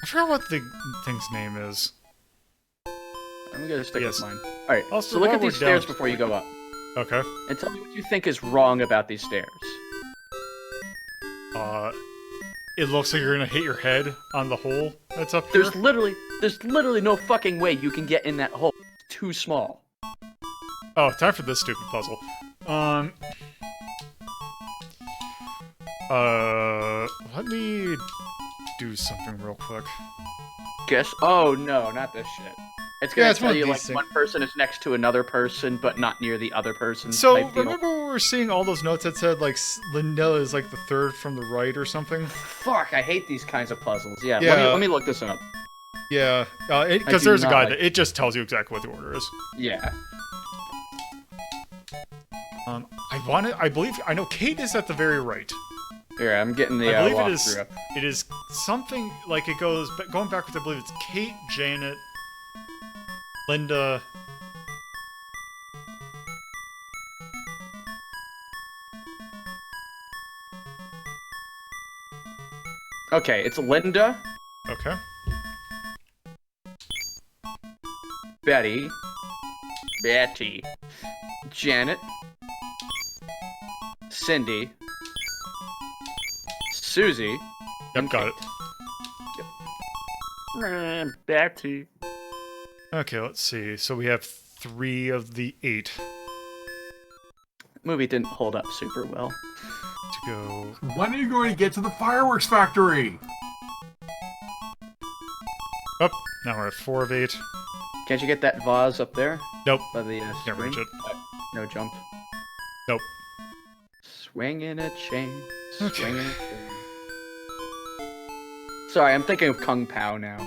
I forgot what the thing's name is. I'm gonna stick Yes. with mine. Alright, Also, so look while at these we're stairs down- before you go up. Okay. And tell me what you think is wrong about these stairs. It looks like you're gonna hit your head on the hole that's up here. There's literally no fucking way you can get in that hole. It's too small. Oh, time for this stupid puzzle. Let me do something real quick. Guess? Oh no, not this shit. It's Yeah, gonna it's tell one of you like these things. one person is next to another person, but not near the other person. So, type deal. remember when we were seeing all those notes that said, like, Linda is, like, the third from the right or something? Fuck, I hate these kinds of puzzles. Yeah, Yeah. Let me look this up. Yeah, I because do there's a not guide like- that it just tells you exactly what the order is. Yeah. I know Kate is at the very right. Here, I'm getting the I believe it walkthrough is, up. it is something, like, it goes, going backwards, I believe it's Kate, Janet, Linda... Okay, it's Linda, Okay. Betty, Janet, Cindy, Susie, Yep, got it. Betty. Okay, let's see. So we have 3 of the 8 Movie didn't hold up super well. to go. When are you going to get to the fireworks factory? Oh, now we're at 4 of 8. Can't you get that vase up there? Nope, By the can't reach spring? it. No jump. Nope. Swinging a chain. Okay. Swinging a chain. Sorry, I'm thinking of Kung Pao now.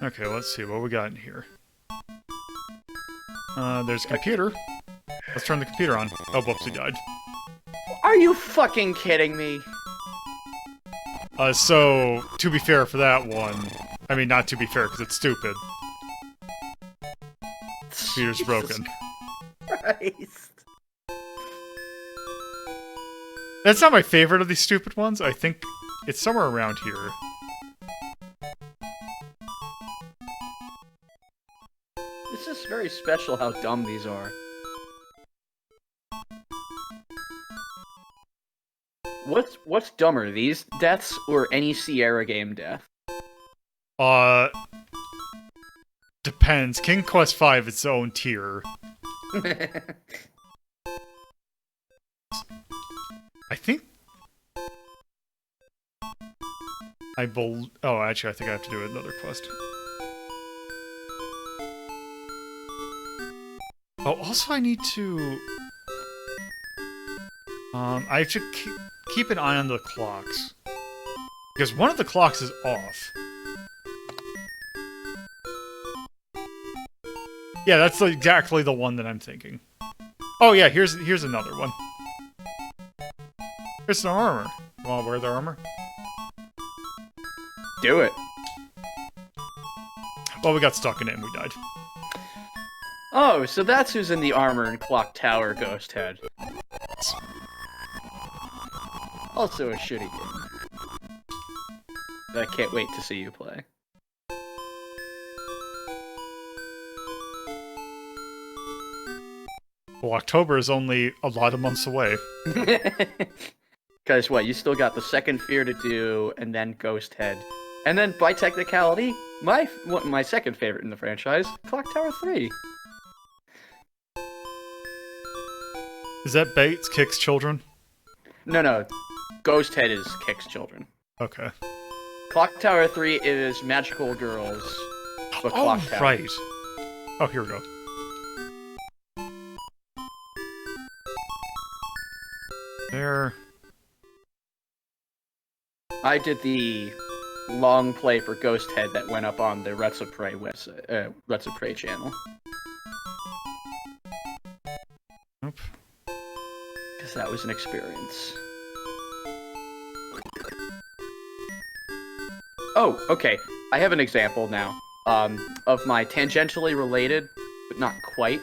Okay, let's see what we got in here. There's a computer. Let's turn the computer on. Oh, whoops, he died. Are you fucking kidding me? So, to be fair for that one, I mean, not to be fair, because it's stupid. Computer's Jesus broken. Christ. That's not my favorite of these stupid ones. I think it's somewhere around here. It's just very special how dumb these are. What's dumber, these deaths or any Sierra game death? Depends. King Quest V is its own tier. I think... Oh, actually, I think I have to do another quest. Oh, also I need to... I should keep an eye on the clocks. Because one of the clocks is off. Yeah, that's exactly the one that I'm thinking. Oh yeah, here's another one. Here's some armor. You wanna wear the armor? Do it. Well, we got stuck in it and we died. Oh, so that's who's in the armor in Clock Tower Ghost Head. Also a shitty game. That I can't wait to see you play. Well, October is only a lot of months away. Because what, you still got the second Fear to do, and then Ghost Head. And then, by technicality, my second favorite in the franchise, Clock Tower 3. Is that Bates Kicks Children? No. Ghost Head is Kick's Children. Okay. Clock Tower 3 is Magical Girls, but Clock Tower. Right. Oh, here we go. There. I did the long play for Ghost Head that went up on the Rhapsody website, Rhapsody channel. Nope. Because that was an experience. Oh, okay. I have an example now of my tangentially related, but not quite,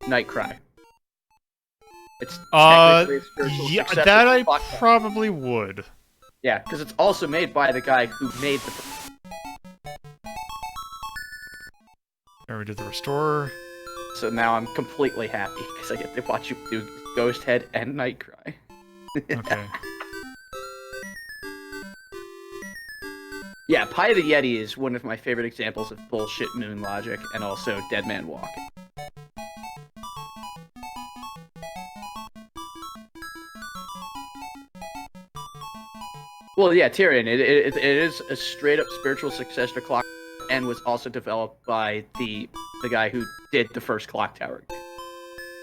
Nightcry. It's technically a spiritual yeah, successor that to I Clock Tower. probably would. Yeah, because it's also made by the guy who made the... There we did the Restorer. So now I'm completely happy, because I get to watch you do Ghost Head and Nightcry. Okay. Yeah, Pie the Yeti is one of my favorite examples of bullshit moon logic, and also Dead Man Walking. Well, yeah, Tyrion, it is a straight-up spiritual successor to Clock, and was also developed by the guy who did the first Clock Tower game.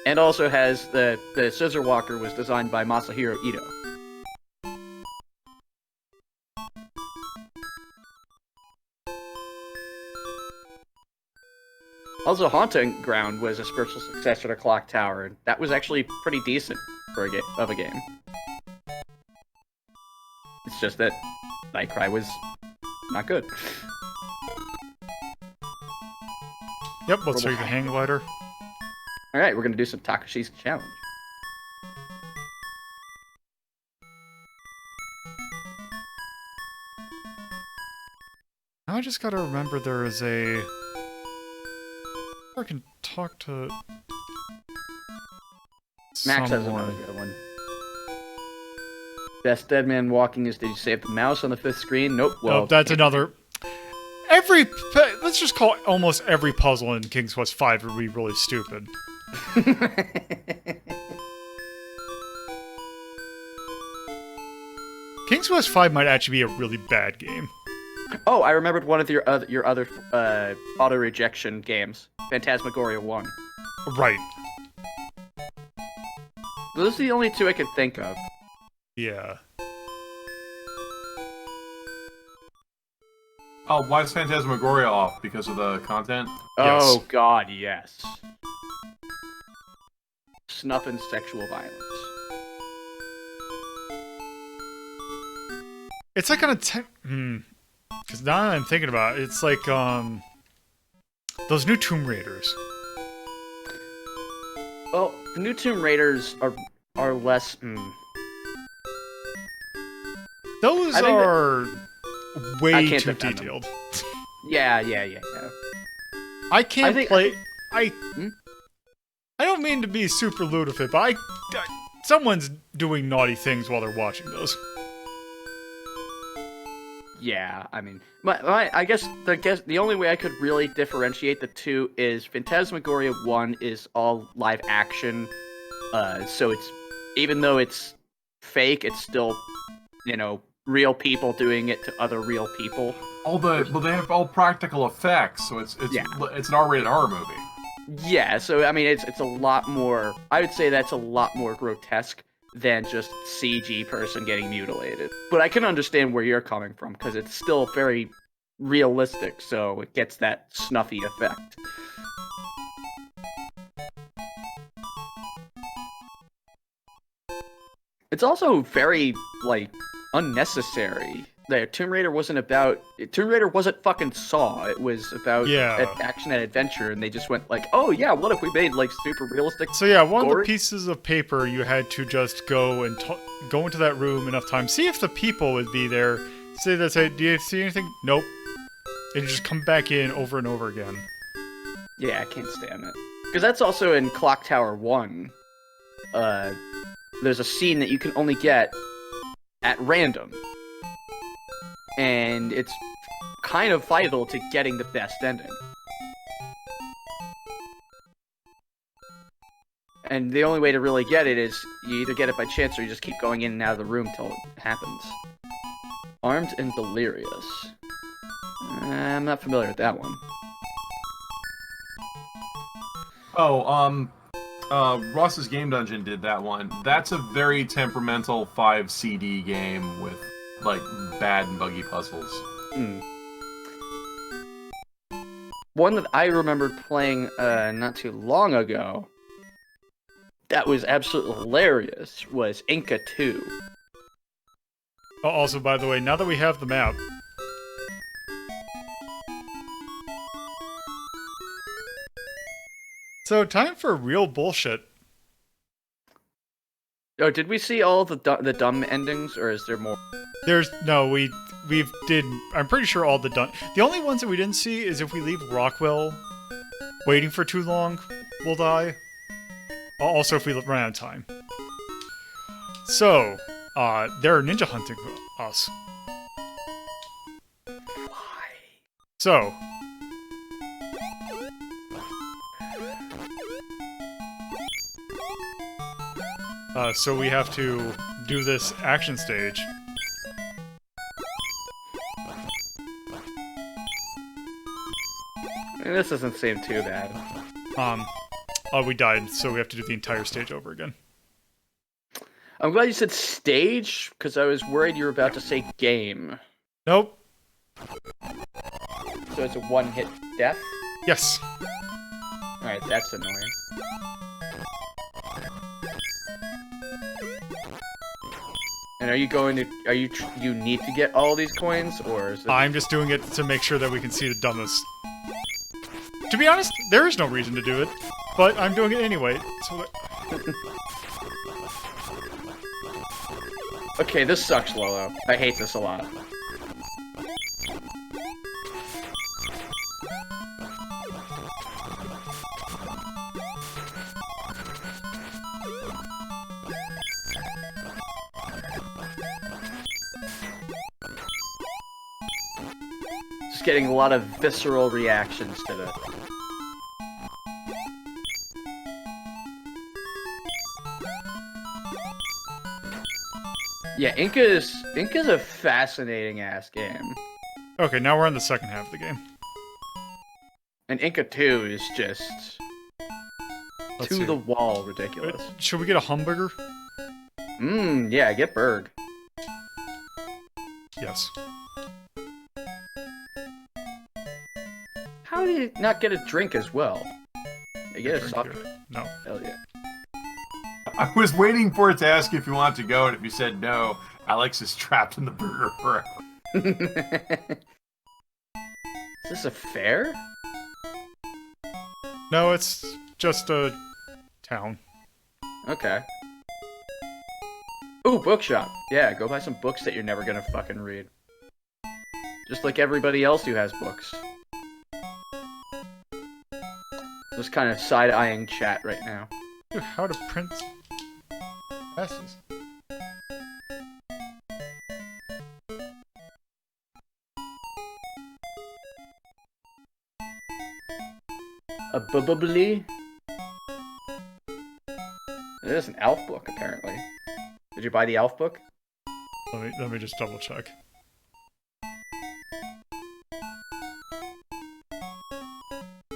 And also has the Scissor Walker was designed by Masahiro Ito. Also, Haunting Ground was a spiritual successor to Clock Tower, and that was actually pretty decent for a game. It's just that Nightcry was not good. Yep, let's show you the hang glider. Alright, we're gonna do some Takashi's challenge. Now I just gotta remember there is a... I can talk to... Max has someone. another good one. Best Dead Man Walking is, did you save the mouse on the 5th screen? Nope. Well, Nope, that's another... Let's just call almost every puzzle in King's Quest V would be really stupid. King's Quest V might actually be a really bad game. Oh, I remembered one of your other auto rejection games, Phantasmagoria 1. Right. Those are the only two I could think of. Yeah. Oh, why is Phantasmagoria off? Because of the content? Oh Yes. God, yes. Snuff and sexual violence. It's like on a because now that I'm thinking about it, it's like, those new Tomb Raiders. Well, the new Tomb Raiders are less. Those I think are I way can't too defend them. detailed. Yeah. I can't think- play. Hmm? I don't mean to be super lewd with it, but someone's doing naughty things while they're watching those. Yeah, I mean, I guess the only way I could really differentiate the two is Phantasmagoria 1 is all live action, so it's, even though it's fake, it's still, real people doing it to other real people. They have all practical effects, so it's Yeah. it's an R-rated horror movie. Yeah, so I mean, it's a lot more. I would say that's a lot more grotesque than just CG person getting mutilated. But I can understand where you're coming from because it's still very realistic, so it gets that snuffy effect. It's also very, like, unnecessary. Tomb Raider wasn't fucking Saw. It was about action and adventure, and they just went like, oh yeah, what if we made, like, super realistic So yeah, one of gory? the pieces of paper you had to just go and go into that room enough time, see if the people would be there, say, do you see anything? Nope. And you just come back in over and over again. Yeah, I can't stand it. Because that's also in Clock Tower 1. There's a scene that you can only get at random. And it's kind of vital to getting the best ending. And the only way to really get it is you either get it by chance or you just keep going in and out of the room till it happens. Armed and Delirious. I'm not familiar with that one. Oh, Ross's Game Dungeon did that one. That's a very temperamental 5 CD game with, like, bad and buggy puzzles. One that I remembered playing not too long ago that was absolutely hilarious was Inca 2. Oh, also, by the way, now that we have the map... So, time for real bullshit. Oh, did we see all the dumb endings, or is there more? We've did, I'm pretty sure all the only ones that we didn't see is if we leave Rockwell waiting for too long, we'll die. Also, if we run out of time. So, they're ninja hunting us. Why? So... so we have to do this action stage. This doesn't seem too bad. We died, so we have to do the entire stage over again. I'm glad you said stage, because I was worried you were about to say game. Nope. So it's a one-hit death? Yes. Alright, that's annoying. And are you going to, you need to get all these coins, or is it... I'm just doing it to make sure that we can see the dumbest. To be honest, there is no reason to do it, but I'm doing it anyway, so that... Okay, this sucks, Lolo. I hate this a lot. Just getting a lot of visceral reactions to this. Yeah, Inca's a fascinating ass game. Okay, now we're on the second half of the game. And Inca 2 is just Let's to see. the wall ridiculous. Should we get a hamburger? Yeah, get Berg. Yes. How do you not get a drink as well? You get a Drink soft here. drink. No. Hell yeah. I was waiting for it to ask you if you wanted to go, and if you said no, Alex is trapped in the burger forever. Is this a fair? No, it's just a town. Okay. Ooh, bookshop. Yeah, go buy some books that you're never gonna fucking read. Just like everybody else who has books. Just kind of side-eyeing chat right now. Dude, how to print passes. A bubbly. It is an elf book, apparently. Did you buy the elf book? Let me just double check.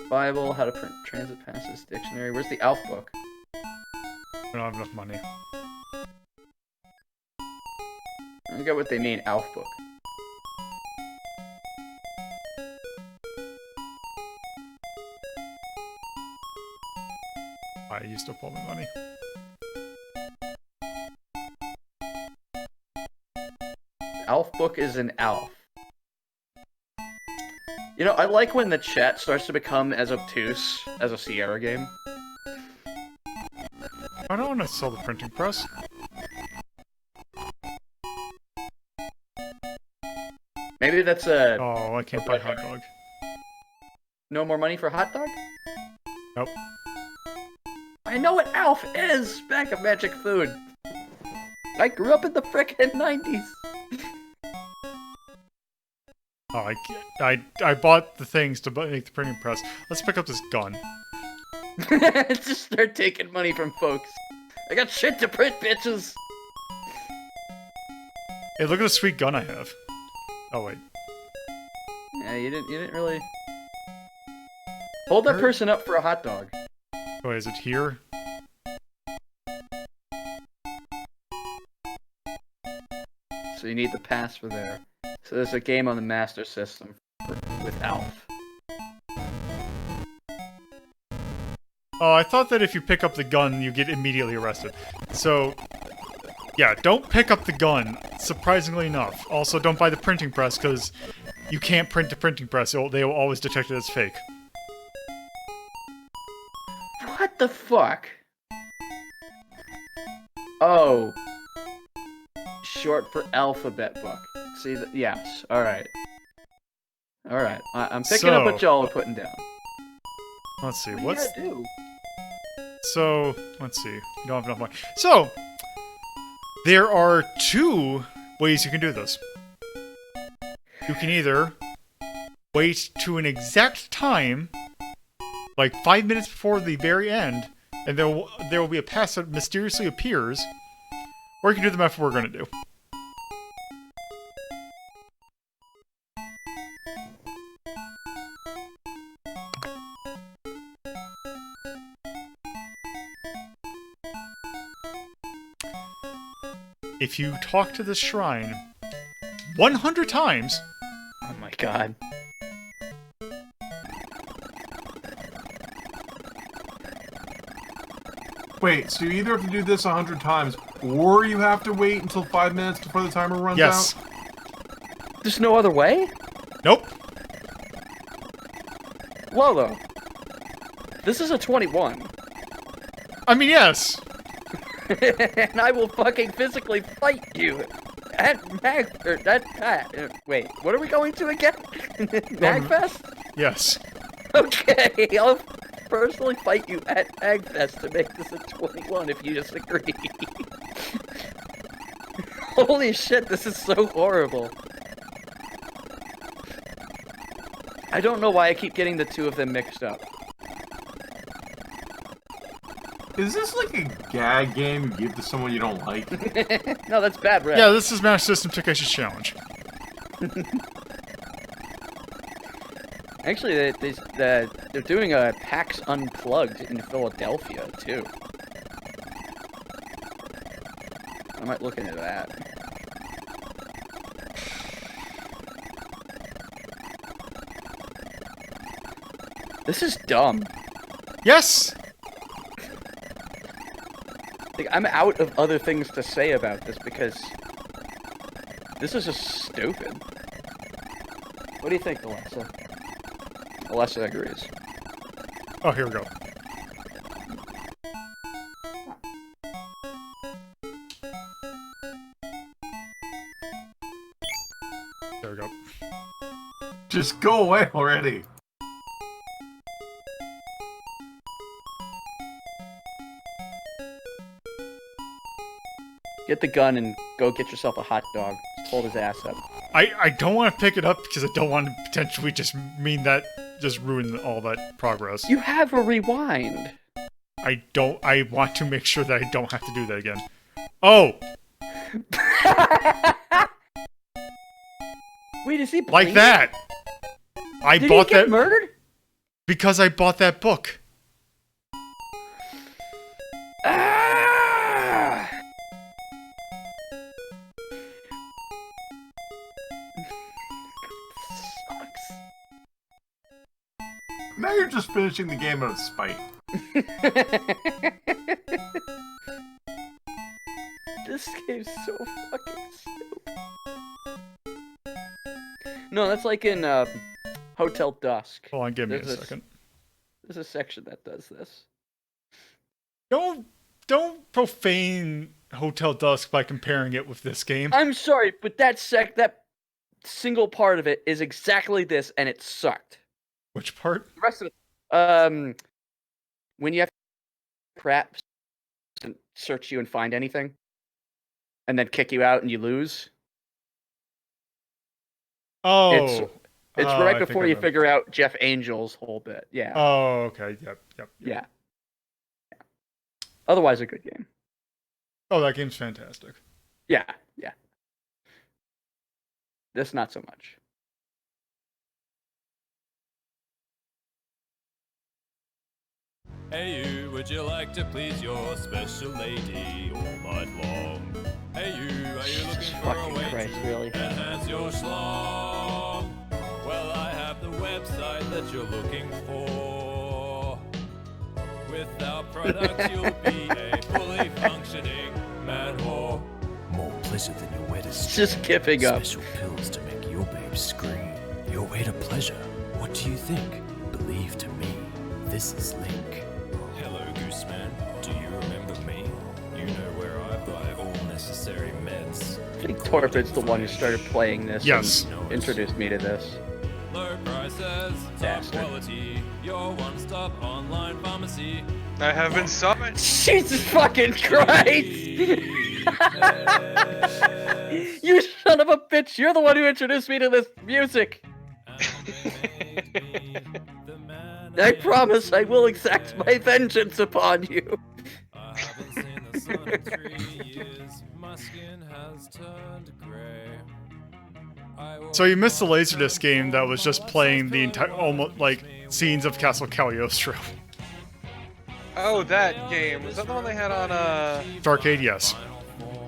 Bible, how to print transit passes, dictionary. Where's the Alf book? I don't have enough money. I don't get what they mean, Alf book. I used up all my money. Alf book is an Alf. You know, I like when the chat starts to become as obtuse as a Sierra game. I don't want to sell the printing press. Maybe that's a... Oh, I can't buy hot dog. No more money for hot dog? Nope. I know what Alf is! Bag of magic food. I grew up in the frickin' 90s. Oh, I bought the things to make the printing press. Let's pick up this gun. Just start taking money from folks. I got shit to print, bitches! Hey, look at the sweet gun I have. Oh, wait. Yeah, you didn't really... Hold that person up for a hot dog. Oh, is it here? So you need the pass for there. So there's a game on the Master System with Alf. Oh, I thought that if you pick up the gun, you get immediately arrested. So, yeah, don't pick up the gun, surprisingly enough. Also, don't buy the printing press, because you can't print the printing press. They will always detect it as fake. What the fuck? Oh. Short for alphabet book. See, yes, alright. Alright, I'm picking up what y'all are putting down. Let's see, What do you gotta do? So, let's see. You don't have enough money. So, there are two ways you can do this. You can either wait to an exact time, like 5 minutes before the very end, and there will be a pass that mysteriously appears, or you can do the method we're going to do. If you talk to the shrine 100 times... Oh my god. Wait, so you either have to do this 100 times, or you have to wait until 5 minutes before the timer runs Yes. out? There's no other way? Nope. Lolo. This is a 21. I mean, yes. And I will fucking physically fight you at wait, what are we going to again? Magfest? Yes. Okay, I'll personally fight you at Magfest to make this a 21 if you disagree. Holy shit, this is so horrible. I don't know why I keep getting the two of them mixed up. Is this like a gag game you give to someone you don't like? No, that's bad rep. Yeah, this is Master System Takeshi's Challenge. Actually, they're doing a PAX Unplugged in Philadelphia, too. I might look into that. This is dumb. Yes! Like, I'm out of other things to say about this because this is just stupid. What do you think, Alexa? Alexa agrees. Oh, here we go. There we go. Just go away already. Get the gun and go get yourself a hot dog. Just hold his ass up. I don't want to pick it up because I don't want to potentially just ruin all that progress. You have a rewind. I want to make sure that I don't have to do that again. Oh! Wait, is he Like playing? that. I Did bought he get that murdered? because I bought that book. Ah! Sucks. Now you're just finishing the game out of spite. This game's so fucking stupid. No, that's like in Hotel Dusk. Hold on, give me a There's second. There's a section that does this. Don't profane Hotel Dusk by comparing it with this game. I'm sorry, but that single part of it is exactly this, and it sucked. Which part? The rest of it, when you have perhaps search you and find anything, and then kick you out and you lose. Oh. It's Oh, right I think before I you remember. figure out Jeff Angel's whole bit. Yeah. Oh, okay. Yep. Yeah. Otherwise, a good game. Oh, that game's fantastic. Yeah. This not so much. Hey you, would you like to please your special lady all night long? Hey you, are you Jesus looking for a fucking way Christ, to really? enhance your schlong? Well, I have the website that you're looking for. With our products, you'll be a fully functioning man whore. More pleasure than your wettest. It's just giving up. Special pills to make your babe scream. Your way to pleasure. What do you think? Believe to me, this is Link. Hello, Gooseman. Do you remember me? You know where I buy all necessary meds. I think Torpid's the one who started playing this. Yes. And introduced me to this. Low prices, top Bastard. quality, your one-stop online pharmacy. I have been summoned. Jesus fucking Christ! You son of a bitch! You're the one who introduced me to this music. I promise I will exact my vengeance upon you. I haven't seen the sun in 3 years. My skin has turned gray. So you missed the Laserdisc game that was just playing the entire, almost like scenes of Castle Cagliostro. Oh, that game. Was that the one they had on, Arcade, yes.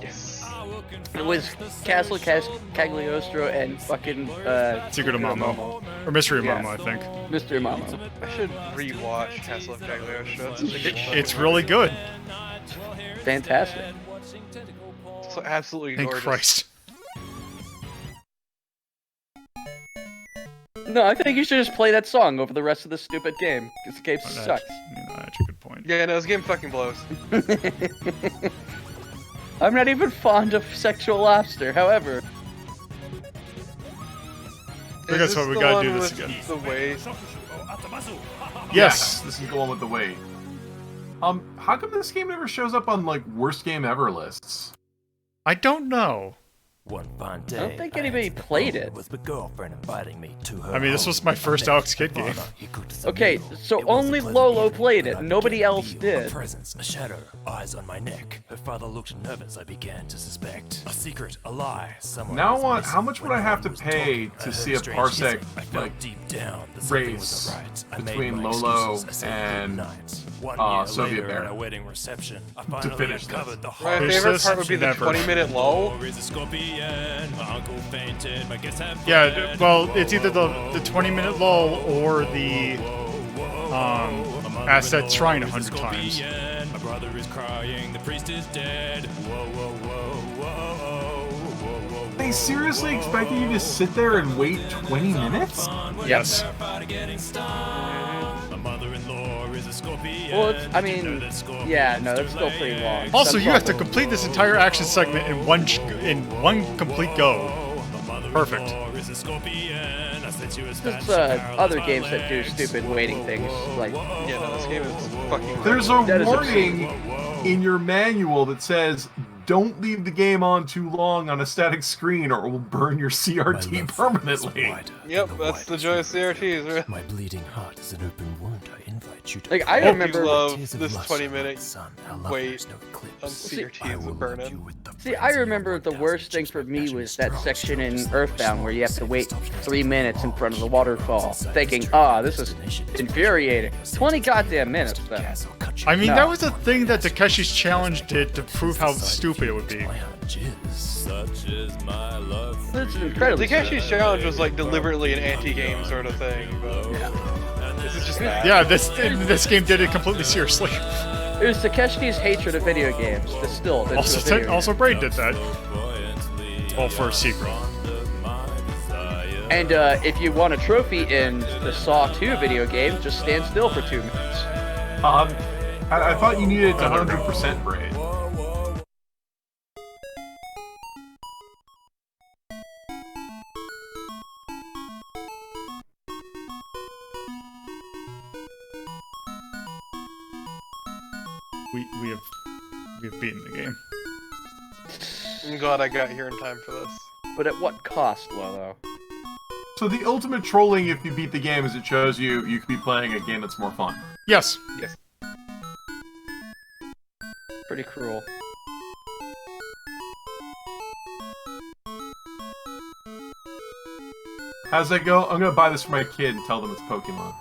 Yes. It was Castle Cagliostro and fucking Secret of Momo. Or Mystery of Yeah. Momo, I think. Mr. Momo. I should rewatch Castle of Cagliostro. It's such a good show. It's really good. Fantastic. so absolutely Thank gorgeous. Christ. No, I think you should just play that song over the rest of this stupid game. This game That's, sucks. that's a good point. Yeah, no, this game fucking blows. I'm not even fond of sexual lobster, however. I guess Is what we the gotta one do this with again. The way. Yes. This is the one with the weight. How come this game never shows up on like worst game ever lists? I don't know. One fine day, I don't think anybody answered the played phone it. With my girlfriend inviting me to her I mean, this home. was my first I met Alex Kidd game. Ivana. He cooked us a Okay, meal. so It was a only pleasant Lolo evening, played but it, I nobody began to else feel did. A presence, a shadow, eyes on my neck. Her father looked nervous. I began to suspect a secret, a lie. Someone Now was what? missing. How much would When I have everyone to was pay talking, I to heard see a a strange parsec, hissing. I felt like, deep down that something was race right. I made between my Lolo excuses. I said and, goodnight. 1 year Soviet later, Bear at a wedding reception, I finally finish this. uncovered the My horror. Finish favorite this? part would be the Never. 20-minute lull. Or is a scorpion? My uncle fainted. My guess have Yeah, fled. well, it's either the 20-minute lull or the ask that shrine 100 times. My brother is crying. The priest is dead. Whoa, whoa, whoa, whoa, whoa, whoa, whoa. They seriously expected you to sit there and wait 20 minutes? Yes. My mother-in-law is a scorpion. Well, it's, I Did you know mean, that scorpions yeah, no, do that's still pretty lay long. eggs? Also, Some you have to problem. complete this entire action segment in one complete go. My Perfect. mother-in-law is a scorpion. I sent you a There's Spanish other paralyzed games my that do legs. stupid waiting things, like Yeah, no, this game is fucking. There's a That is warning in your manual that says, don't leave the game on too long on a static screen or it will burn your CRT permanently. Yep, that's the joy of CRTs, right? My bleeding heart is an open wound. I invite you to. Like, I Hope remember- you love Tears of this lust 20-minute for my son. Our love wait knows no eclipse. on I CRTs will of love you burn-in. with the See, I frenzy of remember the 1000 worst thing for me passionate was that strokes. section in Earthbound where you have to wait 3 minutes in front of the waterfall, thinking, ah, this is infuriating. 20 goddamn minutes, though. I mean, No. that was a thing that Takeshi's Challenge did to prove how stupid it would be. Such is my love for It's you. incredibly Takeshi's Challenge was like deliberately an anti-game sort of thing, but this is just bad. Yeah, this game did it completely seriously. It was Takeshi's hatred of video games distilled into a video game. Also, Braid did that. All for a secret. And if you want a trophy in the Saw 2 video game, just stand still for 2 minutes. I thought you needed it to 100% braid. We have beaten the game. I'm glad I got here in time for this. But at what cost, Lolo? So the ultimate trolling if you beat the game is it shows you could be playing a game that's more fun. Yes. Yes. Pretty cruel. How's that go? I'm gonna buy this for my kid and tell them it's Pokemon.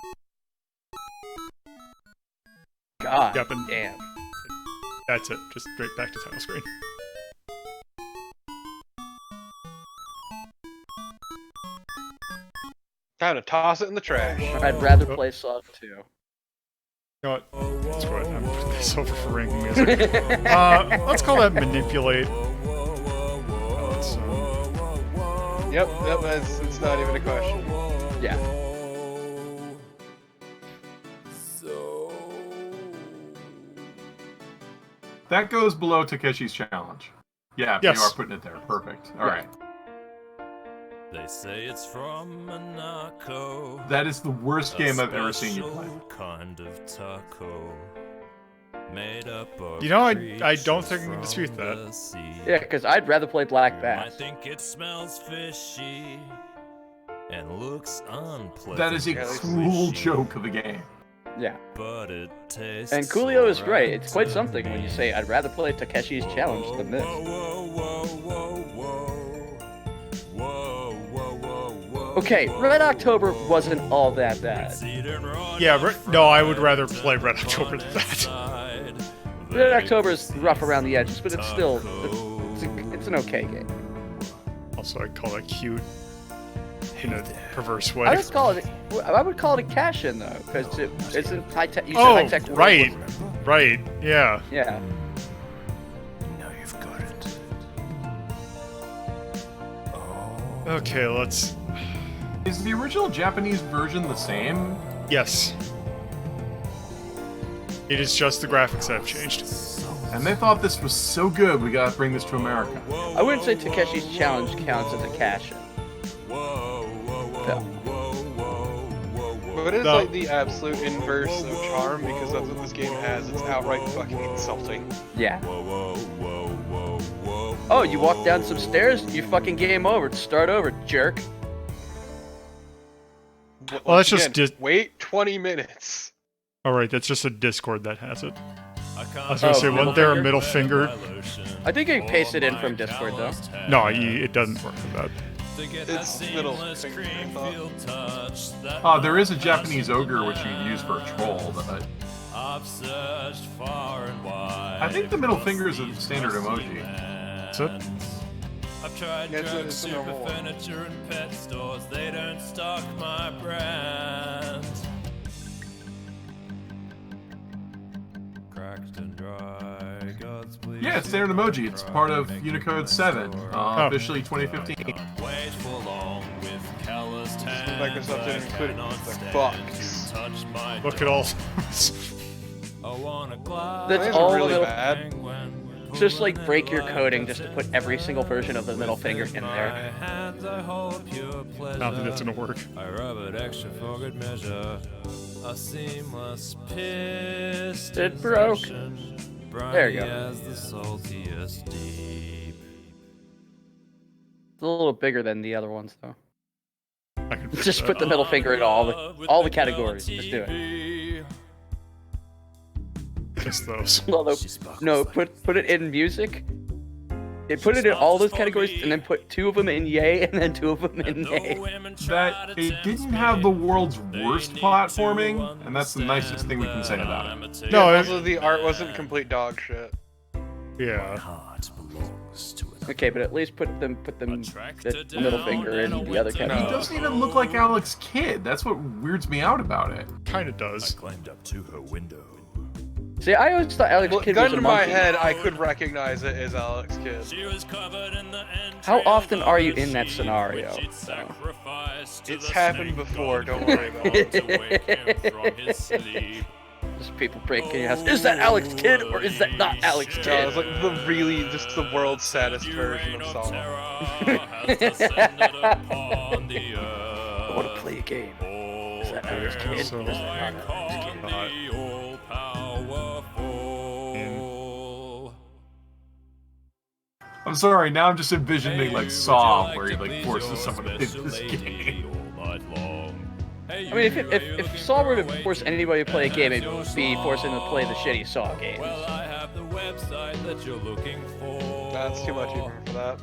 God Yep, and- damn. That's it. Just straight back to title screen. Time to toss it in the trash. I'd rather play Saw 2. You know what? Let's go ahead and put this over for ranking music. Let's call that manipulate. Let's, Yep, it's not even a question. Yeah. That goes below Takeshi's Challenge. Yeah, Yes. you are putting it there. Perfect. Alright. They say it's from Monaco. That is the worst game I've ever seen you play. Special kind of taco. Made up of You know, I don't think I can creatures dispute from that. the sea. Yeah, because I'd rather play Black I Bass. think it smells fishy and looks unpleasant. That is a Yeah, that's cruel fishy, joke of a game. Yeah. But it tastes And Coolio is right. alright It's quite to something when you say, me. I'd rather play Takeshi's Challenge than this. Okay, Red October wasn't all that bad. yeah, no, I would rather play Red October than that. Red October is rough around the edges, but it's still, it's an okay game. Also, I'd call that cute in a perverse I way. would call it a cash-in though, because it's in high-tech. You said Oh, high-tech world. right, right, yeah. Yeah. Now you've got it. Okay, let's. Is the original Japanese version the same? Yes. It is just the graphics that have changed. And they thought this was so good, we gotta bring this to America. I wouldn't say Takeshi's Challenge counts as a cash-in. No. But it is No. like the absolute inverse of charm because that's what this game has. It's outright fucking insulting. Yeah. Oh, you walk down some stairs, you fucking game over. Start over, jerk. But Well, that's once just again, wait 20 minutes. Alright, that's just a Discord that has it. I was Oh, gonna say, middle wasn't there a finger? middle finger? I think you can paste it in from Discord though. No, it doesn't work with that. It's middle finger, I thought. There is a Japanese ogre which you can use for a troll, but I think the middle finger is a standard emoji. That's it? I've tried Yeah, it's drug a super normal one. furniture and pet stores, they don't stock my brand. Cracked and dry, God's please. Yeah, it's standard emoji. It's part of Unicode 7, officially 2015. Wait for long with calloused hands. Microsoft didn't include it. I It's like, cannot fuck. stand to touch my Look at all. I wanna glide That's Those all are really the- bad. Just like break your coding just to put every single version of the middle finger in there. I don't think that's gonna work. I rub it extra for good measure. A seamless piston It broke. session. briny There you go. as the saltiest deep. It's a little bigger than the other ones, though. I can fix Just that. put the middle finger in all the categories. Just do it. it. Just those. Although, She sparkles no, like put it in music. Put it in all those categories, and then put 2 of them in yay, and then 2 of them in nay. That it didn't have the world's worst platforming, and that's the nicest thing we can say about it. No, Also, the art wasn't complete dog shit. my yeah. heart belongs to an Okay, but at least put them the middle finger in the other He category. doesn't even look like Alex Kidd. That's what weirds me out about it. Kind of I does. climbed up to her window. See, I always thought Alex Well, Kidd was gun a to my monkey. head, I could recognize it as Alex Kidd. She was covered in the How entrails often are you of in that sheep, scenario? which he'd sacrificed to It's the happened snake before, god don't worry about it. to wake him from his sleep. Just people breaking your house. Is that Alex Kidd or is that not Alex No, Kidd? it's like the really, just the world's saddest version of Saw. I I want to play a game. Is that Alex Kidd or is that not Alex Kidd? I'm sorry, now I'm just envisioning like Saw, where he like forces someone to hit this game. I mean, if Saw were to force anybody to play a game, it would be forcing them to play the shitty Saw games. Well, I have the website that you're looking for. That's too much humor for that.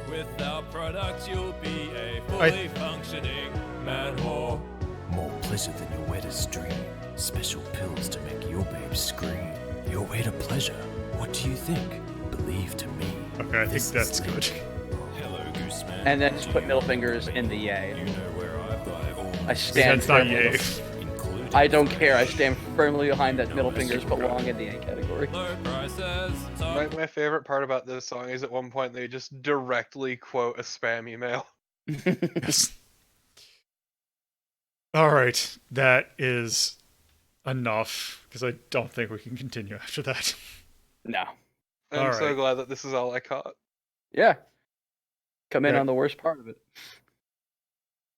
Without products, you'll be a fully functioning man whore. More pleasure than your wettest dream. Special pills to make your babe scream. Your way to pleasure. What do you think? Believe to me. Okay, I think this that's is good. Hello, Gooseman. And then just put middle fingers in the yay. You know where I buy all I stand That's not firmly. yay. including I don't care. I stand firmly behind that middle fingers belong in the A category. low prices. My favorite part about this song is at one point they just directly quote a spam email. Yes. All right, that is enough because I don't think we can continue after that. No. I'm so Alright. glad that this is all I caught. Yeah. Come in Yeah. on the worst part of it.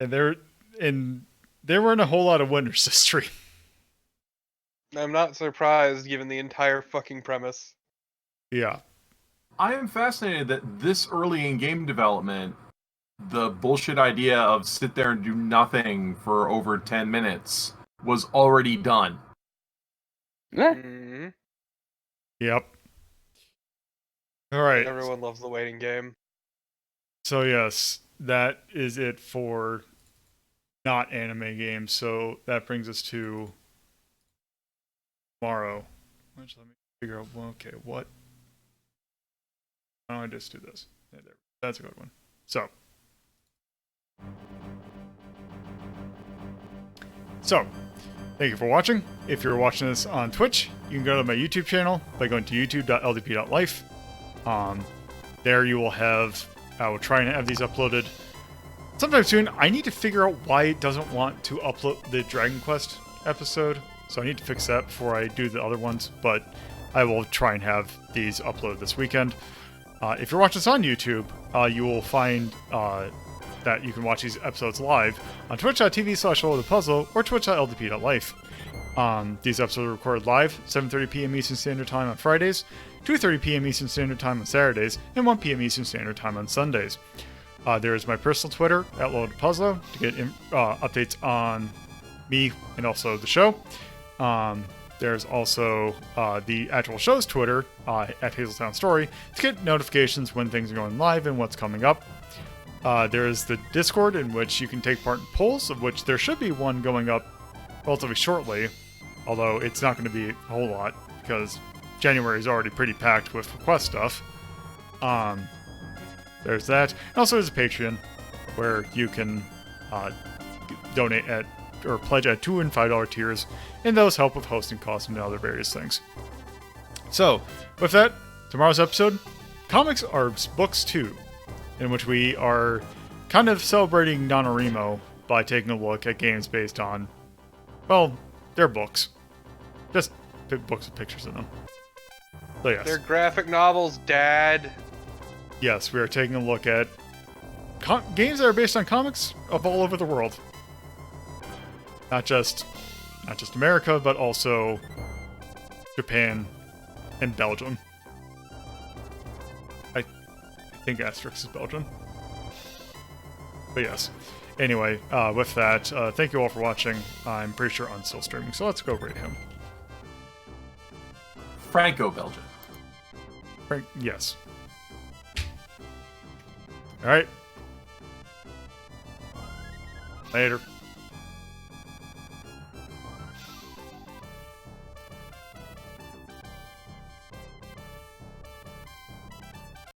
And there weren't a whole lot of winners this stream. I'm not surprised given the entire fucking premise. Yeah. I am fascinated that this early in game development, the bullshit idea of sit there and do nothing for over 10 minutes was already done. Eh, Mhm. Yep. All right. Everyone loves the waiting game. So yes, that is it for not anime games. So that brings us to tomorrow. Which let me figure out. Well, okay, what? Why don't I just do this? Yeah, there. That's a good one. So. Thank you for watching. If you're watching this on Twitch, you can go to my YouTube channel by going to youtube.ldp.life. There you will have, I will try and have these uploaded sometime soon. I need to figure out why it doesn't want to upload the Dragon Quest episode, so I need to fix that before I do the other ones, but I will try and have these uploaded this weekend. If you're watching this on YouTube, you will find that you can watch these episodes live on twitch.tv/puzzle or twitch.ldp.life. These episodes are recorded live 7:30 p.m. Eastern Standard Time on Fridays, 2:30 p.m. Eastern Standard Time on Saturdays, and 1 p.m. Eastern Standard Time on Sundays. There is my personal Twitter, @LoadedPuzzle, to get updates on me and also the show. There's also the actual show's Twitter, at Hazeltown Story, to get notifications when things are going live and what's coming up. There is the Discord, in which you can take part in polls, of which there should be one going up relatively shortly, although it's not going to be a whole lot, because January is already pretty packed with request stuff. There's that. And also there's a Patreon, where you can donate at, or pledge at $2 and $5 tiers, and those help with hosting costs and other various things. So, with that, tomorrow's episode, Comics are Books 2, in which we are kind of celebrating NaNoWriMo by taking a look at games based on, well, they're books. Just books with pictures in them. So yes. They're graphic novels, Dad. Yes, we are taking a look at games that are based on comics of all over the world. Not just America, but also Japan, And Belgium. I think Asterix is Belgian. But yes. Anyway, with that, thank you all for watching. I'm pretty sure I'm still streaming, so let's go rate him. Franco-Belgian. Yes. Alright. Later.